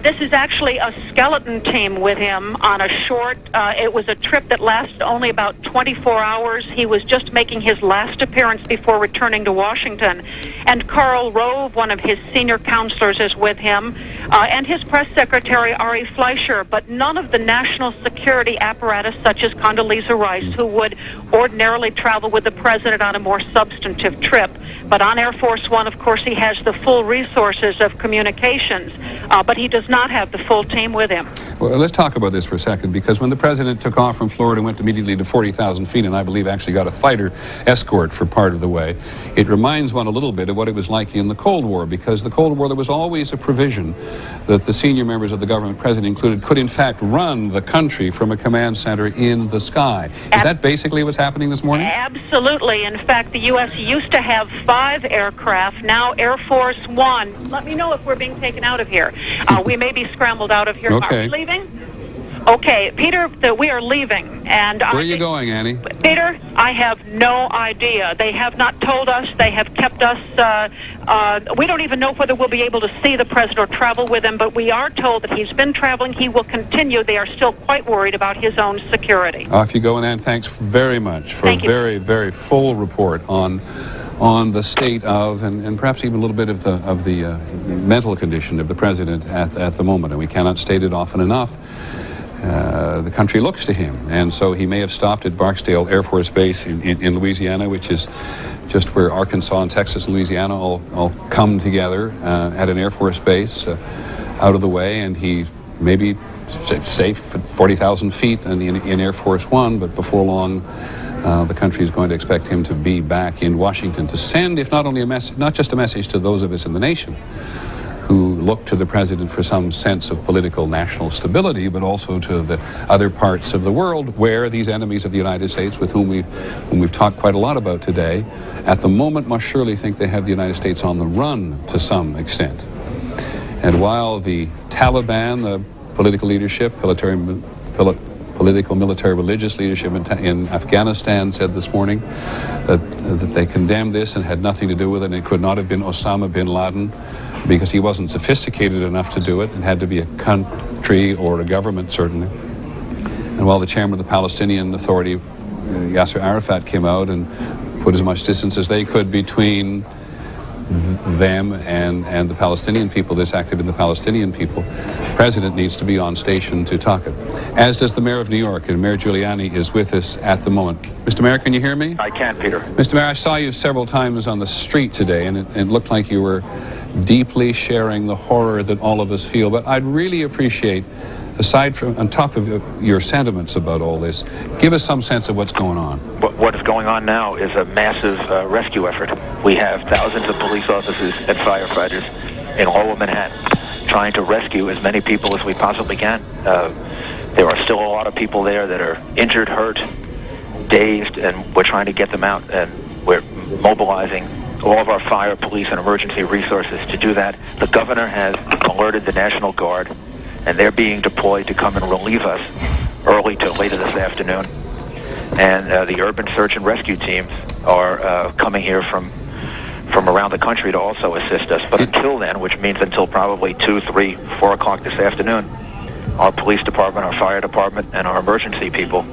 This is actually a skeleton team with him on a short, it was a trip that lasted only about 24 hours. He was just making his last appearance before returning to Washington. And Karl Rove, one of his senior counselors, is with him, and his press secretary, Ari Fleischer, but none of the national security apparatus, such as Condoleezza Rice, who would ordinarily travel with the president on a more substantive trip. But on Air Force One, of course, he has the full resources of communications, but he does not have the full team with him. Well, let's talk about this for a second, because when the president took off from Florida and went immediately to 40,000 feet, and I believe actually got a fighter escort for part of the way, it reminds one a little bit of what it was like in the Cold War, because the Cold War, there was always a provision that the senior members of the government, president included, could in fact run the country from a command center in the sky. Is that basically what's happening this morning? Absolutely. In fact, the U.S. used to have 5 aircraft, now Air Force One. Let me know if we're being taken out of here. We may be scrambled out of here. Okay. Are we leaving? Okay, Peter, we are leaving. And where are you going, Annie? Peter, I have no idea. They have not told us. They have kept us. We don't even know whether we'll be able to see the president or travel with him, but we are told that he's been traveling. He will continue. They are still quite worried about his own security. Off you go, and Ann, thanks very much for a very, very full report on the state of, and perhaps even a little bit of the mental condition of the president at the moment. And we cannot state it often enough. The country looks to him, and so he may have stopped at Barksdale Air Force Base in Louisiana, which is just where Arkansas and Texas and Louisiana all come together at an Air Force base out of the way, and he may be safe at 40,000 feet in Air Force One, but before long the country is going to expect him to be back in Washington to send, if not only a message, not just a message to those of us in the nation who look to the president for some sense of political national stability, but also to the other parts of the world where these enemies of the United States, with whom we've talked quite a lot about today, at the moment must surely think they have the United States on the run to some extent. And while the Taliban, the political leadership, political, military, religious leadership in Afghanistan said this morning that they condemned this and had nothing to do with it, and it could not have been Osama bin Laden because he wasn't sophisticated enough to do it. It had to be a country or a government, certainly. And while the chairman of the Palestinian Authority, Yasser Arafat, came out and put as much distance as they could between them and the Palestinian people, this active in the Palestinian people, the president needs to be on station to talk it. As does the mayor of New York, and Mayor Giuliani is with us at the moment. Mr. Mayor, can you hear me? I can, Peter. Mr. Mayor, I saw you several times on the street today, and it looked like you were deeply sharing the horror that all of us feel. But I'd really appreciate, aside from, on top of your sentiments about all this, give us some sense of what's going on. What is going on now is a massive rescue effort. We have thousands of police officers and firefighters in all of Manhattan trying to rescue as many people as we possibly can. There are still a lot of people there that are injured, hurt, dazed, and we're trying to get them out, and we're mobilizing all of our fire, police, and emergency resources to do that. The governor has alerted the National Guard, and they're being deployed to come and relieve us early to later this afternoon. And the urban search and rescue teams are coming here from around the country to also assist us. But until then, which means until probably 2, 3, 4 o'clock this afternoon, our police department, our fire department, and our emergency people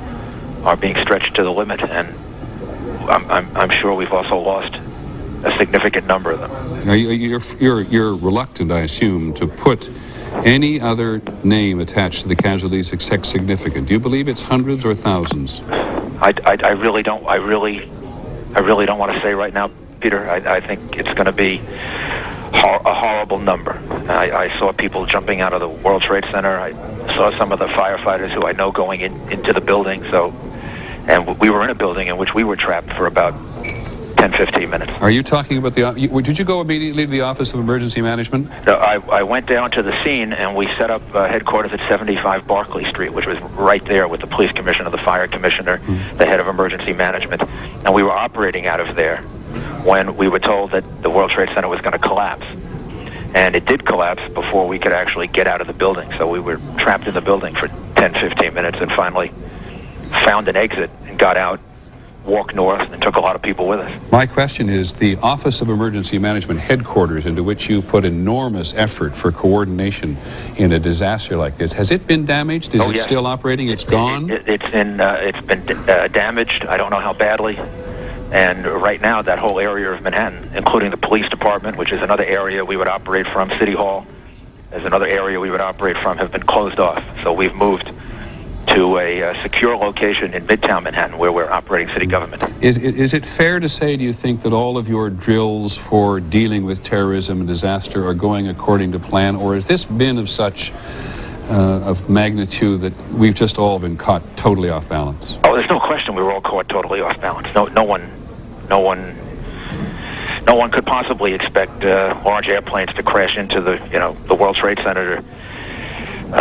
are being stretched to the limit. And I'm sure we've also lost a significant number of them. You're reluctant, I assume, to put any other name attached to the casualties except significant. Do you believe it's hundreds or thousands? I really don't. I really don't want to say right now, Peter. I think it's going to be a horrible number. I saw people jumping out of the World Trade Center. I saw some of the firefighters who I know going into the building. And we were in a building in which we were trapped for about 10, 15 minutes. Are you talking about did you go immediately to the Office of Emergency Management? No, I went down to the scene, and we set up headquarters at 75 Barclay Street, which was right there with the police commissioner, the fire commissioner, the head of emergency management. And we were operating out of there when we were told that the World Trade Center was going to collapse. And it did collapse before we could actually get out of the building. So we were trapped in the building for 10, 15 minutes and finally found an exit and got out, walked north, and took a lot of people with us. My question is, the Office of Emergency Management headquarters, into which you put enormous effort for coordination in a disaster like this, has it been damaged? Is it still operating? It's gone? It's been damaged. I don't know how badly. And right now, that whole area of Manhattan, including the police department, which is another area we would operate from, City Hall is another area we would operate from, have been closed off. So we've moved to a secure location in Midtown Manhattan where we're operating city government. Is it fair to say, do you think, that all of your drills for dealing with terrorism and disaster are going according to plan, or has this been of such of magnitude that we've just all been caught totally off balance? Oh, there's no question we were all caught totally off balance. No one could possibly expect large airplanes to crash into the World Trade Center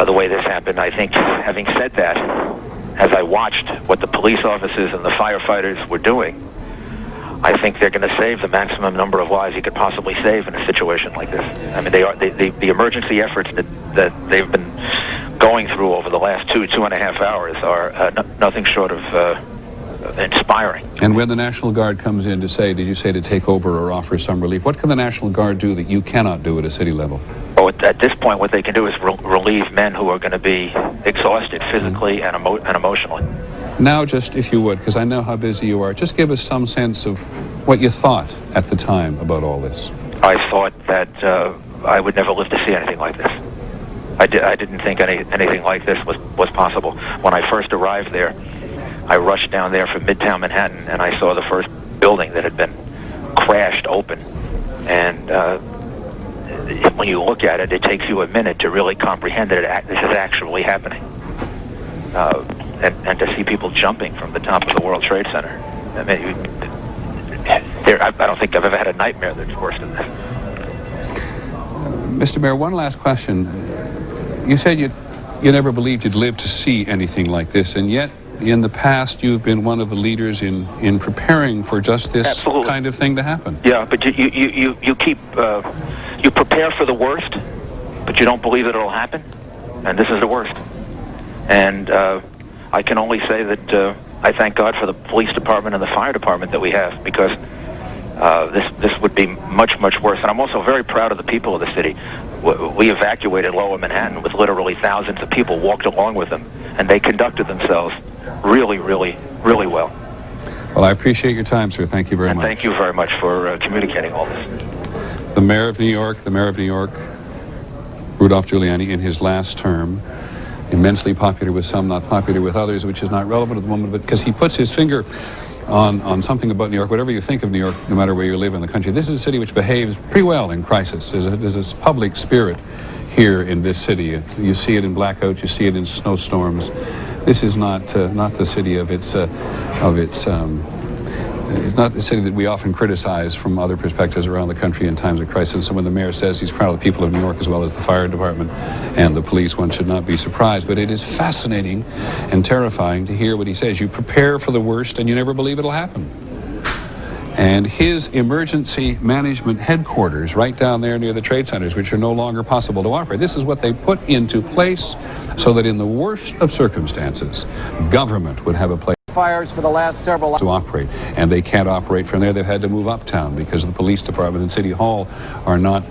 the way this happened. I think, having said that, as I watched what the police officers and the firefighters were doing, I think they're going to save the maximum number of lives you could possibly save in a situation like this. I mean, the emergency efforts that they've been going through over the last 2.5 hours are nothing short of inspiring. And when the National Guard comes in to to take over or offer some relief, what can the National Guard do that you cannot do at a city level? Oh, at this point, what they can do is relieve men who are going to be exhausted physically and emotionally. Now, just if you would, because I know how busy you are, just give us some sense of what you thought at the time about all this. I thought that I would never live to see anything like this. I didn't think anything like this was possible. When I first arrived there, I rushed down there from Midtown Manhattan, and I saw the first building that had been crashed open. And when you look at it, it takes you a minute to really comprehend that this is actually happening. And to see people jumping from the top of the World Trade Center. I mean, I don't think I've ever had a nightmare that's worse than this. Mr. Mayor, one last question. You said you never believed you'd live to see anything like this, and yet in the past you've been one of the leaders in preparing for just this kind of thing to happen. Yeah, but you keep you prepare for the worst, but you don't believe that it'll happen, and this is the worst. And I can only say that I thank God for the police department and the fire department that we have, because this would be much, much worse. And I'm also very proud of the people of the city. We evacuated Lower Manhattan with literally thousands of people, walked along with them, and they conducted themselves really, really, really well. Well, I appreciate your time, sir. Thank you very much. Thank you very much for communicating all this. The Mayor of New York, Rudolph Giuliani, in his last term, immensely popular with some, not popular with others, which is not relevant at the moment, but because he puts his finger on something about New York, whatever you think of New York, no matter where you live in the country, this is a city which behaves pretty well in crisis. There's a public spirit here in this city. You see it in blackouts, you see it in snowstorms. This is not the city of its it's not the city that we often criticize from other perspectives around the country in times of crisis. So when the mayor says he's proud of the people of New York as well as the fire department and the police, one should not be surprised. But it is fascinating and terrifying to hear what he says. You prepare for the worst and you never believe it'll happen. And his emergency management headquarters right down there near the trade centers, which are no longer possible to operate, this is what they put into place so that in the worst of circumstances, government would have a place fires for the last several hours to operate, and they can't operate from there. They've had to move uptown because the police department and City Hall are not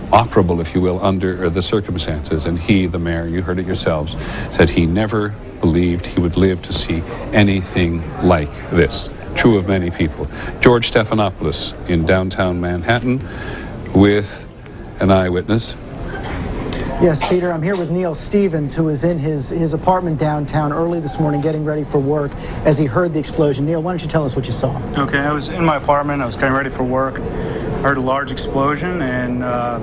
operable, if you will, under the circumstances. And he, the mayor, you heard it yourselves, said he never believed he would live to see anything like this. True of many people. George Stephanopoulos in downtown Manhattan with an eyewitness. Yes, Peter, I'm here with Neil Stevens, who was in his apartment downtown early this morning getting ready for work as he heard the explosion. Neil, why don't you tell us what you saw? Okay, I was in my apartment. I was getting ready for work. I heard a large explosion, and I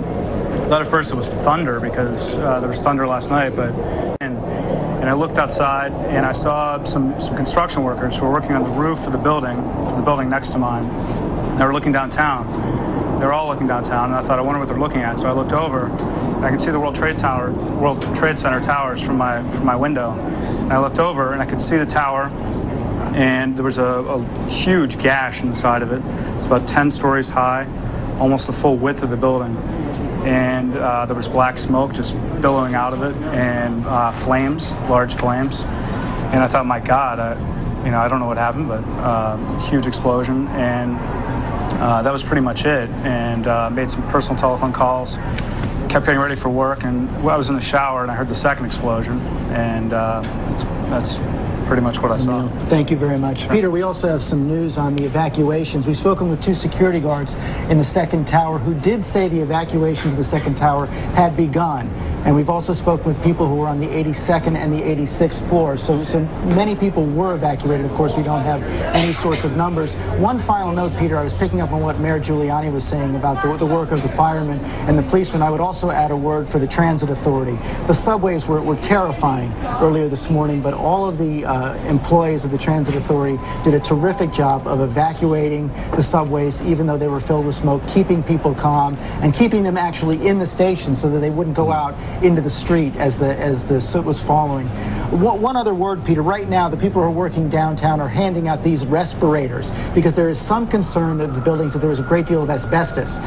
thought at first it was thunder because there was thunder last night, and I looked outside and I saw some construction workers who were working on the roof of the building next to mine. They were looking downtown. They were all looking downtown, and I thought, I wonder what they're looking at. So I looked over, and I could see the World Trade Center towers from my window. And I looked over, and I could see the tower, and there was a huge gash inside of it. It's about 10 stories high, almost the full width of the building. And there was black smoke just billowing out of it, and flames, large flames. And I thought, my God, I don't know what happened, but huge explosion. And that was pretty much it, and made some personal telephone calls, kept getting ready for work, and I was in the shower and I heard the second explosion, and that's pretty much what I saw. Neil, thank you very much. Peter, we also have some news on the evacuations. We've spoken with 2 security guards in the second tower who did say the evacuation to the second tower had begun. And we've also spoken with people who were on the 82nd and the 86th floor. So many people were evacuated. Of course, we don't have any sorts of numbers. One final note, Peter, I was picking up on what Mayor Giuliani was saying about the work of the firemen and the policemen. I would also add a word for the transit authority. The subways were terrifying earlier this morning, but all of the employees of the transit authority did a terrific job of evacuating the subways, even though they were filled with smoke, keeping people calm and keeping them actually in the station so that they wouldn't go out into the street as the soot was falling. One other word, Peter. Right now, the people who are working downtown are handing out these respirators because there is some concern that the buildings, that there was a great deal of asbestos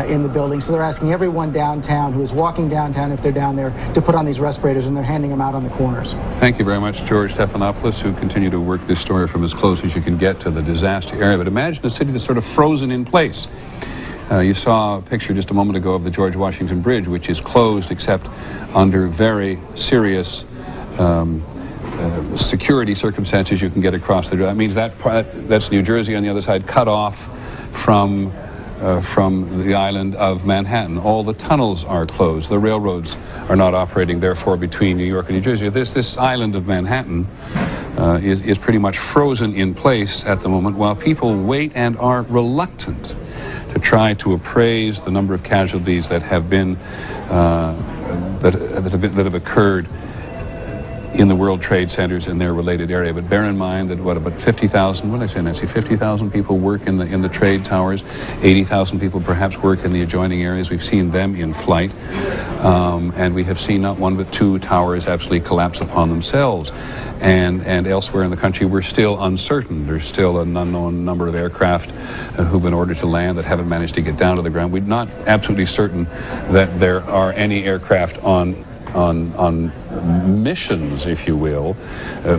in the building. So they're asking everyone downtown who is walking downtown, if they're down there, to put on these respirators, and they're handing them out on the corners. Thank you very much, George Stephanopoulos, who continue to work this story from as close as you can get to the disaster area. But imagine a city that's sort of frozen in place. You saw a picture just a moment ago of the George Washington Bridge, which is closed except under very serious security circumstances you can get across the. That means that's New Jersey on the other side, cut off from the island of Manhattan. All the tunnels are closed. The railroads are not operating, therefore, between New York and New Jersey. This island of Manhattan is pretty much frozen in place at the moment, while people wait and are reluctant to try to appraise the number of casualties that have been that have occurred in the World Trade Centers in their related area. But bear in mind that about 50,000, what did I say, Nancy? 50,000 people work in the trade towers. 80,000 people perhaps work in the adjoining areas. We've seen them in flight, and we have seen not one but 2 towers absolutely collapse upon themselves. And elsewhere in the country, we're still uncertain. There's still an unknown number of aircraft who've been ordered to land that haven't managed to get down to the ground. We're not absolutely certain that there are any aircraft on missions, if you will,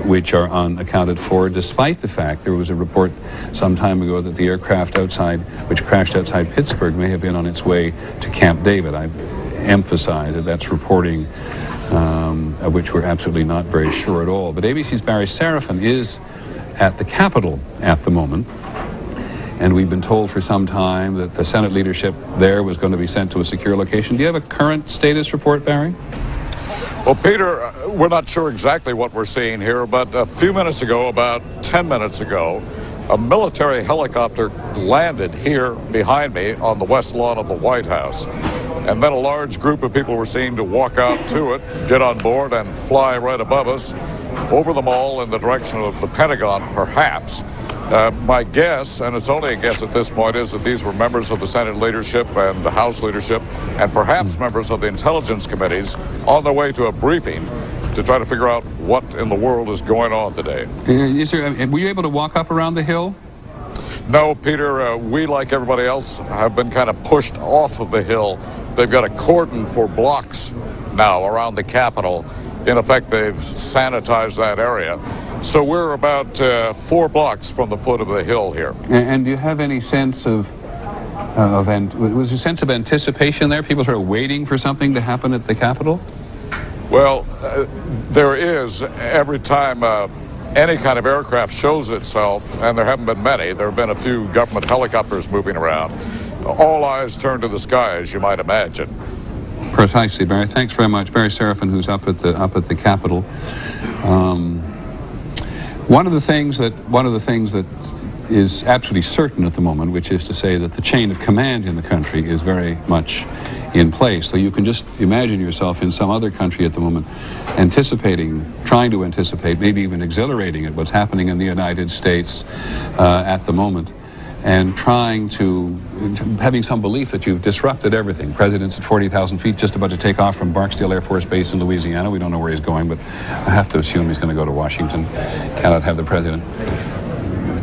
which are unaccounted for, despite the fact there was a report some time ago that the aircraft which crashed outside Pittsburgh may have been on its way to Camp David. I emphasize that that's reporting of which we're absolutely not very sure at all. But ABC's Barry Serafin is at the Capitol at the moment, and we've been told for some time that the Senate leadership there was going to be sent to a secure location. Do you have a current status report, Barry? Well, Peter, we're not sure exactly what we're seeing here, but a few minutes ago, about 10 minutes ago, a military helicopter landed here behind me on the west lawn of the White House. And then a large group of people were seen to walk out to it, get on board, and fly right above us, over the mall in the direction of the Pentagon, perhaps. My guess, and it's only a guess at this point, is that these were members of the Senate leadership and the House leadership, and perhaps members of the intelligence committees on their way to a briefing to try to figure out what in the world is going on today. Were you able to walk up around the hill? No, Peter, we, like everybody else, have been kind of pushed off of the hill. They've got a cordon for blocks now around the Capitol. In effect, they've sanitized that area. So we're about 4 blocks from the foot of the hill here. And do you have any sense was there a sense of anticipation there? People sort of waiting for something to happen at the Capitol? Well, there is. Every time any kind of aircraft shows itself, and there haven't been many, there have been a few government helicopters moving around, all eyes turn to the sky, as you might imagine. Precisely, Barry. Thanks very much. Barry Seraphin, who's up at the Capitol. One of the things that is absolutely certain at the moment, which is to say that the chain of command in the country is very much in place. So you can just imagine yourself in some other country at the moment trying to anticipate, maybe even exhilarating at what's happening in the United States at the moment, and having some belief that you've disrupted everything. President's at 40,000 feet, just about to take off from Barksdale Air Force Base in Louisiana. We don't know where he's going, but I have to assume he's going to go to Washington. Cannot have the president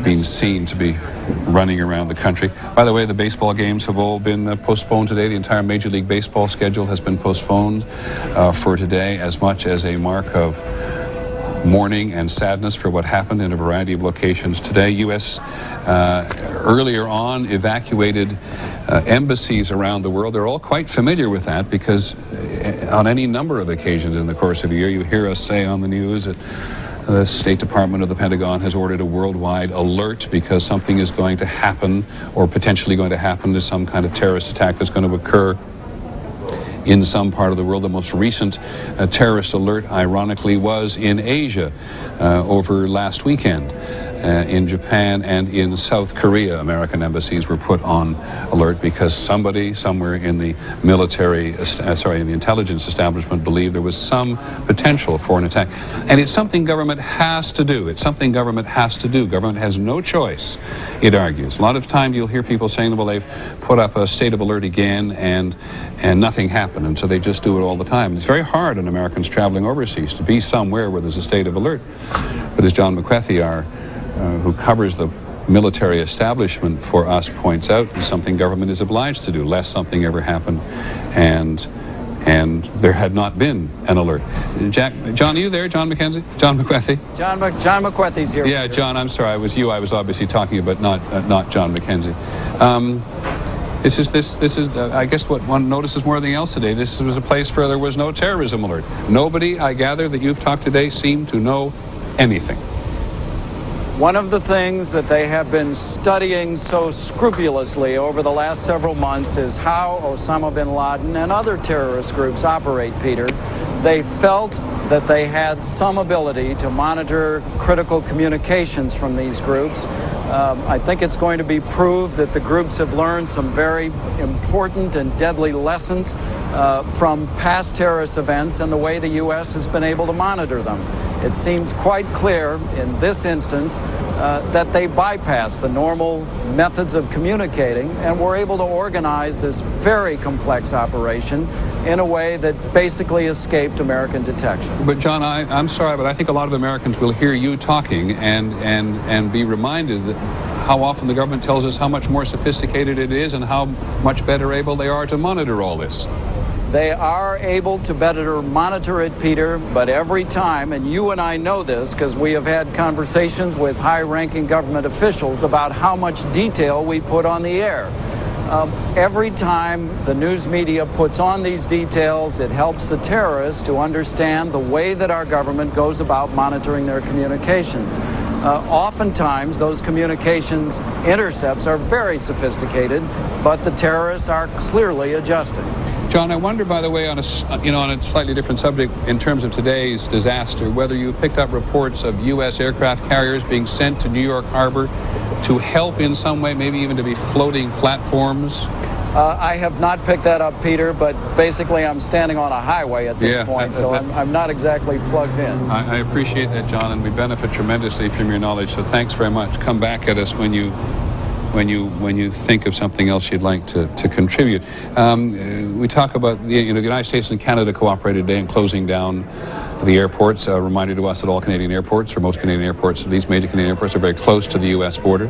being seen to be running around the country. By the way, the baseball games have all been postponed today. The entire Major League Baseball schedule has been postponed for today, as much as a mark of mourning and sadness for what happened in a variety of locations today. U.S. Earlier on evacuated embassies around the world. They're all quite familiar with that because on any number of occasions in the course of a year, you hear us say on the news that the State Department of the Pentagon has ordered a worldwide alert because something is going to happen or potentially going to happen. There's some kind of terrorist attack that's going to occur in some part of the world. The most recent terrorist alert, ironically, was in Asia over last weekend. In Japan and in South Korea, American embassies were put on alert because somebody somewhere in the in the intelligence establishment believed there was some potential for an attack. And it's something government has to do. It's something government has to do. Government has no choice, it argues. A lot of time you'll hear people saying, well, they've put up a state of alert again and nothing happened, and so they just do it all the time. It's very hard on Americans traveling overseas to be somewhere where there's a state of alert. But as John McWethy, who covers the military establishment for us, points out, is something government is obliged to do, lest something ever happened and there had not been an alert. John, are you there? John McKenzie? John McWethy? John McWethy's here. Yeah, John, I'm sorry, I was obviously talking about not John McKenzie. This is I guess what one notices more than anything else today. This was a place where there was no terrorism alert. Nobody, I gather, that you've talked today seemed to know anything. One of the things that they have been studying so scrupulously over the last several months is how Osama bin Laden and other terrorist groups operate, Peter. They felt that they had some ability to monitor critical communications from these groups. I think it's going to be proved that the groups have learned some very important and deadly lessons from past terrorist events and the way the U.S. has been able to monitor them. It seems quite clear in this instance that they bypassed the normal methods of communicating and were able to organize this very complex operation in a way that basically escaped American detection. But John, I'm sorry, but I think a lot of Americans will hear you talking and be reminded that how often the government tells us how much more sophisticated it is and how much better able they are to monitor all this. They are able to better monitor it, Peter, but every time, and you and I know this because we have had conversations with high-ranking government officials about how much detail we put on the air. Every time the news media puts on these details, it helps the terrorists to understand the way that our government goes about monitoring their communications. Oftentimes, those communications intercepts are very sophisticated, but the terrorists are clearly adjusting. John, I wonder, by the way, on a slightly different subject, in terms of today's disaster, whether you picked up reports of U.S. aircraft carriers being sent to New York Harbor to help in some way, maybe even to be floating platforms. I have not picked that up, Peter, but basically I'm standing on a highway at this point, so I'm not exactly plugged in. I appreciate that, John, and we benefit tremendously from your knowledge, so thanks very much. Come back at us when you think of something else you'd like to contribute. We talk about the United States and Canada cooperated today in closing down the airports. A reminder to us that all Canadian airports, or most Canadian airports, at least major Canadian airports, are very close to the U.S. border.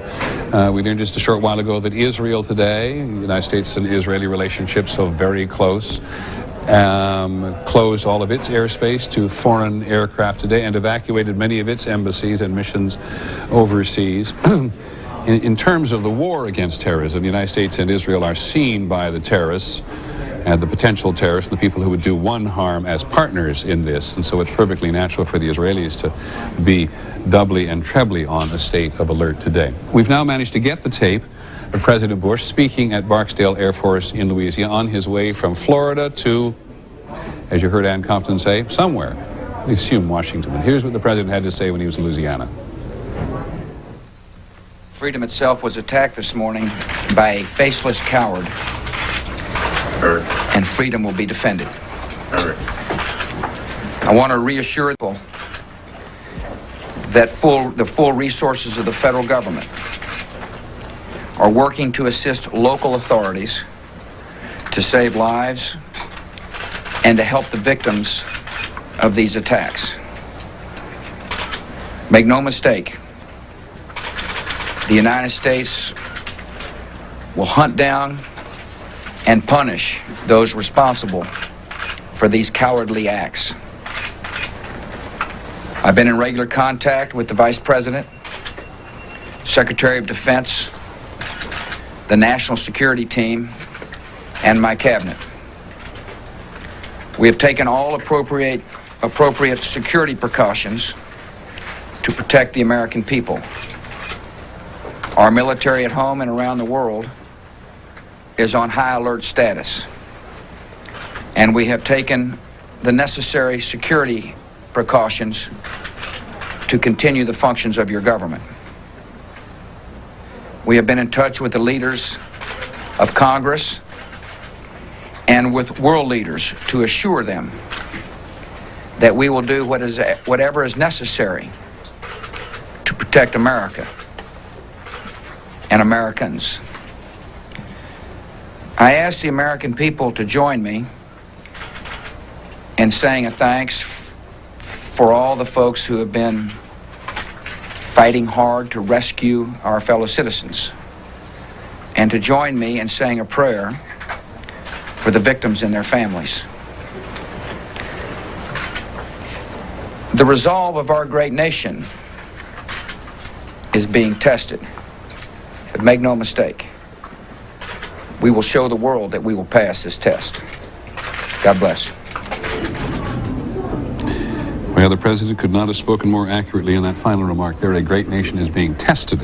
We learned just a short while ago that Israel today, the United States and Israeli relationships, so very close, closed all of its airspace to foreign aircraft today and evacuated many of its embassies and missions overseas. In terms of the war against terrorism, the United States and Israel are seen by the terrorists and the potential terrorists and the people who would do one harm as partners in this. And so it's perfectly natural for the Israelis to be doubly and trebly on a state of alert today. We've now managed to get the tape of President Bush speaking at Barksdale Air Force in Louisiana on his way from Florida to, as you heard Ann Compton say, somewhere. We assume Washington. And here's what the president had to say when he was in Louisiana. Freedom itself was attacked this morning by a faceless coward, and freedom will be defended. I want to reassure people that the full resources of the federal government are working to assist local authorities to save lives and to help the victims of these attacks. Make no mistake, the United States will hunt down and punish those responsible for these cowardly acts. I've been in regular contact with the Vice President, Secretary of Defense, the National Security Team, and my cabinet. We have taken all appropriate security precautions to protect the American people. Our military at home and around the world is on high alert status, and we have taken the necessary security precautions to continue the functions of your government. We have been in touch with the leaders of Congress and with world leaders to assure them that we will do whatever is necessary to protect America and Americans. I ask the American people to join me in saying a thanks for all the folks who have been fighting hard to rescue our fellow citizens, and to join me in saying a prayer for the victims and their families. The resolve of our great nation is being tested. But make no mistake, we will show the world that we will pass this test. God bless. Well, the president could not have spoken more accurately in that final remark there. A great nation is being tested.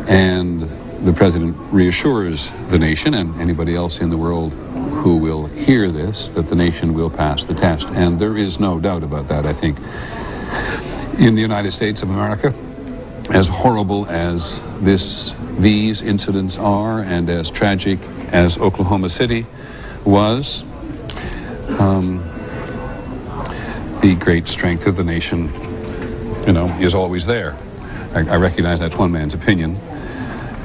And the president reassures the nation and anybody else in the world who will hear this that the nation will pass the test. And there is no doubt about that, I think. In the United States of America, as horrible as these incidents are and as tragic as Oklahoma City was, the great strength of the nation, is always there. I recognize that's one man's opinion,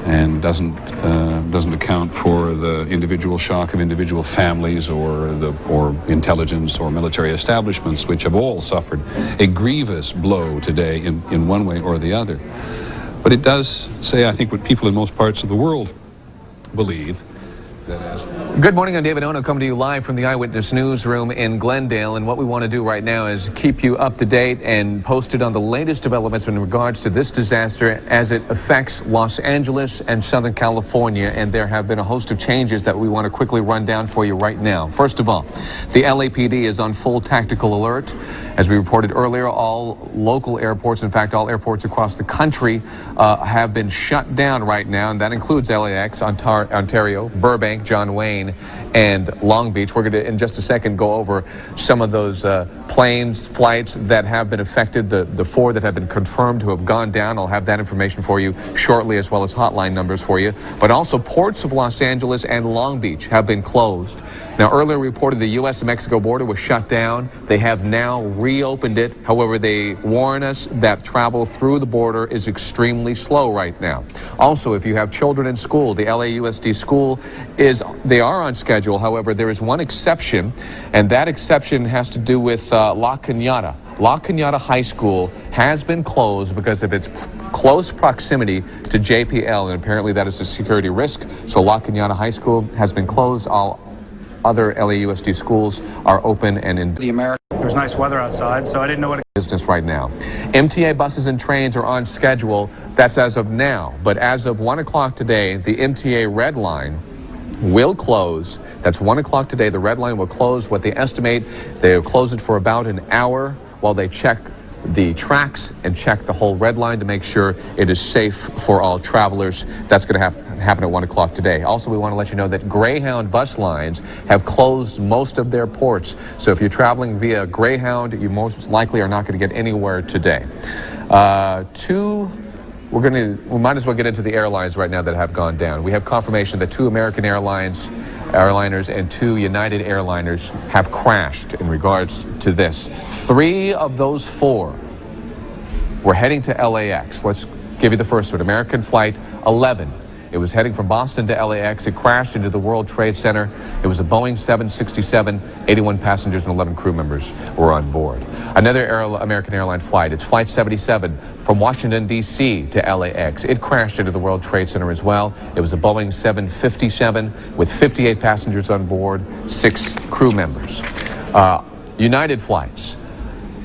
and doesn't account for the individual shock of individual families or intelligence or military establishments, which have all suffered a grievous blow today in one way or the other. But it does say, I think, what people in most parts of the world believe. Good morning, I'm David Ono, coming to you live from the Eyewitness Newsroom in Glendale. And what we want to do right now is keep you up to date and posted on the latest developments in regards to this disaster as it affects Los Angeles and Southern California. And there have been a host of changes that we want to quickly run down for you right now. First of all, the LAPD is on full tactical alert. As we reported earlier, all local airports, in fact, all airports across the country have been shut down right now. And that includes LAX, Ontario, Burbank, Burbank, John Wayne, and Long Beach. We're going to, in just a second, go over some of those planes, flights that have been affected, the 4 that have been confirmed to have gone down. I'll have that information for you shortly, as well as hotline numbers for you. But also, ports of Los Angeles and Long Beach have been closed. Now, earlier reported the U.S. and Mexico border was shut down. They have now reopened it. However, they warn us that travel through the border is extremely slow right now. Also, if you have children in school, the LAUSD school they are on schedule. However, there is one exception, and that exception has to do with La Cañada. La Cañada High School has been closed because of its close proximity to JPL, and apparently that is a security risk. So La Cañada High School has been closed. All other LAUSD schools are open and in the American. There's nice weather outside, so I didn't know what business right now. MTA buses and trains are on schedule. That's as of now. But as of 1 o'clock today, the MTA Red Line will close. That's 1 o'clock today. The Red Line will close. What they estimate, they'll close it for about an hour while they check the tracks and check the whole Red Line to make sure it is safe for all travelers. That's going to happen at 1 o'clock today. Also, we want to let you know that Greyhound bus lines have closed most of their ports. So if you're traveling via Greyhound, you most likely are not going to get anywhere today. We might as well get into the airlines right now that have gone down. We have confirmation that 2 American airliners and 2 United airliners have crashed in regards to this. 3 of those 4 were heading to LAX. Let's give you the first one. American Flight 11. It was heading from Boston to LAX. It crashed into the World Trade Center. It was a Boeing 767. 81 passengers and 11 crew members were on board. Another American airline flight, it's Flight 77 from Washington, D.C. to LAX. It crashed into the World Trade Center as well. It was a Boeing 757 with 58 passengers on board, 6 crew members. United flights.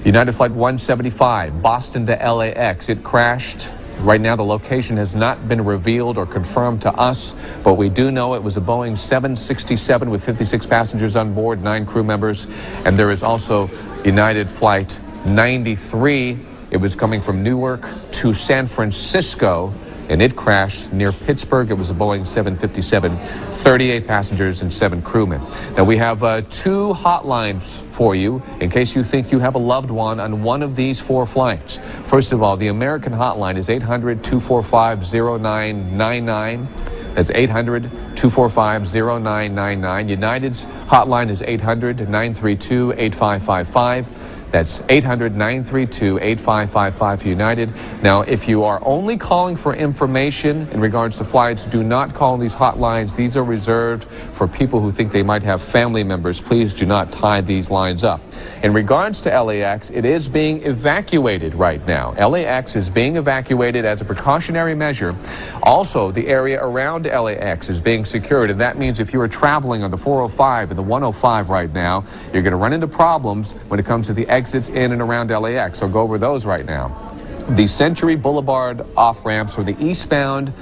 United Flight 175, Boston to LAX. It crashed. Right now, the location has not been revealed or confirmed to us, but we do know it was a Boeing 767 with 56 passengers on board, 9 crew members. And there is also United Flight 93. It was coming from Newark to San Francisco, and it crashed near Pittsburgh. It was a Boeing 757, 38 passengers and 7 crewmen. Now, we have 2 hotlines for you in case you think you have a loved one on one of these 4 flights. First of all, the American hotline is 800-245-0999. That's 800-245-0999. United's hotline is 800-932-8555. That's 800-932-8555 for United. Now, if you are only calling for information in regards to flights, do not call these hotlines. These are reserved for people who think they might have family members. Please do not tie these lines up. In regards to LAX, it is being evacuated right now. LAX is being evacuated as a precautionary measure. Also, the area around LAX is being secured, and that means if you are traveling on the 405 and the 105 right now, you're going to run into problems when it comes to the exits in and around LAX. I'll go over those right now. The Century Boulevard off-ramps for the eastbound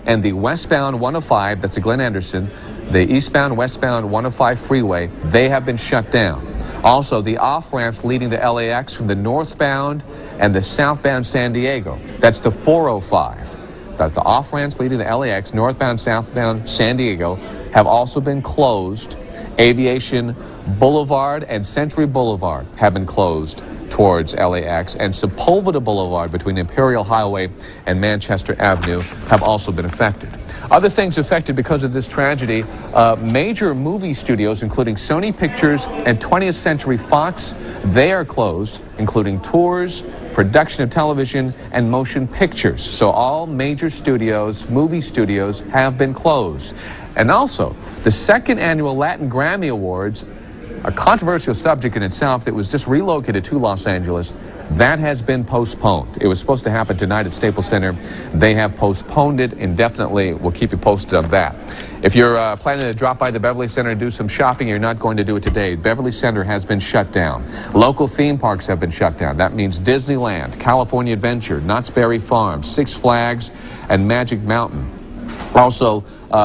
and the westbound 105, that's a Glenn Anderson, the eastbound, westbound 105 freeway, they have been shut down. Also, the off-ramps leading to LAX from the northbound and the southbound San Diego, that's the 405. That's the off-ramps leading to LAX, northbound, southbound San Diego, have also been closed. Aviation Boulevard and Century Boulevard have been closed towards LAX, and Sepulveda Boulevard between Imperial Highway and Manchester Avenue have also been affected. Other things affected because of this tragedy, major movie studios, including Sony Pictures and 20th Century Fox, they are closed, including tours, production of television, and motion pictures. So all major studios, movie studios, have been closed. And also, the 2nd annual Latin Grammy Awards, a controversial subject in itself that was just relocated to Los Angeles, that has been postponed. It was supposed to happen tonight at Staples Center. They have postponed it indefinitely. We'll keep you posted on that. If you're planning to drop by the Beverly Center and do some shopping, you're not going to do it today. Beverly Center has been shut down. Local theme parks have been shut down. That means Disneyland, California Adventure, Knott's Berry Farm, Six Flags, and Magic Mountain. Also,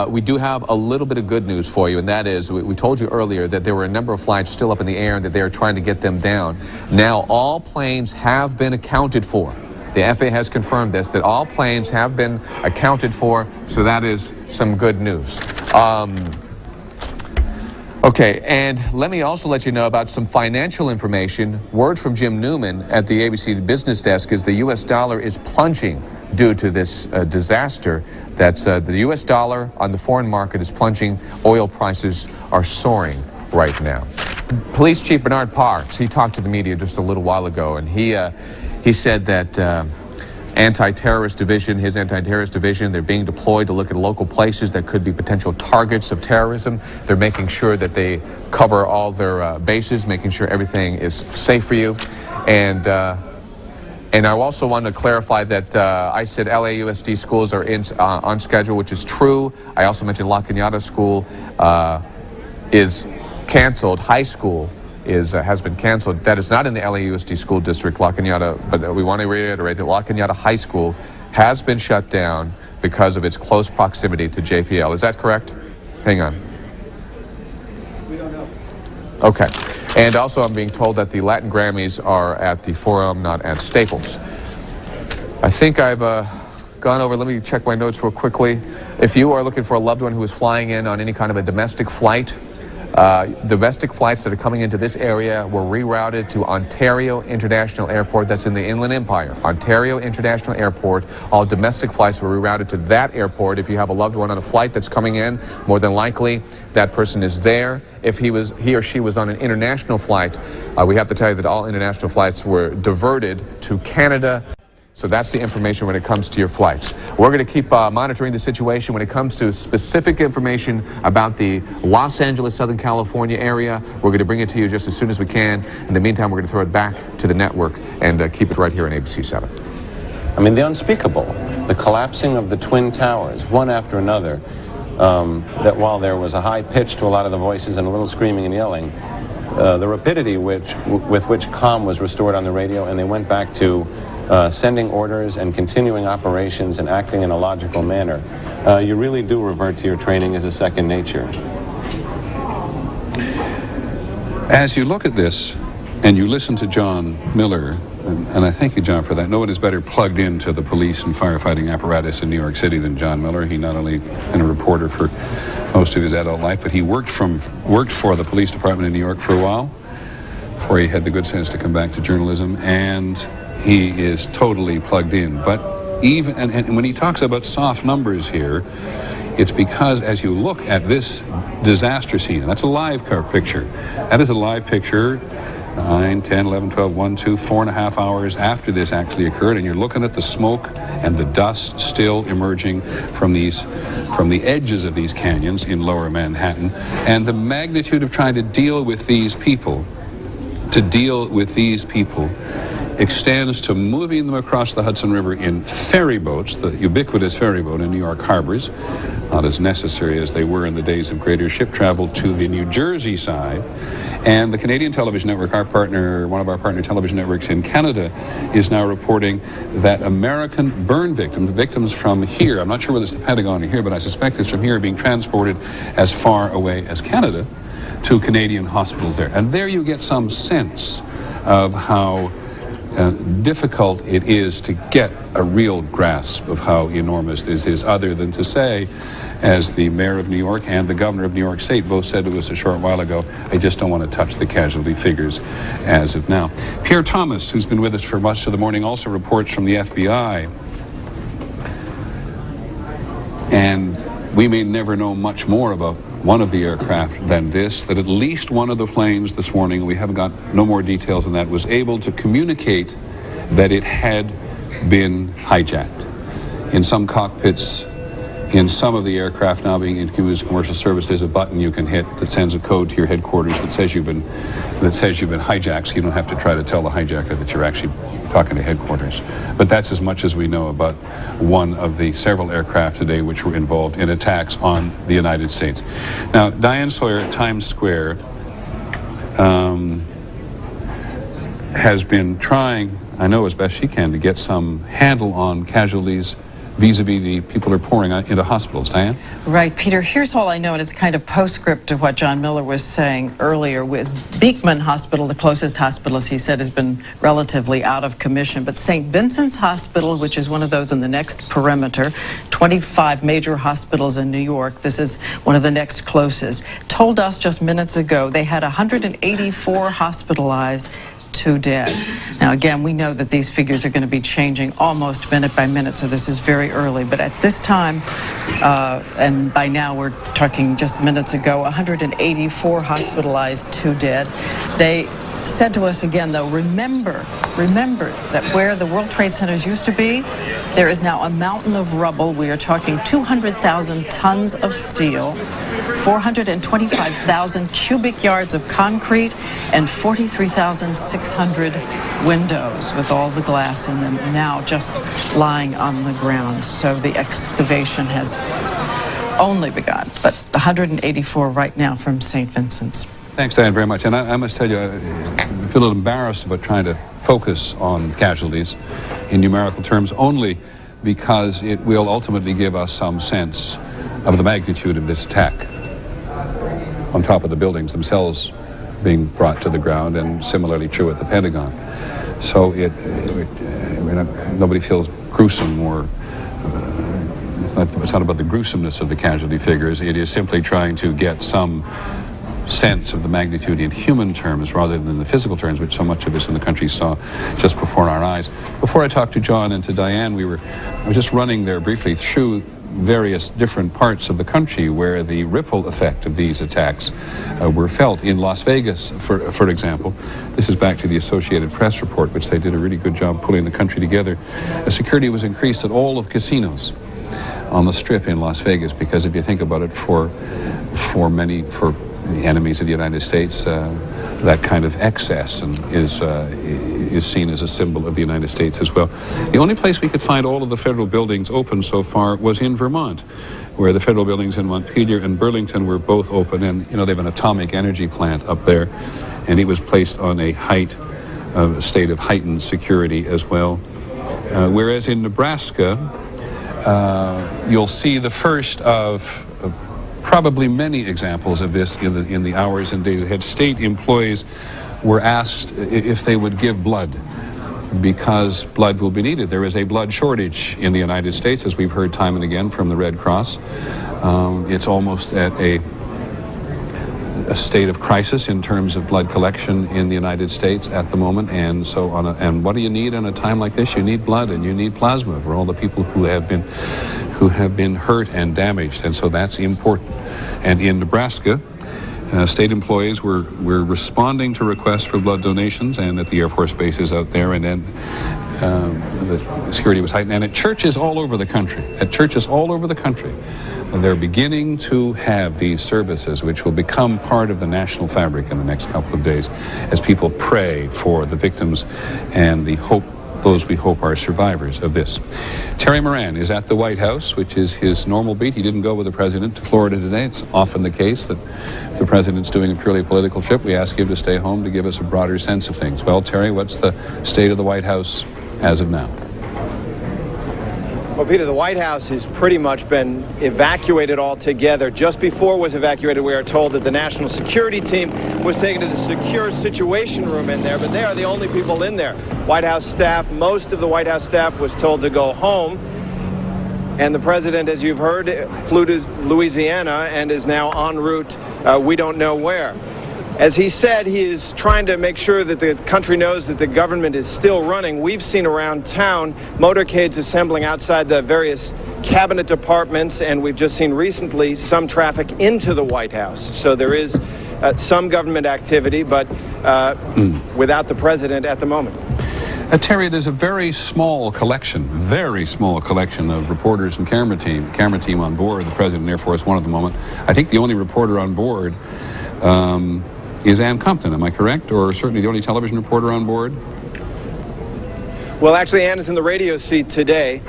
we do have a little bit of good news for you, and that is, we told you earlier that there were a number of flights still up in the air and that they are trying to get them down. Now, all planes have been accounted for. The FAA has confirmed this, that all planes have been accounted for, so that is some good news. Okay, and let me also let you know about some financial information. Word from Jim Newman at the ABC Business Desk is the U.S. dollar is plunging due to this disaster. That's the U.S. dollar on the foreign market is plunging. Oil prices are soaring right now. Police Chief Bernard Parks, he talked to the media just a little while ago, and he said that anti-terrorist division, his anti-terrorist division, they're being deployed to look at local places that could be potential targets of terrorism. They're making sure that they cover all their bases, making sure everything is safe for you. And I also want to clarify that I said LAUSD schools are on schedule, which is true. I also mentioned La Cañada School is canceled. High school has been canceled. That is not in the LAUSD school district, La Cañada, but we want to reiterate that La Cañada High School has been shut down because of its close proximity to JPL. Is that correct? Hang on. We don't know. Okay. And also I'm being told that the Latin Grammys are at the Forum, not at Staples. I think I've gone over, let me check my notes real quickly. If you are looking for a loved one who is flying in on any kind of a domestic flight, domestic flights that are coming into this area were rerouted to Ontario International Airport. That's in the Inland Empire. Ontario International Airport. All domestic flights were rerouted to that airport. If you have a loved one on a flight that's coming in, more than likely that person is there. If he or she was on an international flight, we have to tell you that all international flights were diverted to Canada. So that's the information when it comes to your flights. We're going to keep monitoring the situation when it comes to specific information about the Los Angeles, Southern California area. We're going to bring it to you just as soon as we can. In the meantime, we're going to throw it back to the network and keep it right here on ABC 7. I mean, the unspeakable, the collapsing of the Twin Towers, one after another, that while there was a high pitch to a lot of the voices and a little screaming and yelling, the rapidity with which calm was restored on the radio, and they went back to sending orders and continuing operations and acting in a logical manner. You really do revert to your training as a second nature. As you look at this and you listen to John Miller, and I thank you, John, for that. No one is better plugged into the police and firefighting apparatus in New York City than John Miller. He not only been a reporter for most of his adult life, but he worked for the police department in New York for a while before he had the good sense to come back to journalism, and he is totally plugged in. But even and when he talks about soft numbers here, it's because as you look at this disaster scene, and that's a live picture. That is a live picture 9, 10, 11, 12, 1, 2, 4.5 hours after this actually occurred, and you're looking at the smoke and the dust still emerging from the edges of these canyons in lower Manhattan, and the magnitude of trying to deal with these people, extends to moving them across the Hudson River in ferry boats, the ubiquitous ferry boat in New York harbors, not as necessary as they were in the days of greater ship travel, to the New Jersey side. And the Canadian Television Network, our partner, one of our partner television networks in Canada, is now reporting that American burn victims from here, I'm not sure whether it's the Pentagon or here, but I suspect it's from here, are being transported as far away as Canada to Canadian hospitals there. And there you get some sense of how difficult it is to get a real grasp of how enormous this is, other than to say, as the mayor of New York and the governor of New York State both said to us a short while ago, I just don't want to touch the casualty figures as of now. Pierre Thomas, who's been with us for much of the morning, also reports from the FBI. And we may never know much more about one of the aircraft than this, that at least one of the planes this morning, we haven't got no more details than that, was able to communicate that it had been hijacked. In some cockpits, in some of the aircraft now being in use commercial service, there's a button you can hit that sends a code to your headquarters that says you've been hijacked, so you don't have to try to tell the hijacker that you're actually talking to headquarters. But that's as much as we know about one of the several aircraft today which were involved in attacks on the United States. Now, Diane Sawyer at Times Square has been trying, I know as best she can, to get some handle on casualties vis-a-vis the people who are pouring into hospitals. Diane? Right, Peter, here's all I know, and it's kind of postscript to what John Miller was saying earlier. With Beekman Hospital, the closest hospital, as he said, has been relatively out of commission. But St. Vincent's Hospital, which is one of those in the next perimeter, 25 major hospitals in New York, this is one of the next closest, told us just minutes ago they had 184 hospitalized, 2 dead. Now, again, we know that these figures are going to be changing almost minute by minute, so this is very early. But at this time, and by now we're talking just minutes ago, 184 hospitalized, 2 dead. They said to us again, though, remember that where the World Trade Centers used to be, there is now a mountain of rubble. We are talking 200,000 tons of steel, 425,000 cubic yards of concrete, and 43,600 windows with all the glass in them now just lying on the ground. So the excavation has only begun, but 184 right now from St. Vincent's. Thanks, Diane, very much. And I must tell you, I feel a little embarrassed about trying to focus on casualties in numerical terms, only because it will ultimately give us some sense of the magnitude of this attack on top of the buildings themselves being brought to the ground, and similarly true at the Pentagon. So nobody feels gruesome or it's not about the gruesomeness of the casualty figures. It is simply trying to get some sense of the magnitude in human terms rather than the physical terms, which so much of us in the country saw just before our eyes. Before I talked to John and to Diane, I was just running there briefly through various different parts of the country where the ripple effect of these attacks were felt. In Las Vegas, for example, this is back to the Associated Press report, which they did a really good job pulling the country together. Security was increased at all of the casinos on the Strip in Las Vegas, because if you think about it, for the enemies of the United States, that kind of excess is seen as a symbol of the United States as well. The only place we could find all of the federal buildings open so far was in Vermont, where the federal buildings in Montpelier and Burlington were both open, and they have an atomic energy plant up there, and it was placed on a state of heightened security as well. Whereas in Nebraska, you'll see the first of probably many examples of this in the hours and days ahead. State employees were asked if they would give blood, because blood will be needed. There is a blood shortage in the United States, as we've heard time and again from the Red Cross. It's almost at a state of crisis in terms of blood collection in the United States at the moment, and so and what do you need in a time like this? You need blood, and you need plasma for all the people who have been hurt and damaged, and so that's important. And in Nebraska, state employees were responding to requests for blood donations, and at the Air Force bases out there, and then the security was heightened. And at churches all over the country, they're beginning to have these services, which will become part of the national fabric in the next couple of days, as people pray for the victims and those we hope are survivors of this. Terry Moran is at the White House, which is his normal beat. He didn't go with the president to Florida today. It's often the case that if the president's doing a purely political trip, we ask him to stay home to give us a broader sense of things. Well, Terry, what's the state of the White House as of now? Well, Peter, the White House has pretty much been evacuated altogether. Just before it was evacuated, we are told that the National Security Team was taken to the secure situation room in there, but they are the only people in there. White House staff, most of the White House staff was told to go home. And the president, as you've heard, flew to Louisiana and is now en route, we don't know where. As he said, he is trying to make sure that the country knows that the government is still running. We've seen around town motorcades assembling outside the various cabinet departments, and we've just seen recently some traffic into the White House. So there is some government activity, but without the president at the moment. Terry, there's a very small collection of reporters and camera team on board the President and Air Force One at the moment. I think the only reporter on board is Ann Compton, am I correct? Or certainly the only television reporter on board? Well, actually, Ann is in the radio seat today.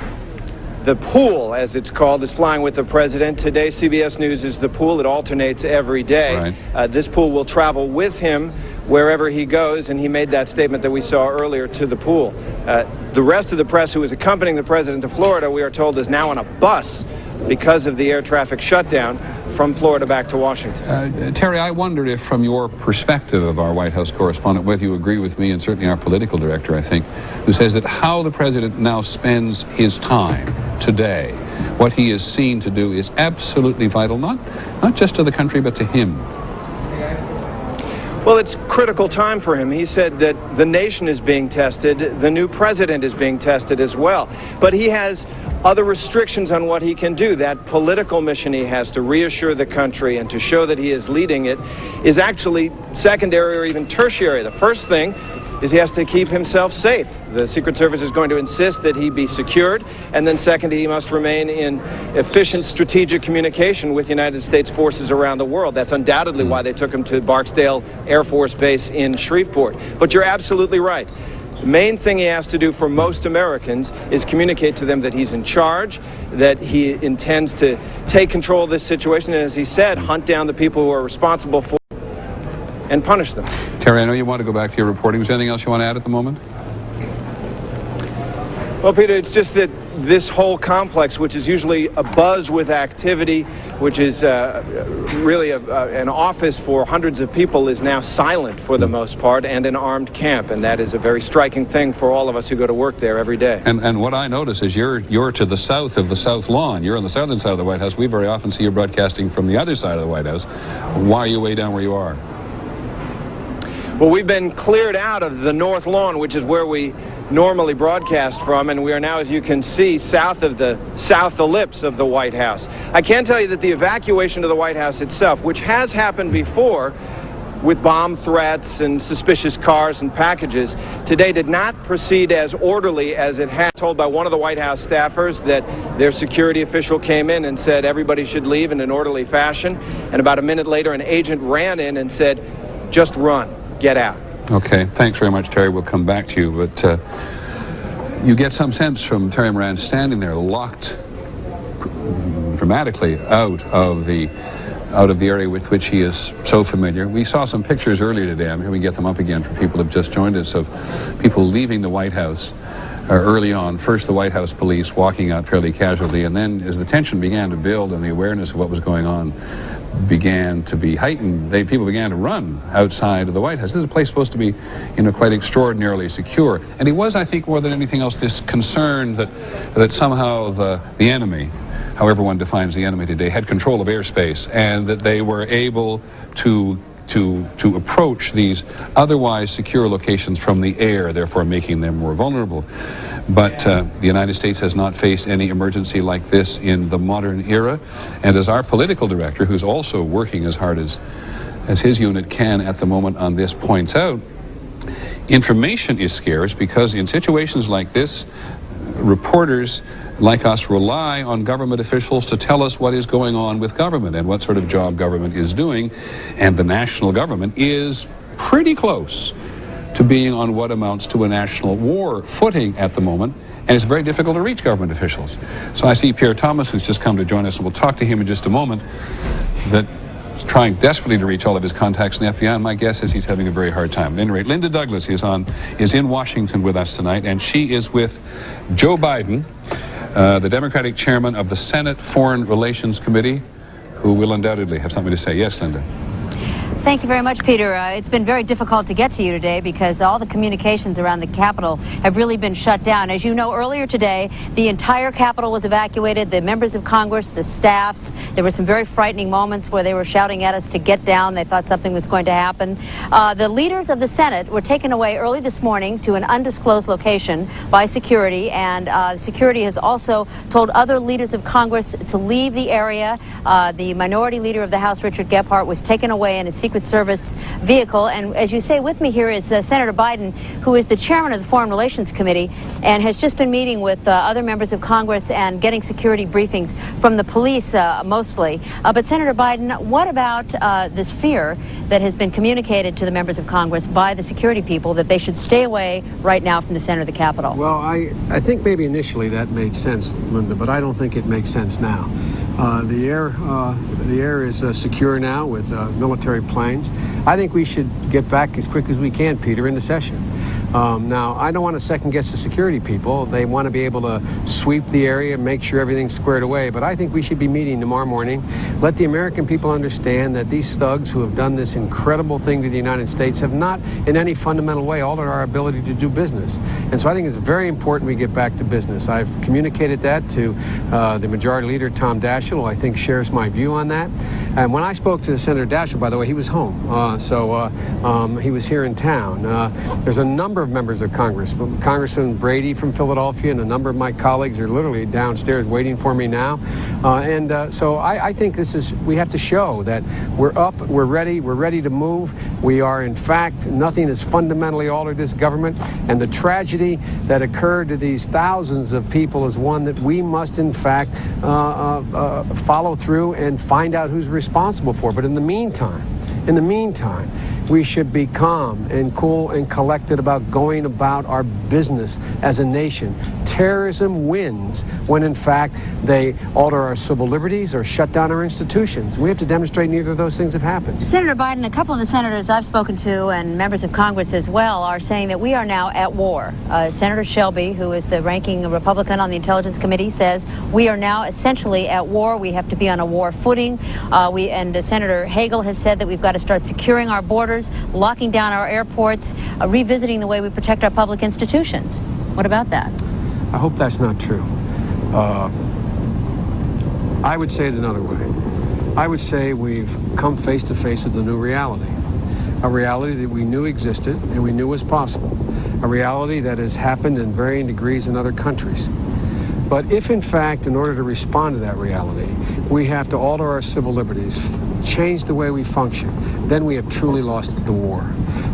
The pool, as it's called, is flying with the president. Today, CBS News is the pool. It alternates every day. Right. This pool will travel with him wherever he goes, and he made that statement that we saw earlier to the pool. The rest of the press who is accompanying the president to Florida, we are told, is now on a bus because of the air traffic shutdown from Florida back to Washington. Terry, I wondered if, from your perspective of our White House correspondent, whether you agree with me, and certainly our political director, I think, who says that how the president now spends his time today what he is seen to do is absolutely vital, not just to the country, but to him. Well, it's critical time for him. He said that the nation is being tested. The new president is being tested as well. But he has other restrictions on what he can do. That political mission he has to reassure the country and to show that he is leading it is actually secondary or even tertiary. The first thing is he has to keep himself safe. The Secret Service is going to insist that he be secured, and then second, he must remain in efficient strategic communication with United States forces around the world. That's undoubtedly why they took him to Barksdale Air Force Base in Shreveport. But you're absolutely right. The main thing he has to do for most Americans is communicate to them that he's in charge, that he intends to take control of this situation, and as he said, hunt down the people who are responsible for it and punish them. Terry, I know you want to go back to your reporting. Is there anything else you want to add at the moment? Well, Peter, it's just that this whole complex, which is usually abuzz with activity, which is really an office for hundreds of people, is now silent for the most part, and an armed camp. And that is a very striking thing for all of us who go to work there every day. And what I notice is you're to the south of the South Lawn. You're on the southern side of the White House. We very often see you broadcasting from the other side of the White House. Why are you way down where you are? Well, we've been cleared out of the North Lawn, which is where we normally broadcast from, and we are now, as you can see, south ellipse of the White House. I can tell you that the evacuation of the White House itself, which has happened before with bomb threats and suspicious cars and packages, today did not proceed as orderly as it had. Told by one of the White House staffers that their security official came in and said everybody should leave in an orderly fashion, and about a minute later an agent ran in and said, just run, get out. Okay, thanks very much, Terry. We'll come back to you, but you get some sense from Terry Moran standing there, locked dramatically out of the area with which he is so familiar. We saw some pictures earlier today. I'm going to get them up again for people who have just joined us, of people leaving the White House early on. First, the White House police walking out fairly casually, and then as the tension began to build and the awareness of what was going on began to be heightened, people began to run outside of the White House. This is a place supposed to be, quite extraordinarily secure. And he was, I think, more than anything else, this concern that somehow the enemy, however one defines the enemy today, had control of airspace, and that they were able to approach these otherwise secure locations from the air, therefore making them more vulnerable. But the United States has not faced any emergency like this in the modern era. And as our political director, who's also working as hard as his unit can at the moment on this, points out, information is scarce because in situations like this, reporters like us rely on government officials to tell us what is going on with government and what sort of job government is doing. And the national government is pretty close to being on what amounts to a national war footing at the moment, and it's very difficult to reach government officials. So I see Pierre Thomas, who's just come to join us, and we'll talk to him in just a moment, that is trying desperately to reach all of his contacts in the FBI, and my guess is he's having a very hard time. At any rate, Linda Douglas is in Washington with us tonight, and she is with Joe Biden, the Democratic chairman of the Senate Foreign Relations Committee, who will undoubtedly have something to say. Yes, Linda. Thank you very much, Peter. It's been very difficult to get to you today because all the communications around the Capitol have really been shut down. As you know, earlier today, the entire Capitol was evacuated, the members of Congress, the staffs. There were some very frightening moments where they were shouting at us to get down. They thought something was going to happen. The leaders of the Senate were taken away early this morning to an undisclosed location by security, and security has also told other leaders of Congress to leave the area. The minority leader of the House, Richard Gephardt, was taken away in a Secret Service vehicle. And as you say, with me here is Senator Biden, who is the chairman of the Foreign Relations Committee and has just been meeting with other members of Congress and getting security briefings from the police mostly. But Senator Biden, what about this fear that has been communicated to the members of Congress by the security people that they should stay away right now from the center of the Capitol? Well, I think maybe initially that made sense, Linda, but I don't think it makes sense now. The air is secure now with military planes. I think we should get back as quick as we can, Peter, into session. Now, I don't want to second guess the security people. They want to be able to sweep the area and make sure everything's squared away. But I think we should be meeting tomorrow morning. Let the American people understand that these thugs who have done this incredible thing to the United States have not in any fundamental way altered our ability to do business. And so I think it's very important we get back to business. I've communicated that to the Majority Leader, Tom Daschle, who I think shares my view on that. And when I spoke to Senator Daschle, by the way, he was home. He was here in town. There's a number of members of Congress. Congressman Brady from Philadelphia and a number of my colleagues are literally downstairs waiting for me now. So I think we have to show that we're up, we're ready to move. We are, in fact, nothing has fundamentally altered this government. And the tragedy that occurred to these thousands of people is one that we must, in fact, follow through and find out who's responsible for. But in the meantime, we should be calm and cool and collected about going about our business as a nation. Terrorism wins when, in fact, they alter our civil liberties or shut down our institutions. We have to demonstrate neither of those things have happened. Senator Biden, a couple of the senators I've spoken to and members of Congress as well are saying that we are now at war. Senator Shelby, who is the ranking Republican on the Intelligence Committee, says we are now essentially at war. We have to be on a war footing. Senator Hagel has said that we've got to start securing our borders, locking down our airports, revisiting the way we protect our public institutions. What about that? I hope that's not true. I would say it another way. I would say we've come face to face with a new reality. A reality that we knew existed and we knew was possible. A reality that has happened in varying degrees in other countries. But if, in fact, in order to respond to that reality, we have to alter our civil liberties, change the way we function, then we have truly lost the war.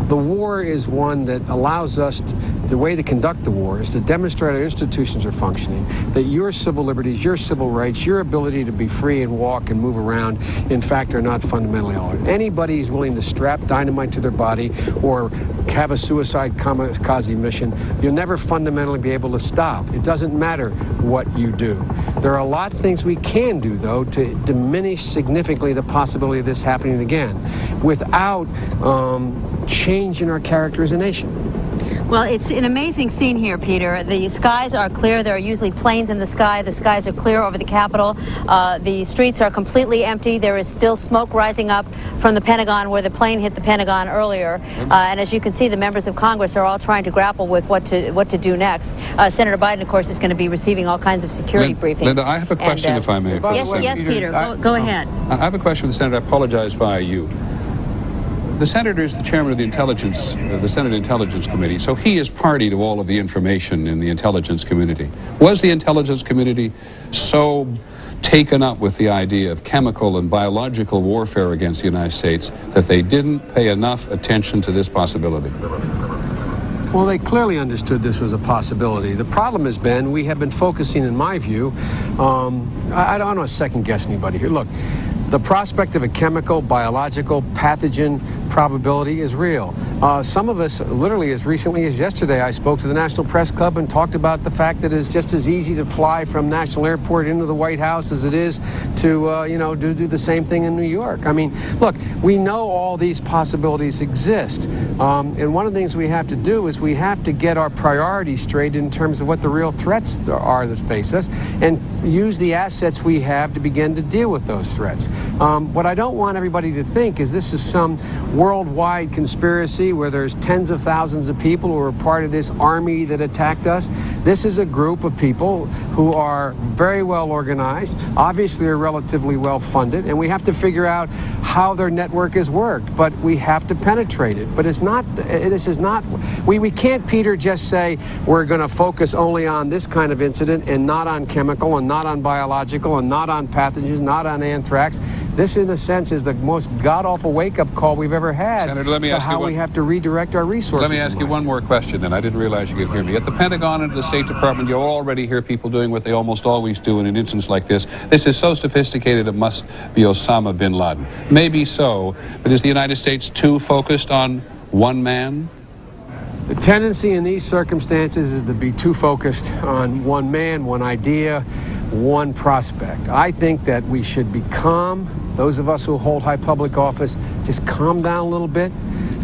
The war is one that allows us the way to conduct the war is to demonstrate our institutions are functioning, that your civil liberties, your civil rights, your ability to be free and walk and move around, in fact, are not fundamentally altered. Anybody who's willing to strap dynamite to their body or have a suicide kamikaze mission, you'll never fundamentally be able to stop. It doesn't matter what you do. There are a lot of things we can do, though, to diminish significantly the possibility of this happening again without changing our character as a nation. Well, it's an amazing scene here, Peter. The skies are clear. There are usually planes in the sky. The skies are clear over the Capitol. The streets are completely empty. There is still smoke rising up from the Pentagon where the plane hit the Pentagon earlier. And as you can see, the members of Congress are all trying to grapple with what to do next. Senator Biden, of course, is going to be receiving all kinds of security briefings. Linda, I have a question, if I may. Yes, Peter. Go ahead. I have a question for the Senator. I apologize via you. The Senator is the chairman of the Senate Intelligence Committee, so he is party to all of the information in the intelligence community. Was the intelligence community so taken up with the idea of chemical and biological warfare against the United States that they didn't pay enough attention to this possibility? Well, they clearly understood this was a possibility. The problem has been we have been focusing, in my view, I don't want to second guess anybody here. Look, the prospect of a chemical, biological, pathogen probability is real. Some of us, literally as recently as yesterday, I spoke to the National Press Club and talked about the fact that it's just as easy to fly from National Airport into the White House as it is to, do the same thing in New York. I mean, look, we know all these possibilities exist. And one of the things we have to do is we have to get our priorities straight in terms of what the real threats are that face us and use the assets we have to begin to deal with those threats. What I don't want everybody to think is this is some worldwide conspiracy where there's tens of thousands of people who are part of this army that attacked us. This is a group of people who are very well organized, obviously are relatively well funded, and we have to figure out how their network has worked, but we have to penetrate it. But we can't, Peter, just say we're going to focus only on this kind of incident and not on chemical and not on biological and not on pathogens, not on anthrax. This, in a sense, is the most god-awful wake-up call we've ever had. Senator, let me ask you we have to redirect our resources. Let me ask you one more question, then. I didn't realize you could hear me. At the Pentagon and the State Department, you already hear people doing what they almost always do in an instance like this. This is so sophisticated, it must be Osama bin Laden. Maybe so, but is the United States too focused on one man? The tendency in these circumstances is to be too focused on one man, one idea, one prospect. I think that we should be calm. Those of us who hold high public office, just calm down a little bit,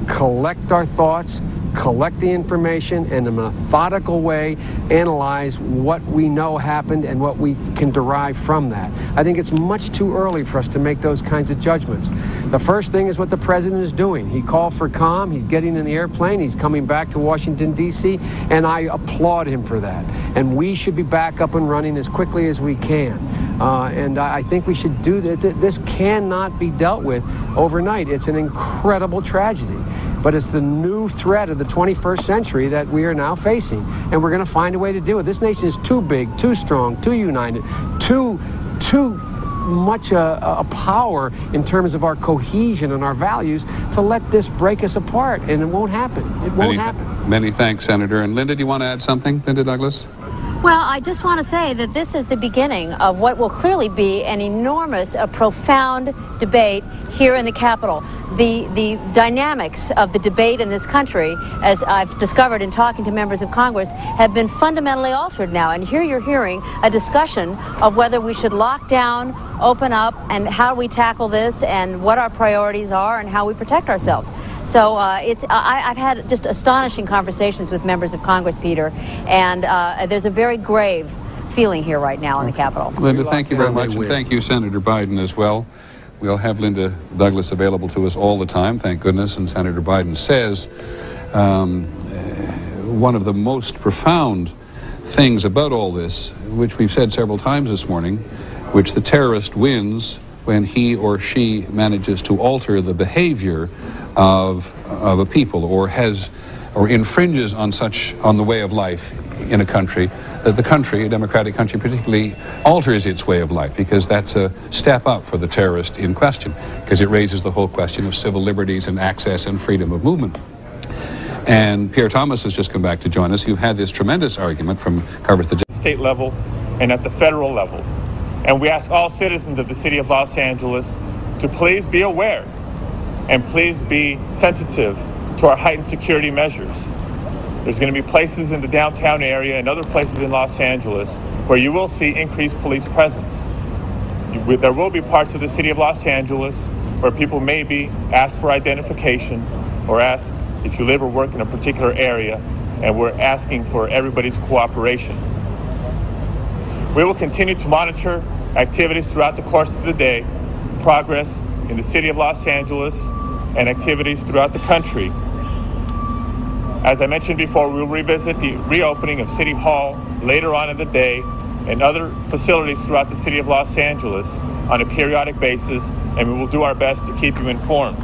collect our thoughts, collect the information, and in a methodical way analyze what we know happened and what we can derive from that. I think it's much too early for us to make those kinds of judgments. The first thing is what the president is doing. He called for calm. He's getting in the airplane. He's coming back to Washington, D.C., and I applaud him for that. And we should be back up and running as quickly as we can. And I think we should do that. This cannot be dealt with overnight. It's an incredible tragedy. But it's the new threat of the 21st century that we are now facing. And we're going to find a way to deal with it. This nation is too big, too strong, too united, too much a power in terms of our cohesion and our values to let this break us apart. And it won't happen. It won't happen. Many thanks, Senator. And Linda, do you want to add something? Linda Douglas? Well, I just want to say that this is the beginning of what will clearly be an enormous, profound debate here in the Capitol. The dynamics of the debate in this country, as I've discovered in talking to members of Congress, have been fundamentally altered now. And here you're hearing a discussion of whether we should lock down, open up, and how we tackle this, and what our priorities are, and how we protect ourselves. So I've had just astonishing conversations with members of Congress, Peter, and there's a very grave feeling here right now in the Capitol. Linda, thank you very much, and thank you, Senator Biden, as well. We'll have Linda Douglas available to us all the time, thank goodness, and Senator Biden says one of the most profound things about all this, which we've said several times this morning, which the terrorist wins when he or she manages to alter the behavior of a people, or infringes on the way of life in a country, that the country, a democratic country particularly, alters its way of life, because that's a step up for the terrorist in question, because it raises the whole question of civil liberties and access and freedom of movement. And Pierre Thomas has just come back to join us. You've had this tremendous argument from covers the state level and at the federal level. And we ask all citizens of the city of Los Angeles to please be aware and please be sensitive to our heightened security measures. There's going to be places in the downtown area and other places in Los Angeles where you will see increased police presence. There will be parts of the city of Los Angeles where people may be asked for identification or asked if you live or work in a particular area, and we're asking for everybody's cooperation. We will continue to monitor activities throughout the course of the day, progress in the city of Los Angeles, and activities throughout the country. As I mentioned before, we'll revisit the reopening of City Hall later on in the day and other facilities throughout the city of Los Angeles on a periodic basis, and we will do our best to keep you informed.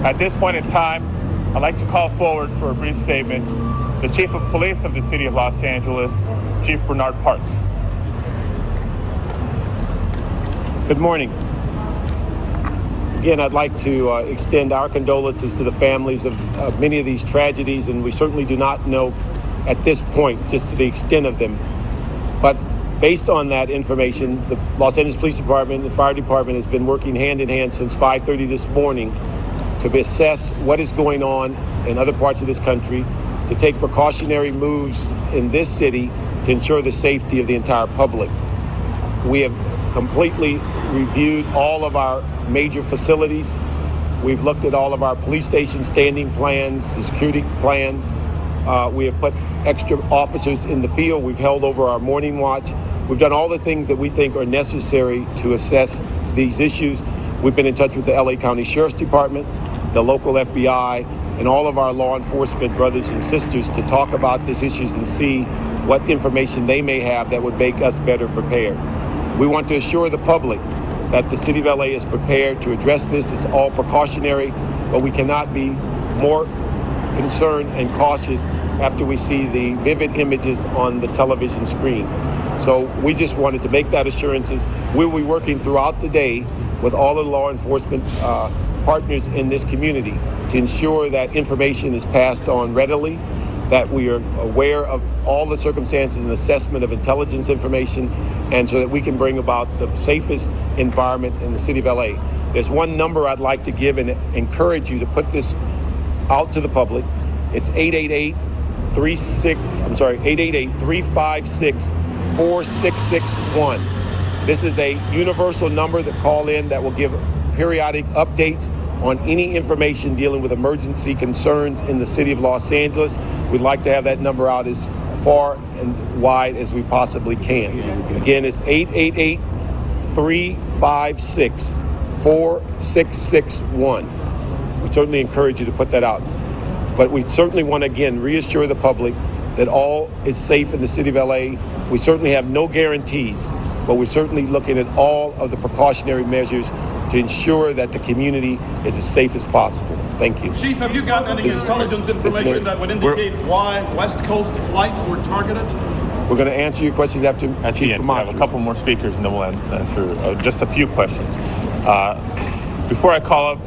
At this point in time, I'd like to call forward for a brief statement the Chief of Police of the city of Los Angeles, Chief Bernard Parks. Good morning. Again, I'd like to extend our condolences to the families of many of these tragedies, and we certainly do not know at this point just to the extent of them. But based on that information, the Los Angeles Police Department and the Fire Department has been working hand in hand since 5:30 this morning to assess what is going on in other parts of this country, to take precautionary moves in this city to ensure the safety of the entire public. We have completely reviewed all of our major facilities. We've looked at all of our police station standing plans, security plans. We have put extra officers in the field. We've held over our morning watch. We've done all the things that we think are necessary to assess these issues. We've been in touch with the LA County Sheriff's Department, the local FBI, and all of our law enforcement brothers and sisters to talk about these issues and see what information they may have that would make us better prepared. We want to assure the public that the City of LA is prepared to address this. It's all precautionary, but we cannot be more concerned and cautious after we see the vivid images on the television screen. So we just wanted to make that assurances. We'll be working throughout the day with all the law enforcement partners in this community to ensure that information is passed on readily, that we are aware of all the circumstances and assessment of intelligence information, and so that we can bring about the safest environment in the city of LA. There's one number I'd like to give and encourage you to put this out to the public. It's 888-356-4661. This is a universal number that call in that will give periodic updates on any information dealing with emergency concerns in the city of Los Angeles. We'd like to have that number out as far and wide as we possibly can. Again, it's 888-356-4661. We certainly encourage you to put that out. But we certainly want to, again, reassure the public that all is safe in the city of LA. We certainly have no guarantees, but we're certainly looking at all of the precautionary measures to ensure that the community is as safe as possible. Thank you. Chief, have you gotten any intelligence information that would indicate why West Coast flights were targeted? We're going to answer your questions after Chief We have a couple more speakers, and then we'll answer just a few questions. Before I call up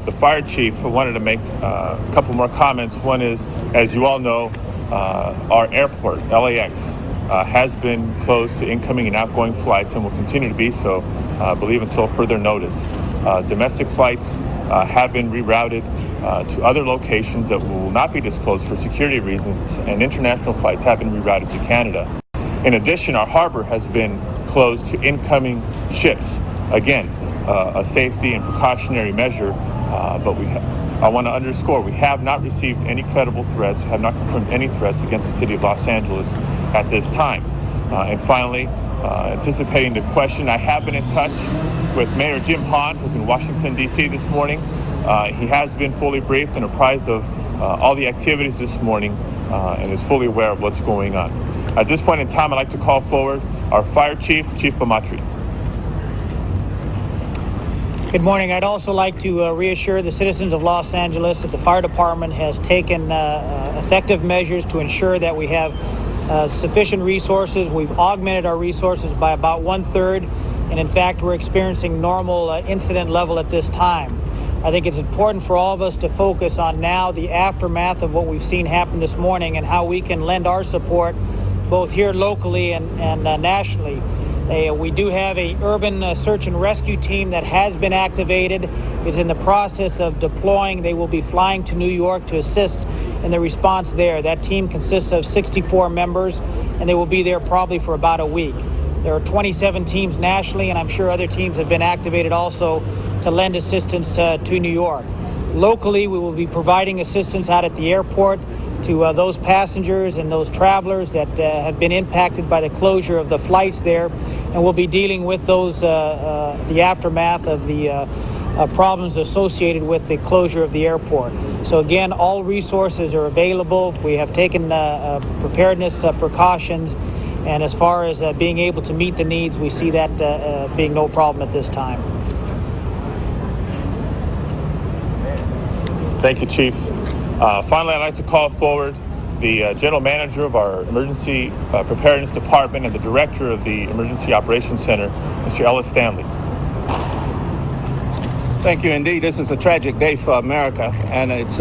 the fire chief, I wanted to make a couple more comments. One is, as you all know, our airport, LAX, has been closed to incoming and outgoing flights and will continue to be so, I believe, until further notice. Domestic flights have been rerouted to other locations that will not be disclosed for security reasons, and international flights have been rerouted to Canada. In addition, our harbor has been closed to incoming ships. Again, a safety and precautionary measure, but I want to underscore, we have not received any credible threats, have not confirmed any threats against the city of Los Angeles at this time. And finally, anticipating the question, I have been in touch with Mayor Jim Hahn, who's in Washington, D.C. this morning. He has been fully briefed and apprised of all the activities this morning and is fully aware of what's going on. At this point in time, I'd like to call forward our fire chief, Chief Bamatri. Good morning. I'd also like to reassure the citizens of Los Angeles that the fire department has taken effective measures to ensure that we have sufficient resources. We've augmented our resources by about 1/3, and in fact, we're experiencing normal incident level at this time. I think it's important for all of us to focus on now the aftermath of what we've seen happen this morning and how we can lend our support both here locally and nationally. We do have a urban search and rescue team that has been activated. It's in the process of deploying. They will be flying to New York to assist in the response there. That team consists of 64 members, and they will be there probably for about a week. There are 27 teams nationally, and I'm sure other teams have been activated also to lend assistance to New York. Locally, we will be providing assistance out at the airport to those passengers and those travelers that have been impacted by the closure of the flights there, and we'll be dealing with those the aftermath of the problems associated with the closure of the airport. So again, all resources are available. We have taken preparedness precautions, and as far as being able to meet the needs, we see that being no problem at this time. Thank you, Chief. Finally, I'd like to call forward the General Manager of our Emergency Preparedness Department and the Director of the Emergency Operations Center, Mr. Ellis Stanley. Thank you. Indeed, this is a tragic day for America, and it's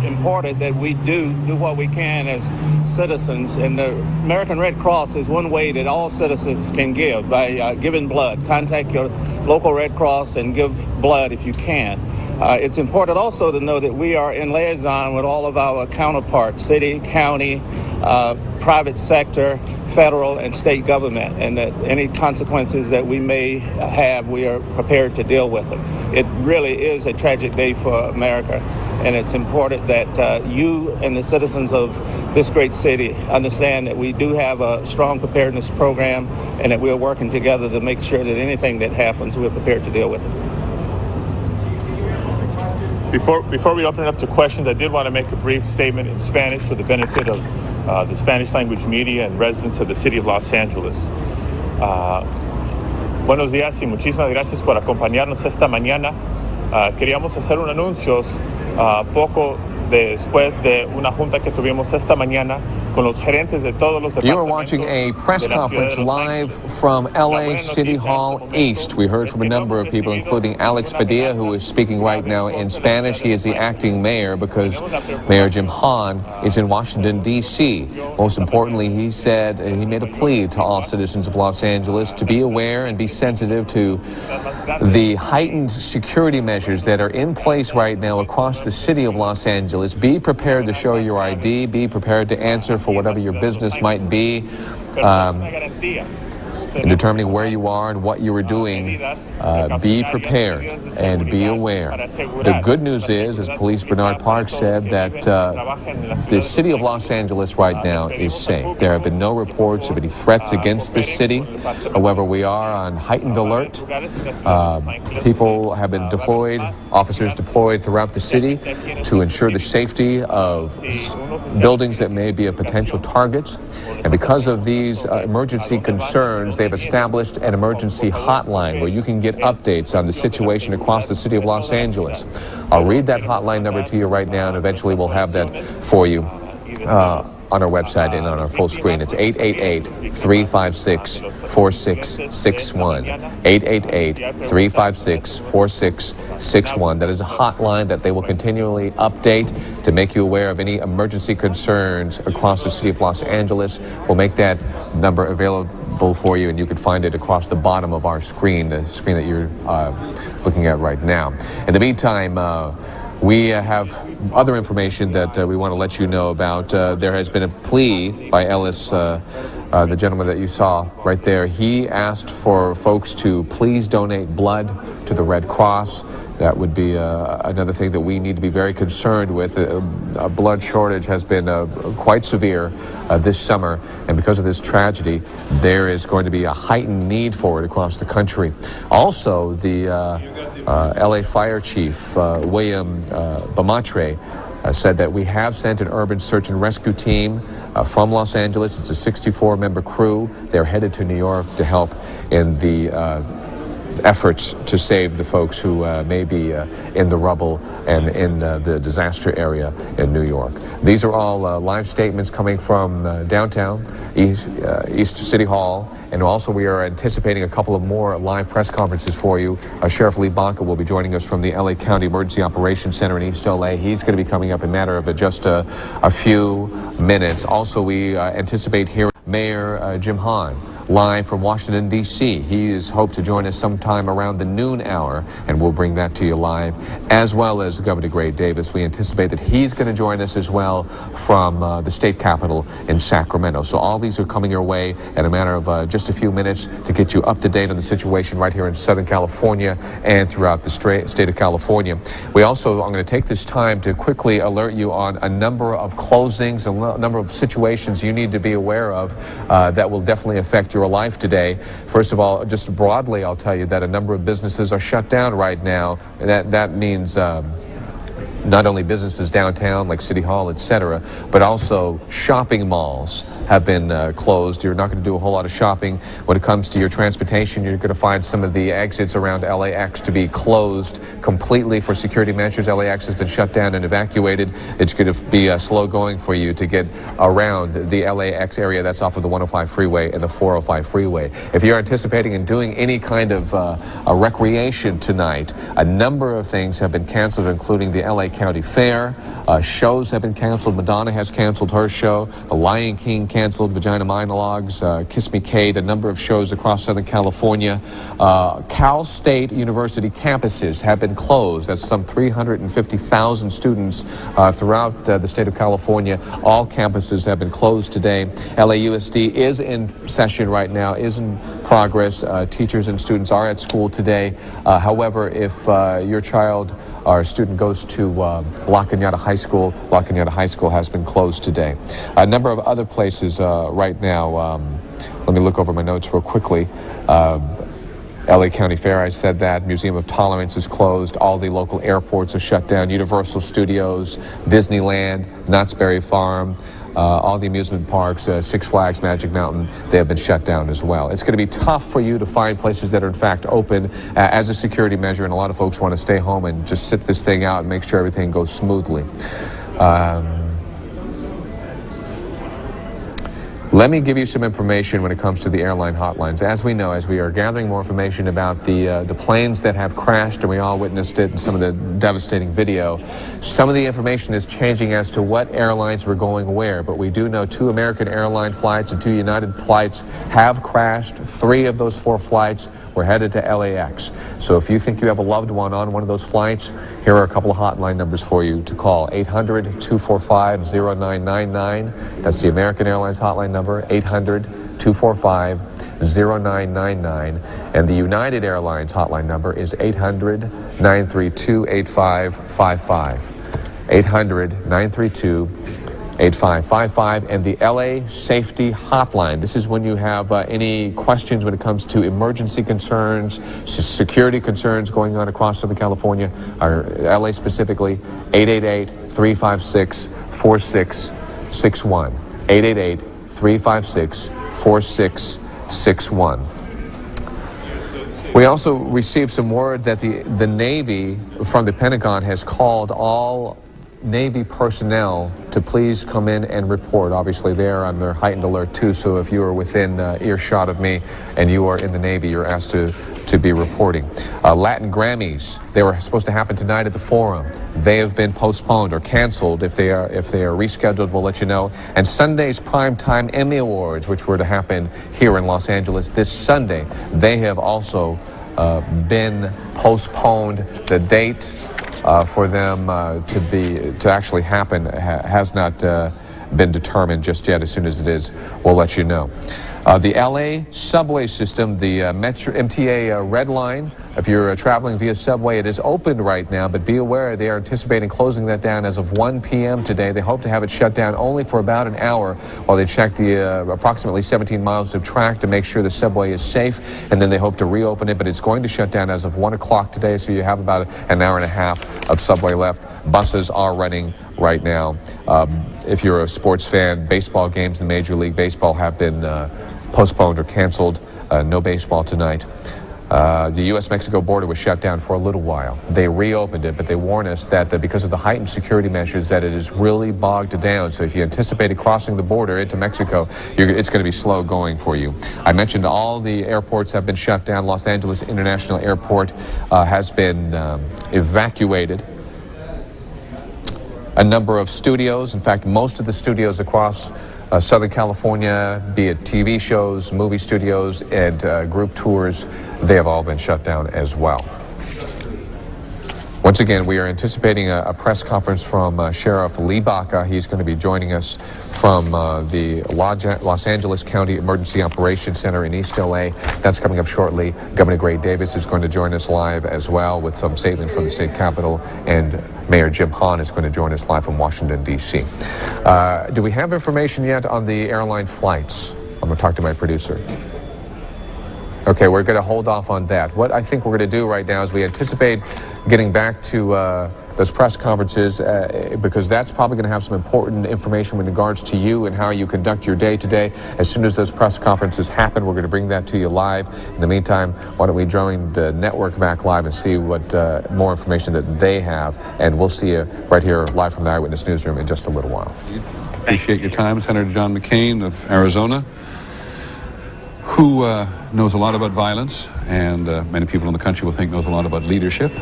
important that we do what we can as citizens. And the American Red Cross is one way that all citizens can give, by giving blood. Contact your local Red Cross and give blood if you can. It's important also to know that we are in liaison with all of our counterparts, city, county, private sector, federal and state government, and that any consequences that we may have, we are prepared to deal with them. It really is a tragic day for America, and it's important that you and the citizens of this great city understand that we do have a strong preparedness program and that we're working together to make sure that anything that happens, we're prepared to deal with it. Before we open it up to questions, I did want to make a brief statement in Spanish for the benefit of the Spanish language media and residents of the city of Los Angeles. Buenos días y muchísimas gracias por acompañarnos esta mañana. Queríamos hacer un anuncio poco después de una junta que tuvimos esta mañana con los gerentes de todos los departamentos. You are watching a press conference live from LA City Hall East. We heard from a number of people, including Alex Padilla, who is speaking right now in Spanish. He is the acting mayor because Mayor Jim Hahn is in Washington, D.C. Most importantly, he said he made a plea to all citizens of Los Angeles to be aware and be sensitive to the heightened security measures that are in place right now across the city of Los Angeles. Be prepared to show your ID. Be prepared to answer for whatever your business might be. in determining where you are and what you are doing, be prepared and be aware. The good news is, as Police Bernard Park said, that the city of Los Angeles right now is safe. There have been no reports of any threats against this city. However, we are on heightened alert. People have been deployed, officers deployed throughout the city to ensure the safety of buildings that may be a potential targets. And because of these emergency concerns, they've established an emergency hotline where you can get updates on the situation across the city of Los Angeles. I'll read that hotline number to you right now, and eventually we'll have that for you on our website and on our full screen. It's 888-356-4661. 888-356-4661. That is a hotline that they will continually update to make you aware of any emergency concerns across the city of Los Angeles. We'll make that number available for you, and you can find it across the bottom of our screen, the screen that you're looking at right now. In the meantime, we have other information that we want to let you know about. There has been a plea by Ellis, the gentleman that you saw right there. He asked for folks to please donate blood to the Red Cross. That would be another thing that we need to be very concerned with. A blood shortage has been quite severe this summer, and because of this tragedy, there is going to be a heightened need for it across the country. Also, the LA Fire Chief, William Bamatre, said that we have sent an urban search and rescue team from Los Angeles. It's a 64-member crew. They're headed to New York to help in the efforts to save the folks who may be in the rubble and in the disaster area in New York. These are all live statements coming from downtown, East City Hall, and also we are anticipating a couple of more live press conferences for you. Sheriff Lee Baca will be joining us from the LA County Emergency Operations Center in East LA. He's going to be coming up in a matter of just a few minutes. Also, we anticipate hearing Mayor Jim Hahn live from Washington, D.C. He is hoped to join us sometime around the noon hour, and we'll bring that to you live, as well as Governor Gray Davis. We anticipate that he's going to join us as well from the state capitol in Sacramento. So all these are coming your way in a matter of just a few minutes to get you up to date on the situation right here in Southern California and throughout the state of California. We also, I'm going to take this time to quickly alert you on a number of closings, a number of situations you need to be aware of that will definitely affect your life today. First of all, just broadly, I'll tell you that a number of businesses are shut down right now. That means not only businesses downtown like City Hall, etc., but also shopping malls have been closed. You're not going to do a whole lot of shopping. When it comes to your transportation, you're going to find some of the exits around LAX to be closed completely for security measures. LAX has been shut down and evacuated. It's going to be slow going for you to get around the LAX area. That's off of the 105 freeway and the 405 freeway. If you're anticipating and doing any kind of a recreation tonight, a number of things have been canceled, including the LA County Fair. Shows have been canceled. Madonna has canceled her show. The Lion King canceled. Vagina Monologues, Kiss Me Kate, a number of shows across Southern California. Cal State University campuses have been closed. That's some 350,000 students throughout the state of California. All campuses have been closed today. LAUSD is in session right now, is in progress. Teachers and students are at school today. However, if your child or student goes to La Cañada High School, La Cañada High School has been closed today. A number of other places right now, let me look over my notes real quickly. LA County Fair, I said that. Museum of Tolerance is closed. All the local airports are shut down. Universal Studios, Disneyland, Knott's Berry Farm, all the amusement parks, Six Flags, Magic Mountain, they have been shut down as well. It's going to be tough for you to find places that are in fact open as a security measure, and a lot of folks want to stay home and just sit this thing out and make sure everything goes smoothly. Let me give you some information when it comes to the airline hotlines. As we know, as we are gathering more information about the planes that have crashed, and we all witnessed it in some of the devastating video, some of the information is changing as to what airlines were going where. But we do know 2 American airline flights and 2 United flights have crashed. 3 of those 4 flights were headed to LAX. So if you think you have a loved one on one of those flights, here are a couple of hotline numbers for you to call. 800-245-0999. That's the American Airlines hotline number. number, 800-245-0999. And the United Airlines hotline number is 800-932-8555. 800-932-8555. And the LA Safety Hotline. This is when you have any questions when it comes to emergency concerns, security concerns going on across Southern California, or LA specifically, 888-356-4661. 888-356-4661. We also received some word that the Navy from the Pentagon has called all Navy personnel to please come in and report. Obviously, they're on their heightened alert too, so if you are within earshot of me and you are in the Navy, you're asked to be reporting. Latin Grammys, they were supposed to happen tonight at the Forum. They have been postponed or canceled. If they are rescheduled, we'll let you know. And Sunday's Primetime Emmy Awards, which were to happen here in Los Angeles this Sunday, they have also been postponed. The date for them to actually happen has not been determined just yet. As soon as it is, we'll let you know. The LA subway system, the Metro MTA Red Line, if you're traveling via subway, it is open right now, but be aware they are anticipating closing that down as of 1 p.m. today. They hope to have it shut down only for about an hour while they check the approximately 17 miles of track to make sure the subway is safe, and then they hope to reopen it, but it's going to shut down as of 1 o'clock today, so you have about an hour and a half of subway left. Buses are running right now. If you're a sports fan, baseball games in Major League Baseball have been postponed or canceled. No baseball tonight. The U.S.-Mexico border was shut down for a little while. They reopened it, but they warn us that because of the heightened security measures, that it is really bogged down. So if you anticipated crossing the border into Mexico, it's going to be slow going for you. I mentioned all the airports have been shut down. Los Angeles International Airport has been evacuated. A number of studios, in fact, most of the studios across Southern California, be it TV shows, movie studios, and group tours, they have all been shut down as well. Once again, we are anticipating a press conference from Sheriff Lee Baca. He's going to be joining us from the Los Angeles County Emergency Operations Center in East LA. That's coming up shortly. Governor Gray Davis is going to join us live as well with some statement from the state capitol, and Mayor Jim Hahn is going to join us live from Washington, D.C. Do we have information yet on the airline flights? I'm going to talk to my producer. Okay, we're going to hold off on that. What I think we're going to do right now is we anticipate getting back to those press conferences because that's probably going to have some important information with regards to you and how you conduct your day today. As soon as those press conferences happen, we're going to bring that to you live. In the meantime, why don't we join the network back live and see what more information that they have, and we'll see you right here live from the Eyewitness Newsroom in just a little while. Appreciate your time, Senator John McCain of Arizona, who knows a lot about violence, and many people in the country will think knows a lot about leadership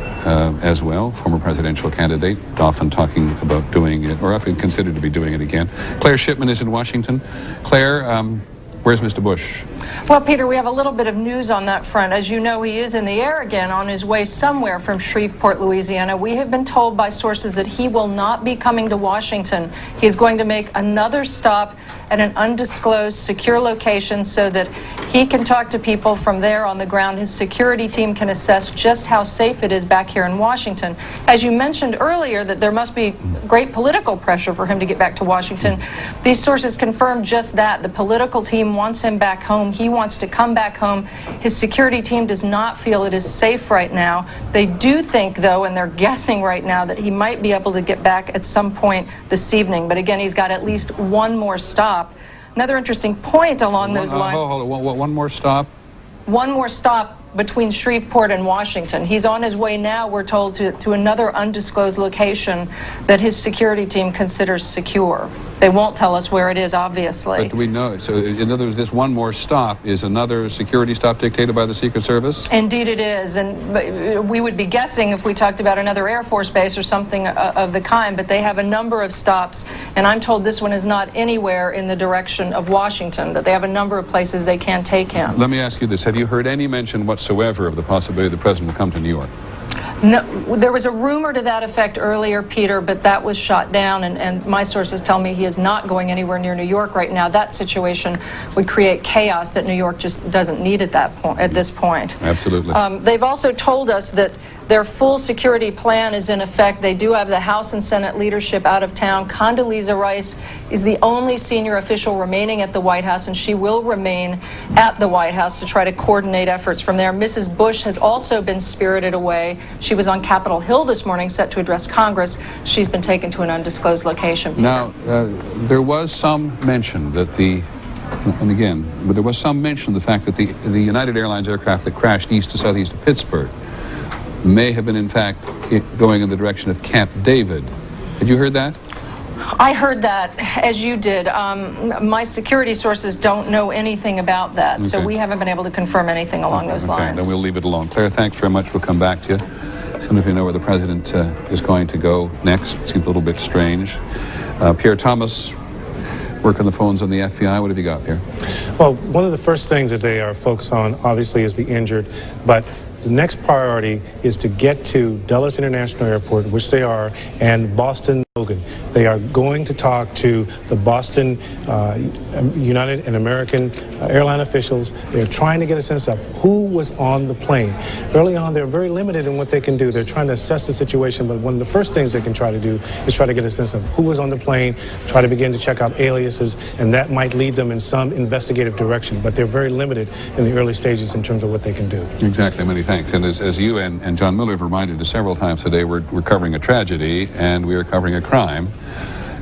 as well. Former presidential candidate, often talking about doing it, or often considered to be doing it again. Claire Shipman is in Washington. Claire, where's Mr. Bush? Well, Peter, we have a little bit of news on that front. As you know, he is in the air again on his way somewhere from Shreveport, Louisiana. We have been told by sources that he will not be coming to Washington. He is going to make another stop at an undisclosed secure location so that he can talk to people from there on the ground. His security team can assess just how safe it is back here in Washington. As you mentioned earlier, that there must be great political pressure for him to get back to Washington. These sources confirm just that. The political team wants him back home. He wants to come back home. His security team does not feel it is safe right now. They do think, though, and they're guessing right now, that he might be able to get back at some point this evening. But again, he's got at least one more stop. Another interesting point along those lines. Hold on, one more stop? One more stop between Shreveport and Washington. He's on his way now, we're told, to another undisclosed location that his security team considers secure. They won't tell us where it is, obviously. But do we know? So, in other words, this one more stop is another security stop dictated by the Secret Service? Indeed it is, and we would be guessing if we talked about another Air Force base or something of the kind, but they have a number of stops, and I'm told this one is not anywhere in the direction of Washington, that they have a number of places they can take him. Let me ask you this. Have you heard any mention whatsoever of the possibility the President will come to New York? No, there was a rumor to that effect earlier, Peter, but that was shot down, and my sources tell me he is not going anywhere near New York right now. That situation would create chaos that New York just doesn't need at that point. At this point, absolutely. They've also told us that their full security plan is in effect. They do have the House and Senate leadership out of town. Condoleezza Rice is the only senior official remaining at the White House, and she will remain at the White House to try to coordinate efforts from there. Mrs. Bush has also been spirited away. She was on Capitol Hill this morning set to address Congress. She's been taken to an undisclosed location. Now, there was some mention that there was some mention of the fact that the United Airlines aircraft that crashed east to southeast of Pittsburgh may have been, in fact, going in the direction of Camp David. Had you heard that? I heard that, as you did. My security sources don't know anything about that, so we haven't been able to confirm anything along those lines. Then we'll leave it alone. Claire, thanks very much. We'll come back to you as soon as we know where the president is going to go next. Seems a little bit strange. Pierre Thomas, working the phones on the FBI. What have you got, Pierre? Well, one of the first things that they are focused on, obviously, is the injured, but the next priority is to get to Dulles International Airport, which they are, and Boston Logan. They are going to talk to the Boston United and American airline officials. They're trying to get a sense of who was on the plane. Early on, they're very limited in what they can do. They're trying to assess the situation, but one of the first things they can try to do is try to get a sense of who was on the plane, try to begin to check out aliases, and that might lead them in some investigative direction. But they're very limited in the early stages in terms of what they can do. Exactly. Many thanks. And as you and John Miller have reminded us several times today, we're covering a tragedy and we are covering a crime.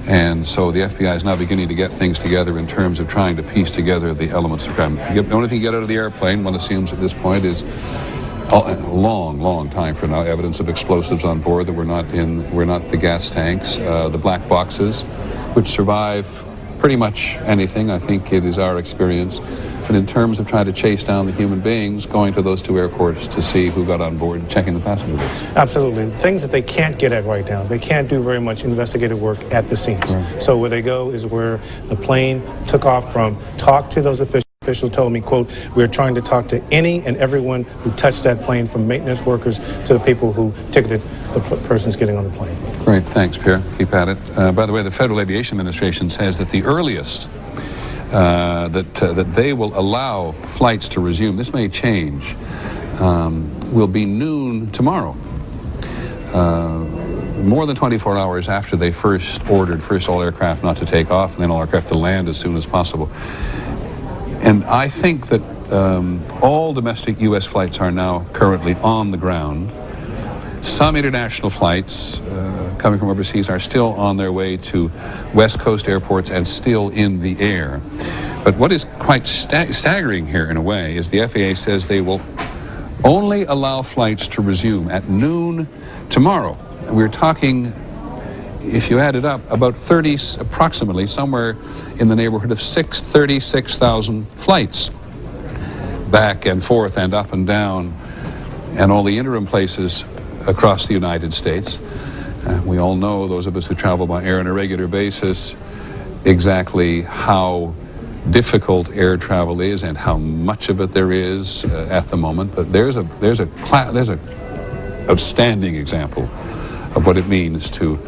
And so the FBI is now beginning to get things together in terms of trying to piece together the elements of crime. The only thing you get out of the airplane, one assumes at this point, is a long time from now, evidence of explosives on board that were not the gas tanks, the black boxes, which survive pretty much anything. I think it is our experience. But in terms of trying to chase down the human beings, going to those two airports to see who got on board and checking the passenger list. Absolutely. Things that they can't get at right now. They can't do very much investigative work at the scenes. Right. So where they go is where the plane took off from. Talk to those officials. Official told me, quote, we're trying to talk to any and everyone who touched that plane, from maintenance workers to the people who ticketed the persons getting on the plane. Great. Thanks, Pierre. Keep at it. By the way, the Federal Aviation Administration says that the earliest that they will allow flights to resume, this may change, will be noon tomorrow. More than 24 hours after they first ordered all aircraft not to take off and then all aircraft to land as soon as possible. And I think that all domestic U.S. flights are now currently on the ground. Some international flights coming from overseas are still on their way to West Coast airports and still in the air. But what is quite staggering here in a way is the FAA says they will only allow flights to resume at noon tomorrow. We're talking, if you add it up, about approximately somewhere in the neighborhood of 36,000 flights back and forth and up and down and all the interim places across the United States. We all know, those of us who travel by air on a regular basis, exactly how difficult air travel is and how much of it there is at the moment. But there's a outstanding example of what it means to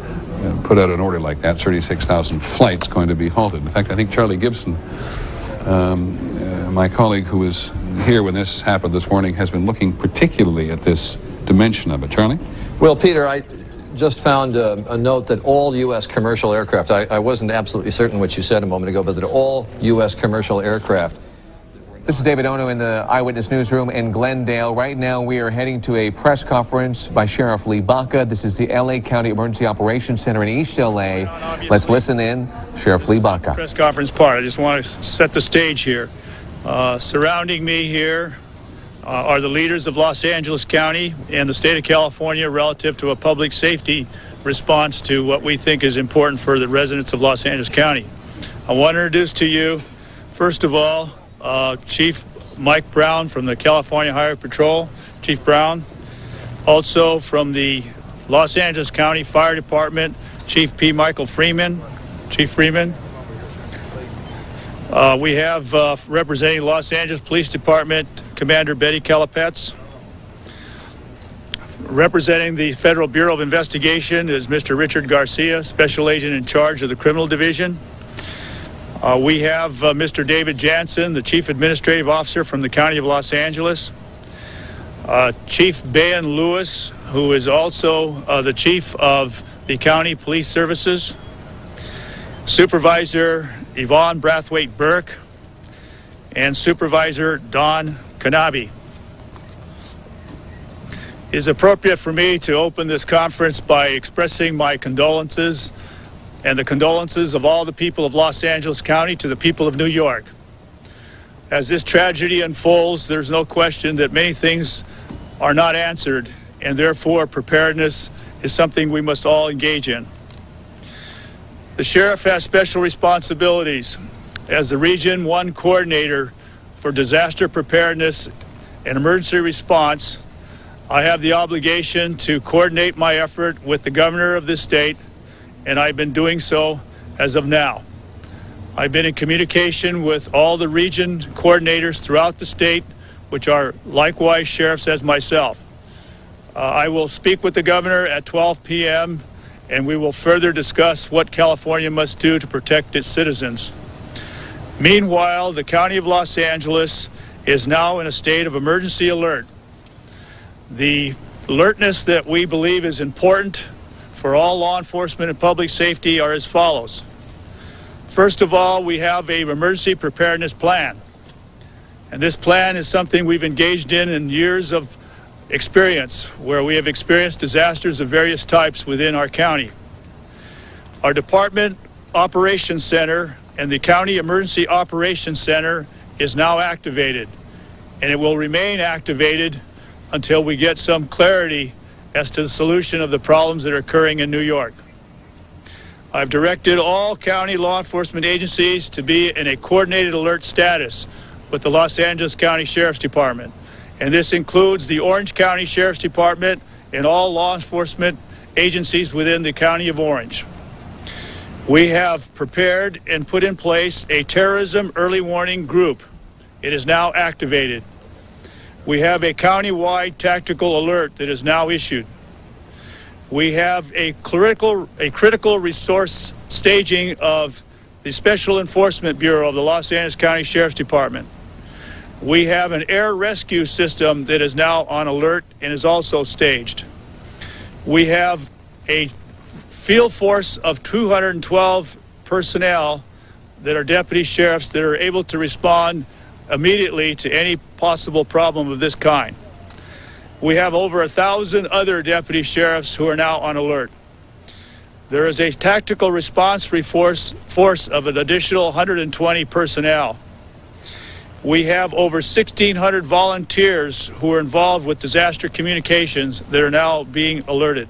put out an order like that. 36,000 flights going to be halted. In fact, I think Charlie Gibson, my colleague who was here when this happened this morning, has been looking particularly at this dimension of it. Charlie? Well, Peter, I just found a note that all U.S. commercial aircraft, I wasn't absolutely certain what you said a moment ago, but that all U.S. commercial aircraft. This is David Ono in the Eyewitness Newsroom in Glendale. Right now we are heading to a press conference by Sheriff Lee Baca. This is the L.A. County Emergency Operations Center in East L.A. Let's listen in. Sheriff Lee Baca. Press conference part. I just want to set the stage here. Surrounding me here are the leaders of Los Angeles County and the state of California relative to a public safety response to what we think is important for the residents of Los Angeles County. I want to introduce to you, first of all, Chief Mike Brown from the California Highway Patrol. Chief Brown. Also from the Los Angeles County Fire Department, Chief P. Michael Freeman. Chief Freeman. We have representing Los Angeles Police Department, Commander Betty Calapets. Representing the Federal Bureau of Investigation is Mr. Richard Garcia, Special Agent in charge of the Criminal Division. We have Mr. David Jansen, the Chief Administrative Officer from the County of Los Angeles. Chief Bayan Lewis, who is also the Chief of the County Police Services. Supervisor Yvonne Brathwaite-Burke, and Supervisor Don Kanabi. It is appropriate for me to open this conference by expressing my condolences and the condolences of all the people of Los Angeles County to the people of New York. As this tragedy unfolds, there's no question that many things are not answered, and therefore preparedness is something we must all engage in. The sheriff has special responsibilities. As the Region 1 coordinator for disaster preparedness and emergency response, I have the obligation to coordinate my effort with the governor of this state, and I've been doing so as of now. I've been in communication with all the region coordinators throughout the state, which are likewise sheriffs as myself. I will speak with the governor at 12 p.m., and we will further discuss what California must do to protect its citizens. Meanwhile, the County of Los Angeles is now in a state of emergency alert. The alertness that we believe is important for all law enforcement and public safety are as follows. First of all, we have an emergency preparedness plan. And this plan is something we've engaged in years of experience, where we have experienced disasters of various types within our county. Our Department Operations Center and the County Emergency Operations Center is now activated, and it will remain activated until we get some clarity as to the solution of the problems that are occurring in New York. I've directed all county law enforcement agencies to be in a coordinated alert status with the Los Angeles County Sheriff's Department. And this includes the Orange County Sheriff's Department and all law enforcement agencies within the County of Orange. We have prepared and put in place a terrorism early warning group. It is now activated. We have a county-wide tactical alert that is now issued. We have a critical resource staging of the Special Enforcement Bureau of the Los Angeles County Sheriff's Department. We have an air rescue system that is now on alert and is also staged. We have a field force of 212 personnel that are deputy sheriffs that are able to respond immediately to any possible problem of this kind. We have over 1,000 other deputy sheriffs who are now on alert. There is a tactical response force of an additional 120 personnel. We have over 1,600 volunteers who are involved with disaster communications that are now being alerted.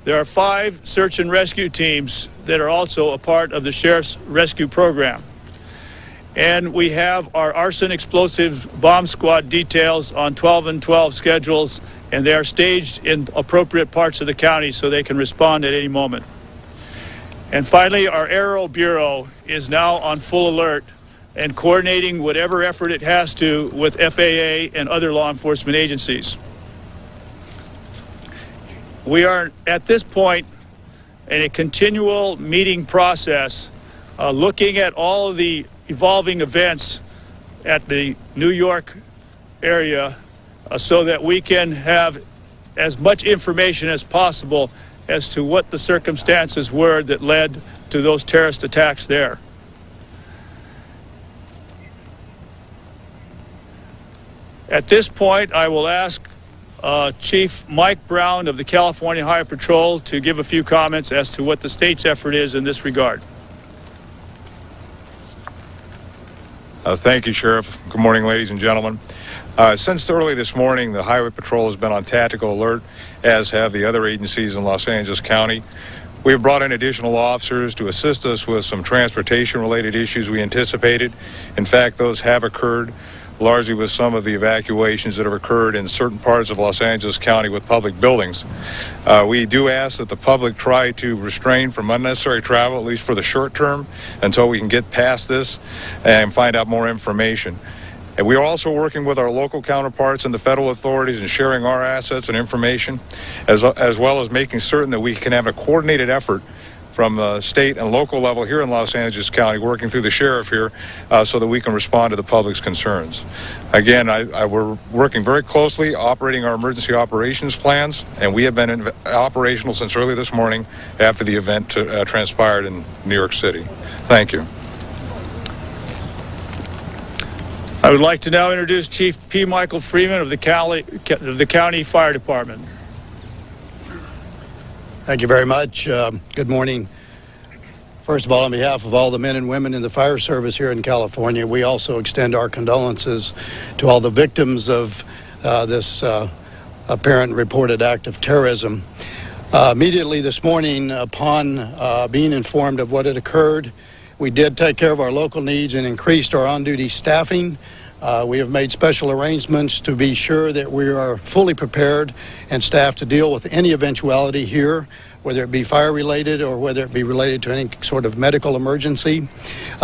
There are 5 search and rescue teams that are also a part of the Sheriff's Rescue Program. And we have our arson explosive bomb squad details on 12 and 12 schedules, and they are staged in appropriate parts of the county so they can respond at any moment. And finally, our Aero Bureau is now on full alert and coordinating whatever effort it has to with FAA and other law enforcement agencies. We are at this point in a continual meeting process, looking at all of the evolving events at the New York area so that we can have as much information as possible as to what the circumstances were that led to those terrorist attacks there. At this point, I will ask Chief Mike Brown of the California Highway Patrol to give a few comments as to what the state's effort is in this regard. Thank you, Sheriff. Good morning, ladies and gentlemen. Since early this morning, the Highway Patrol has been on tactical alert, as have the other agencies in Los Angeles County. We have brought in additional officers to assist us with some transportation-related issues we anticipated. In fact, those have occurred, largely with some of the evacuations that have occurred in certain parts of Los Angeles County with public buildings. We do ask that the public try to refrain from unnecessary travel, at least for the short term, until we can get past this and find out more information. And we are also working with our local counterparts and the federal authorities in sharing our assets and information, as well as making certain that we can have a coordinated effort from the state and local level here in Los Angeles County, working through the sheriff here, so that we can respond to the public's concerns. Again, we're working very closely, operating our emergency operations plans, and we have been operational since early this morning after the event transpired in New York City. Thank you. I would like to now introduce Chief P. Michael Freeman of the County Fire Department. Thank you very much. Good morning. First of all, on behalf of all the men and women in the fire service here in California, we also extend our condolences to all the victims of this apparent reported act of terrorism. Immediately this morning, upon being informed of what had occurred, we did take care of our local needs and increased our on-duty staffing. We have made special arrangements to be sure that we are fully prepared and staffed to deal with any eventuality here, whether it be fire-related or whether it be related to any sort of medical emergency.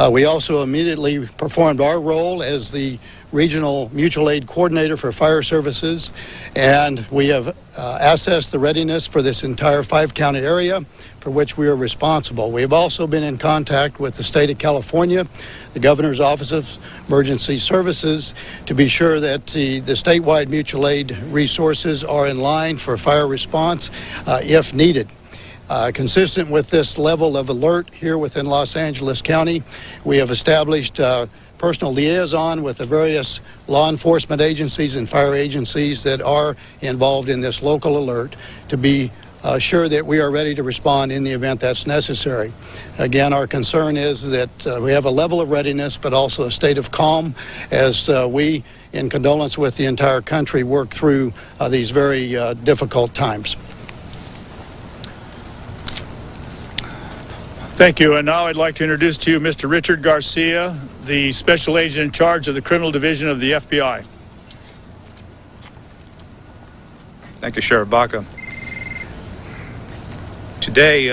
We also immediately performed our role as the Regional Mutual Aid Coordinator for Fire Services, and we have assessed the readiness for this entire 5-county area for which we are responsible. We have also been in contact with the state of California, the Governor's Office of Emergency Services, to be sure that the statewide mutual aid resources are in line for fire response if needed. Consistent with this level of alert here within Los Angeles County, we have established personal liaison with the various law enforcement agencies and fire agencies that are involved in this local alert to be sure that we are ready to respond in the event that's necessary. Again, our concern is that we have a level of readiness, but also a state of calm as we, in condolence with the entire country, work through these very difficult times. Thank you. And now I'd like to introduce to you Mr. Richard Garcia, the Special Agent in charge of the Criminal Division of the FBI. Thank you, Sheriff Baca. Today,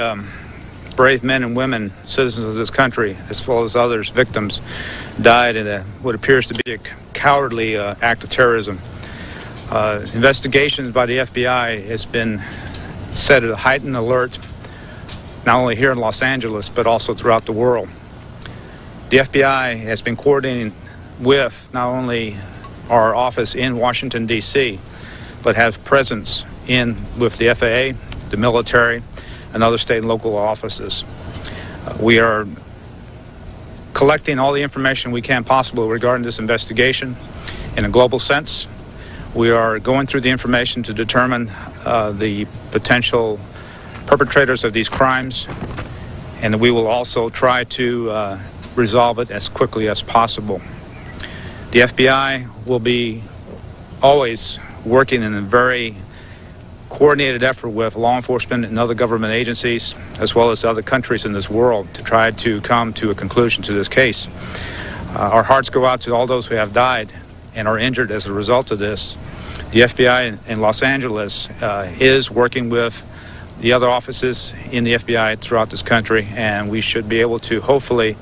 brave men and women, citizens of this country, as well as others, victims, died in what appears to be a cowardly act of terrorism. Investigations by the FBI has been set at a heightened alert, not only here in Los Angeles, but also throughout the world. The FBI has been coordinating with not only our office in Washington, D.C., but has presence with the FAA, the military, and other state and local offices. We are collecting all the information we can possible regarding this investigation in a global sense. We are going through the information to determine the potential perpetrators of these crimes, and we will also try to resolve it as quickly as possible. The FBI will be always working in a very coordinated effort with law enforcement and other government agencies, as well as other countries in this world, to try to come to a conclusion to this case. Our hearts go out to all those who have died and are injured as a result of this. The FBI in Los Angeles is working with the other offices in the FBI throughout this country, and we should be able to hopefully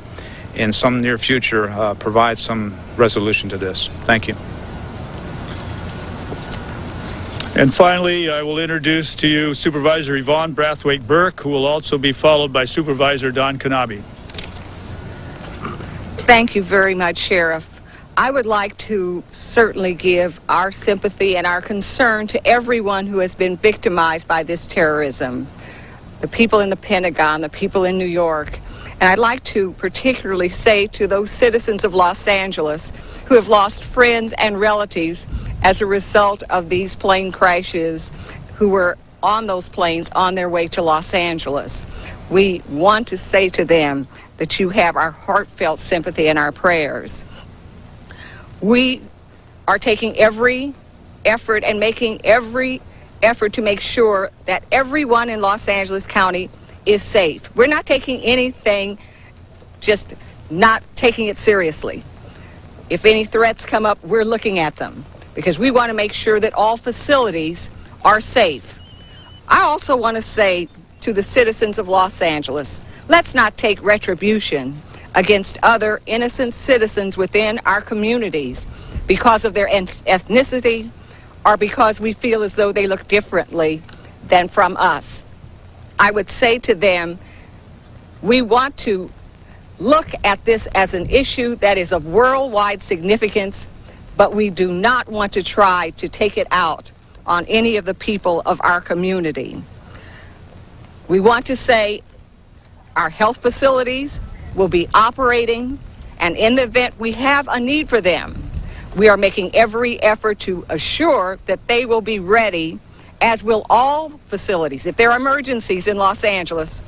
in some near future provide some resolution to this. Thank you. And finally, I will introduce to you Supervisor Yvonne Brathwaite-Burke, who will also be followed by Supervisor Don Knabe. Thank you very much, Sheriff. I would like to certainly give our sympathy and our concern to everyone who has been victimized by this terrorism. The people in the Pentagon, the people in New York. And I'd like to particularly say to those citizens of Los Angeles who have lost friends and relatives as a result of these plane crashes, who were on those planes on their way to Los Angeles. We want to say to them that you have our heartfelt sympathy and our prayers. We are taking every effort and making every effort to make sure that everyone in Los Angeles County is safe. We're not taking anything, just not taking it seriously. If any threats come up, we're looking at them because we want to make sure that all facilities are safe. I also want to say to the citizens of Los Angeles, let's not take retribution against other innocent citizens within our communities because of their ethnicity or because we feel as though they look differently than from us. I would say to them, we want to look at this as an issue that is of worldwide significance, but we do not want to try to take it out on any of the people of our community. We want to say our health facilities will be operating, and in the event we have a need for them, we are making every effort to assure that they will be ready, as will all facilities. If there are emergencies in Los Angeles,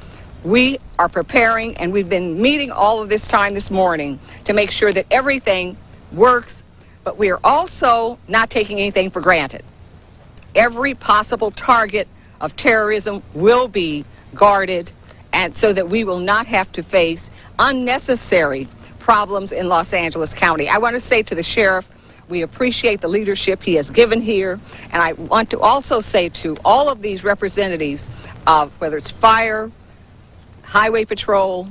we are preparing, and we've been meeting all of this time this morning to make sure that everything works, but we are also not taking anything for granted. Every possible target of terrorism will be guarded, and so that we will not have to face unnecessary problems in Los Angeles County. I want to say to the sheriff, we appreciate the leadership he has given here, and I want to also say to all of these representatives of whether it's fire, highway patrol,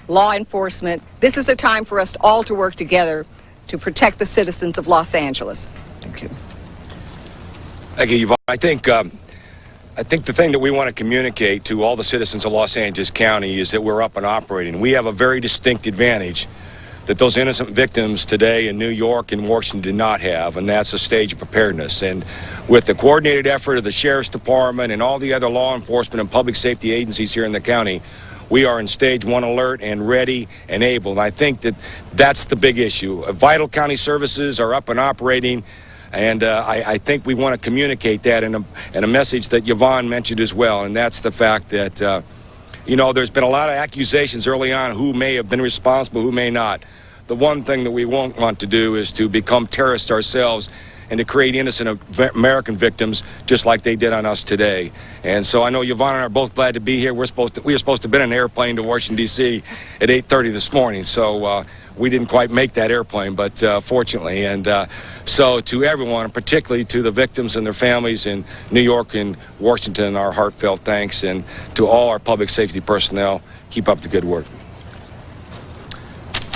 law enforcement, this is a time for us all to work together to protect the citizens of Los Angeles. Thank you. Thank you, Yvonne. I think the thing that we want to communicate to all the citizens of Los Angeles County is that we're up and operating. We have a very distinct advantage that those innocent victims today in New York and Washington did not have, and that's a stage of preparedness. And with the coordinated effort of the Sheriff's Department and all the other law enforcement and public safety agencies here in the county, we are in stage 1 alert and ready and able. And I think that that's the big issue. Vital county services are up and operating, and I think we want to communicate that in a message that Yvonne mentioned as well, and that's the fact that, you know, there's been a lot of accusations early on who may have been responsible, who may not. The one thing that we won't want to do is to become terrorists ourselves and to create innocent American victims just like they did on us today. And so I know Yvonne and I are both glad to be here. We were supposed to have been in an airplane to Washington, D.C. at 8:30 this morning, so we didn't quite make that airplane, but fortunately. And so to everyone, particularly to the victims and their families in New York and Washington, our heartfelt thanks, and to all our public safety personnel, keep up the good work.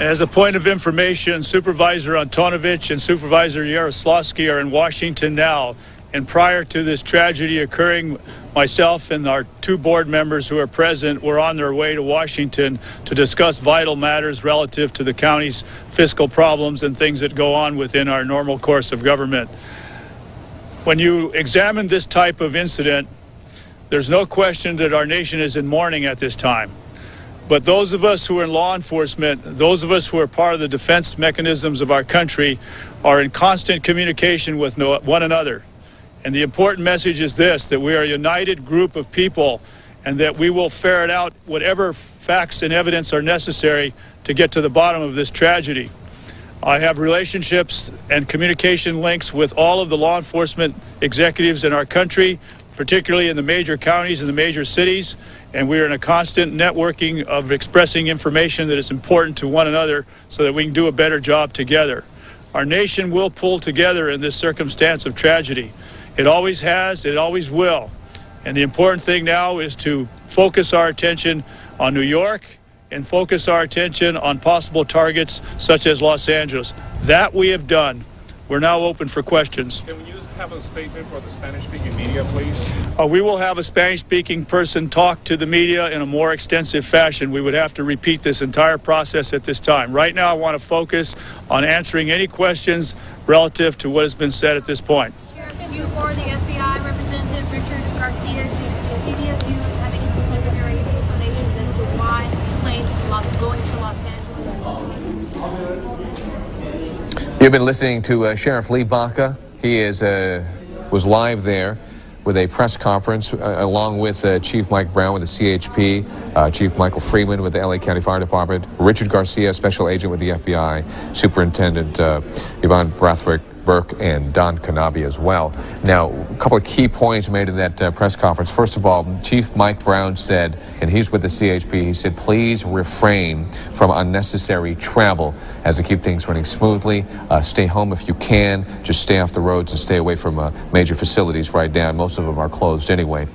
As a point of information, Supervisor Antonovich and Supervisor Yaroslavsky are in Washington now. And prior to this tragedy occurring, myself and our 2 board members who are present were on their way to Washington to discuss vital matters relative to the county's fiscal problems and things that go on within our normal course of government. When you examine this type of incident, there's no question that our nation is in mourning at this time. But those of us who are in law enforcement, those of us who are part of the defense mechanisms of our country, are in constant communication with one another. And the important message is this, that we are a united group of people and that we will ferret out whatever facts and evidence are necessary to get to the bottom of this tragedy. I have relationships and communication links with all of the law enforcement executives in our country, particularly in the major counties and the major cities, and we are in a constant networking of expressing information that is important to one another so that we can do a better job together. Our nation will pull together in this circumstance of tragedy. It always has, it always will. And the important thing now is to focus our attention on New York and focus our attention on possible targets such as Los Angeles. That we have done. We're now open for questions. Can you have a statement for the Spanish-speaking media, please? We will have a Spanish-speaking person talk to the media in a more extensive fashion. We would have to repeat this entire process at this time. Right now, I want to focus on answering any questions relative to what has been said at this point. Sheriff, you or the FBI Representative Richard Garcia, do any of you have any preliminary explanations as to why planes going to Los Angeles? You've been listening to Sheriff Lee Baca. He was live there with a press conference along with Chief Mike Brown with the CHP, Chief Michael Freeman with the LA County Fire Department, Richard Garcia, Special Agent with the FBI, Superintendent Yvonne Brathwaite-Burke, and Don Canabi as well. Now, a couple of key points made in that press conference. First of all, Chief Mike Brown said, and he's with the CHP, he said, please refrain from unnecessary travel as to keep things running smoothly. Stay home if you can. Just stay off the roads and stay away from major facilities right now. Most of them are closed anyway.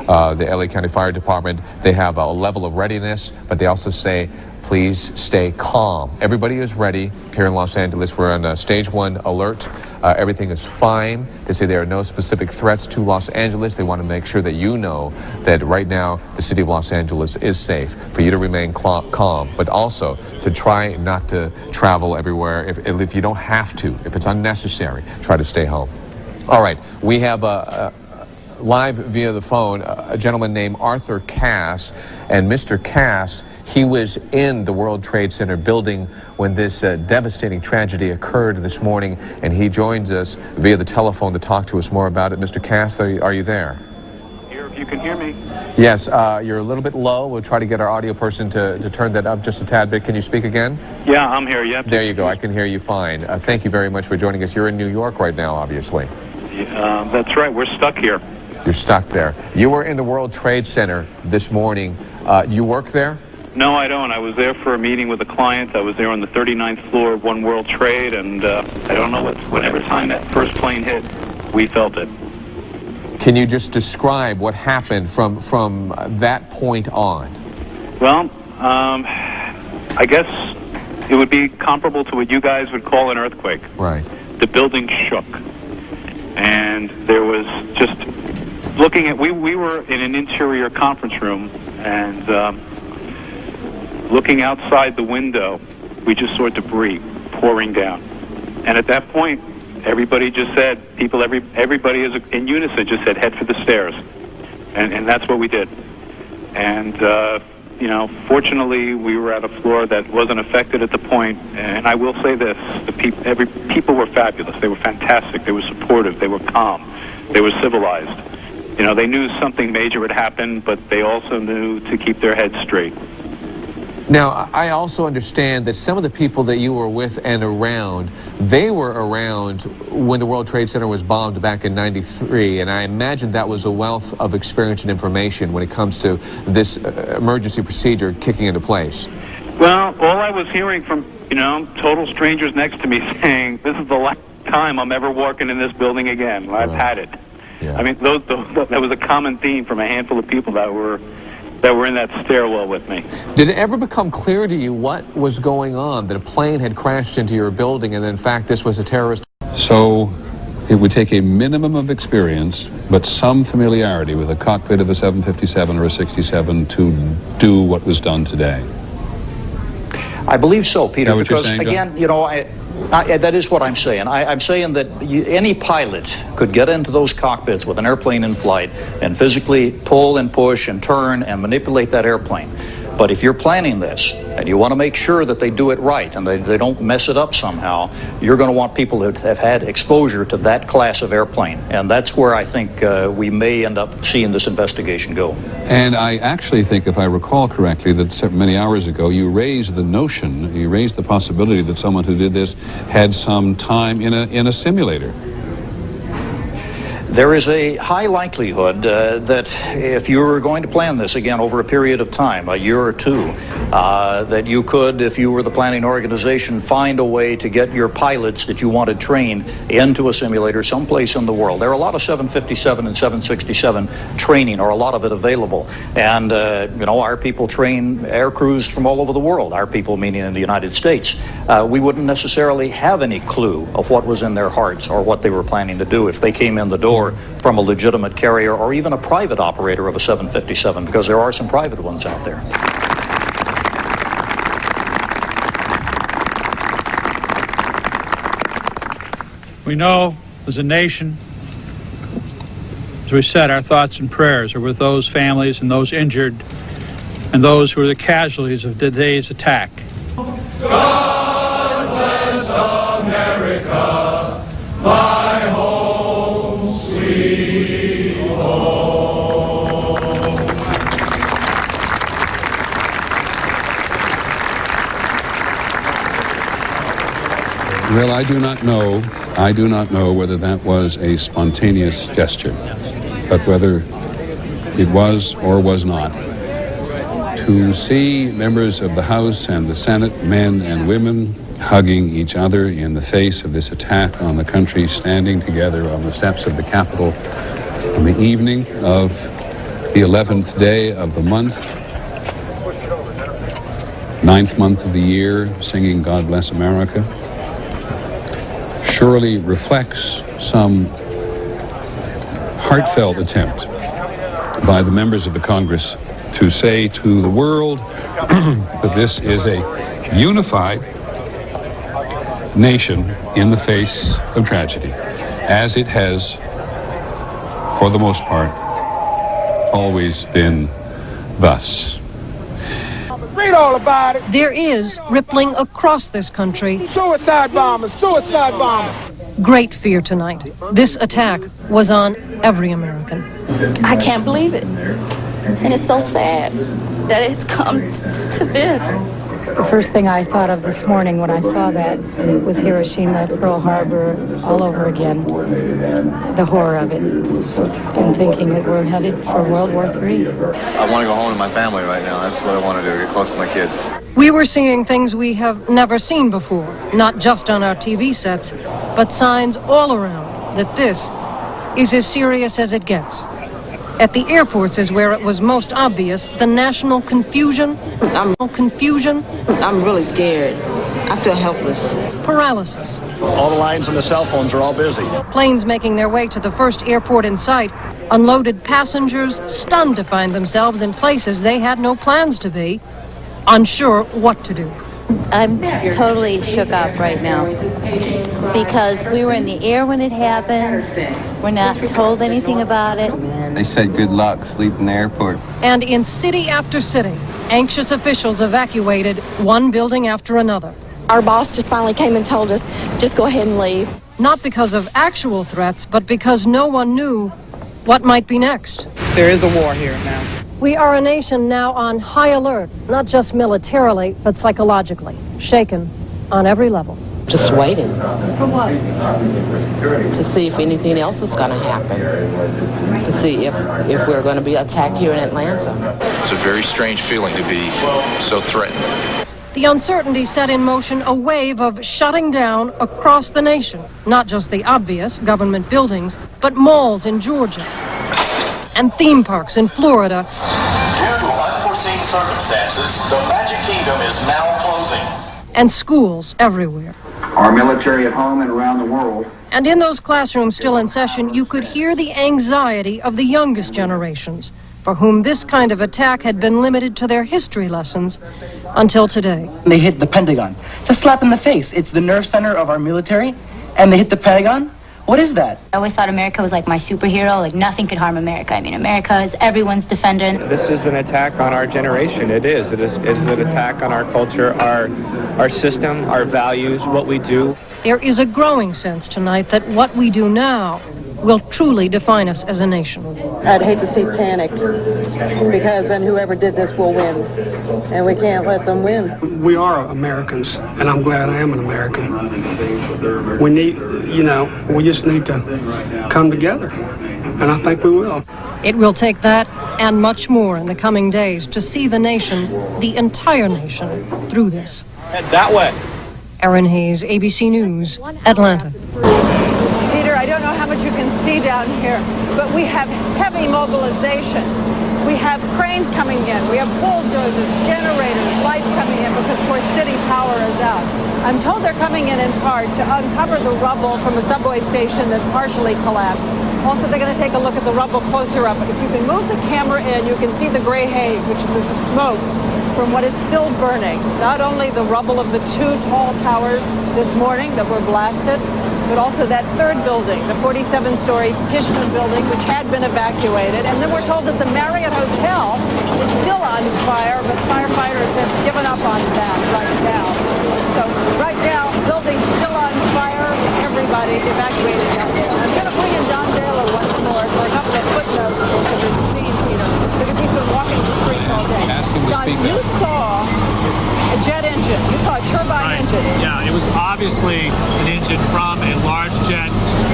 The LA County Fire Department, they have a level of readiness, but they also say please stay calm. Everybody is ready here in Los Angeles. We're on stage 1 alert. Everything is fine. They say there are no specific threats to Los Angeles. They want to make sure that you know that right now the city of Los Angeles is safe, for you to remain calm, but also to try not to travel everywhere. If you don't have to, if it's unnecessary, try to stay home. All right, we have live via the phone a gentleman named Arthur Cass. And Mr. Cass, he was in the World Trade Center building when this devastating tragedy occurred this morning, and he joins us via the telephone to talk to us more about it. Mr. Cass, are you there? Here, if you can hear me. Yes, you're a little bit low. We'll try to get our audio person to turn that up just a tad bit. Can you speak again? Yeah, I'm here. Yep. There you go. I can hear you fine. Thank you very much for joining us. You're in New York right now, obviously. That's right. We're stuck here. You're stuck there. You were in the World Trade Center this morning. Do you work there? No, I don't. I was there for a meeting with a client. I was there on the 39th floor of One World Trade, and I don't know whatever time that first plane hit, we felt it. Can you just describe what happened from that point on? Well, I guess it would be comparable to what you guys would call an earthquake. Right. The building shook, and there was just looking at. We were in an interior conference room, and looking outside the window, we just saw debris pouring down. And at that point, everybody just said, everybody in unison just said, head for the stairs. And that's what we did. And, you know, fortunately, we were at a floor that wasn't affected at the point. And I will say this, people were fabulous. They were fantastic. They were supportive. They were calm. They were civilized. You know, they knew something major had happened, but they also knew to keep their heads straight. Now, I also understand that some of the people that you were with and around, they were around when the World Trade Center was bombed back in '93, and I imagine that was a wealth of experience and information when it comes to this emergency procedure kicking into place. Well, all I was hearing from, you know, total strangers next to me saying, this is the last time I'm ever walking in this building again. I've had it. Yeah. I mean, that was a common theme from a handful of people that were in that stairwell with me. Did it ever become clear to you what was going on, that a plane had crashed into your building and in fact this was a terrorist? So it would take a minimum of experience, but some familiarity with the cockpit of a 757 or a 67 to do what was done today. I believe so, Peter, because saying, again, you know, that is what I'm saying. I'm saying that any pilot could get into those cockpits with an airplane in flight and physically pull and push and turn and manipulate that airplane. But if you're planning this and you want to make sure that they do it right and they don't mess it up somehow, you're going to want people that have had exposure to that class of airplane. And that's where I think we may end up seeing this investigation go. And I actually think, if I recall correctly, that many hours ago you raised the possibility that someone who did this had some time in a simulator. There is a high likelihood that if you were going to plan this again over a period of time, a year or two, that you could, if you were the planning organization, find a way to get your pilots that you wanted trained into a simulator someplace in the world. There are a lot of 757 and 767 training, or a lot of it available. And, you know, our people train air crews from all over the world, our people meaning in the United States. We wouldn't necessarily have any clue of what was in their hearts or what they were planning to do if they came in the door from a legitimate carrier or even a private operator of a 757, because there are some private ones out there. We know as a nation, as we said, our thoughts and prayers are with those families and those injured and those who are the casualties of today's attack. God bless America, my home, sweet home. Well, I do not know whether that was a spontaneous gesture, but whether it was or was not. To see members of the House and the Senate, men and women, hugging each other in the face of this attack on the country, standing together on the steps of the Capitol on the evening of the 11th day of the month, 9th month of the year, singing God Bless America, surely reflects some heartfelt attempt by the members of the Congress to say to the world that this is a unified nation in the face of tragedy, as it has, for the most part, always been thus. Read all about it. There is, rippling across this country, Suicide bombers, suicide bombers. great fear tonight. This attack was on every American. I can't believe it. And it's so sad that it's come to this. The first thing I thought of this morning when I saw that was Hiroshima, Pearl Harbor, all over again. The horror of it. And thinking that we're headed for World War III. I want to go home to my family right now. That's what I want to do, get close to my kids. We were seeing things we have never seen before, not just on our TV sets, but signs all around that this is as serious as it gets. At the airports is where it was most obvious, the national confusion. I'm really scared. I feel helpless. Paralysis. All the lines on the cell phones are all busy. Planes making their way to the first airport in sight. Unloaded passengers stunned to find themselves in places they had no plans to be, unsure what to do. I'm just totally shook up right now because we were in the air when it happened. We're not told anything about it. They said good luck, sleep in the airport. And in city after city, anxious officials evacuated one building after another. Our boss just finally came and told us, just go ahead and leave. Not because of actual threats, but because no one knew what might be next. There is a war here now. We are a nation now on high alert, not just militarily, but psychologically, shaken on every level. Just waiting. For what? To see if anything else is going to happen. To see if we're going to be attacked here in Atlanta. It's a very strange feeling to be so threatened. The uncertainty set in motion a wave of shutting down across the nation. Not just the obvious government buildings, but malls in Georgia and theme parks in Florida. Due to unforeseen circumstances, the Magic Kingdom is now closing. And schools everywhere. Our military at home and around the world. And in those classrooms still in session, you could hear the anxiety of the youngest generations, for whom this kind of attack had been limited to their history lessons until today. They hit the Pentagon. It's a slap in the face. It's the nerve center of our military, and they hit the Pentagon? What is that? I always thought America was like my superhero, like nothing could harm America. I mean, America is everyone's defender. This is an attack on our generation. It is an attack on our culture, our system, our values, what we do. There is a growing sense tonight that what we do now will truly define us as a nation. I'd hate to see panic, because then whoever did this will win, and we can't let them win. We are Americans, and I'm glad I am an American. We need, we just need to come together, and I think we will. It will take that and much more in the coming days to see the nation, the entire nation, through this. Head that way. Erin Hayes, ABC News, Atlanta. Peter, I don't know how much you can see down here, but we have heavy mobilization. We have cranes coming in. We have bulldozers, generators, lights coming in because, of course, city power is out. I'm told they're coming in part to uncover the rubble from a subway station that partially collapsed. Also, they're going to take a look at the rubble closer up. If you can move the camera in, you can see the gray haze, which is the smoke from what is still burning. Not only the rubble of the two tall towers this morning that were blasted, but also that third building, the 47-story Tishman building, which had been evacuated. And then we're told that the Marriott Hotel is still on fire, but firefighters have given up on that right now. So right now, building's still on fire, everybody evacuated down there. I'm going to bring in Don Daler once more for a couple of footnotes to this scene, Peter, because he's been walking the streets all day. Don, you saw a jet engine. You saw a turbine engine. Yeah, it was obviously an engine from a large jet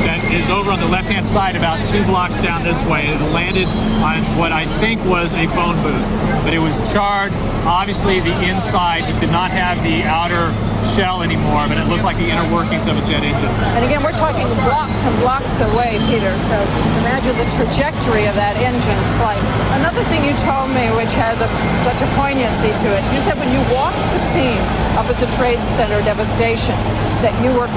that is over on the left-hand side about 2 blocks down this way. It landed on what I think was a phone booth, but it was charred. Obviously, the insides, it did not have the outer shell anymore, but it looked like the inner workings of a jet engine. And again, we're talking blocks and blocks away, Peter, so imagine the trajectory of that engine's flight. Another thing you told me, which has such a poignancy to it, you said when you walked the scene up at the Trade Center devastation, that you were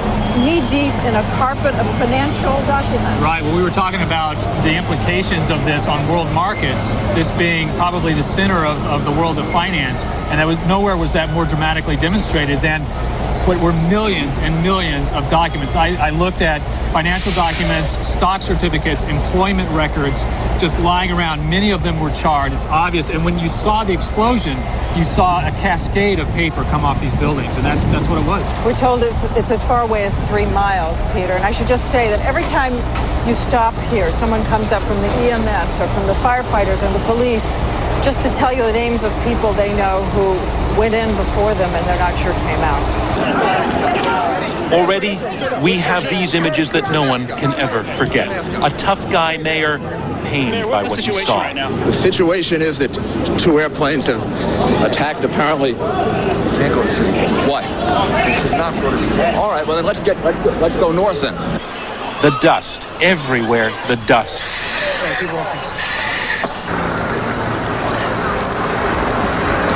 knee-deep in a carpet of financial documents. Right. Well, we were talking about the implications of this on world markets, this being probably the center of the world of finance, and nowhere was that more dramatically demonstrated than what were millions and millions of documents. I looked at financial documents, stock certificates, employment records, just lying around. Many of them were charred. It's obvious. And when you saw the explosion, you saw a cascade of paper come off these buildings, and that's what it was. We're told it's as far away as 3 miles, Peter. And I should just say that every time you stop here, someone comes up from the EMS or from the firefighters and the police just to tell you the names of people they know who went in before them and they're not sure came out. Already, we have these images that no one can ever forget. A tough guy mayor pained by what he saw. Right now? The situation is that 2 airplanes have attacked apparently. Can't go to City Hall. Why? We should not go to City Hall. All right, well then let's go north then. The dust, everywhere the dust.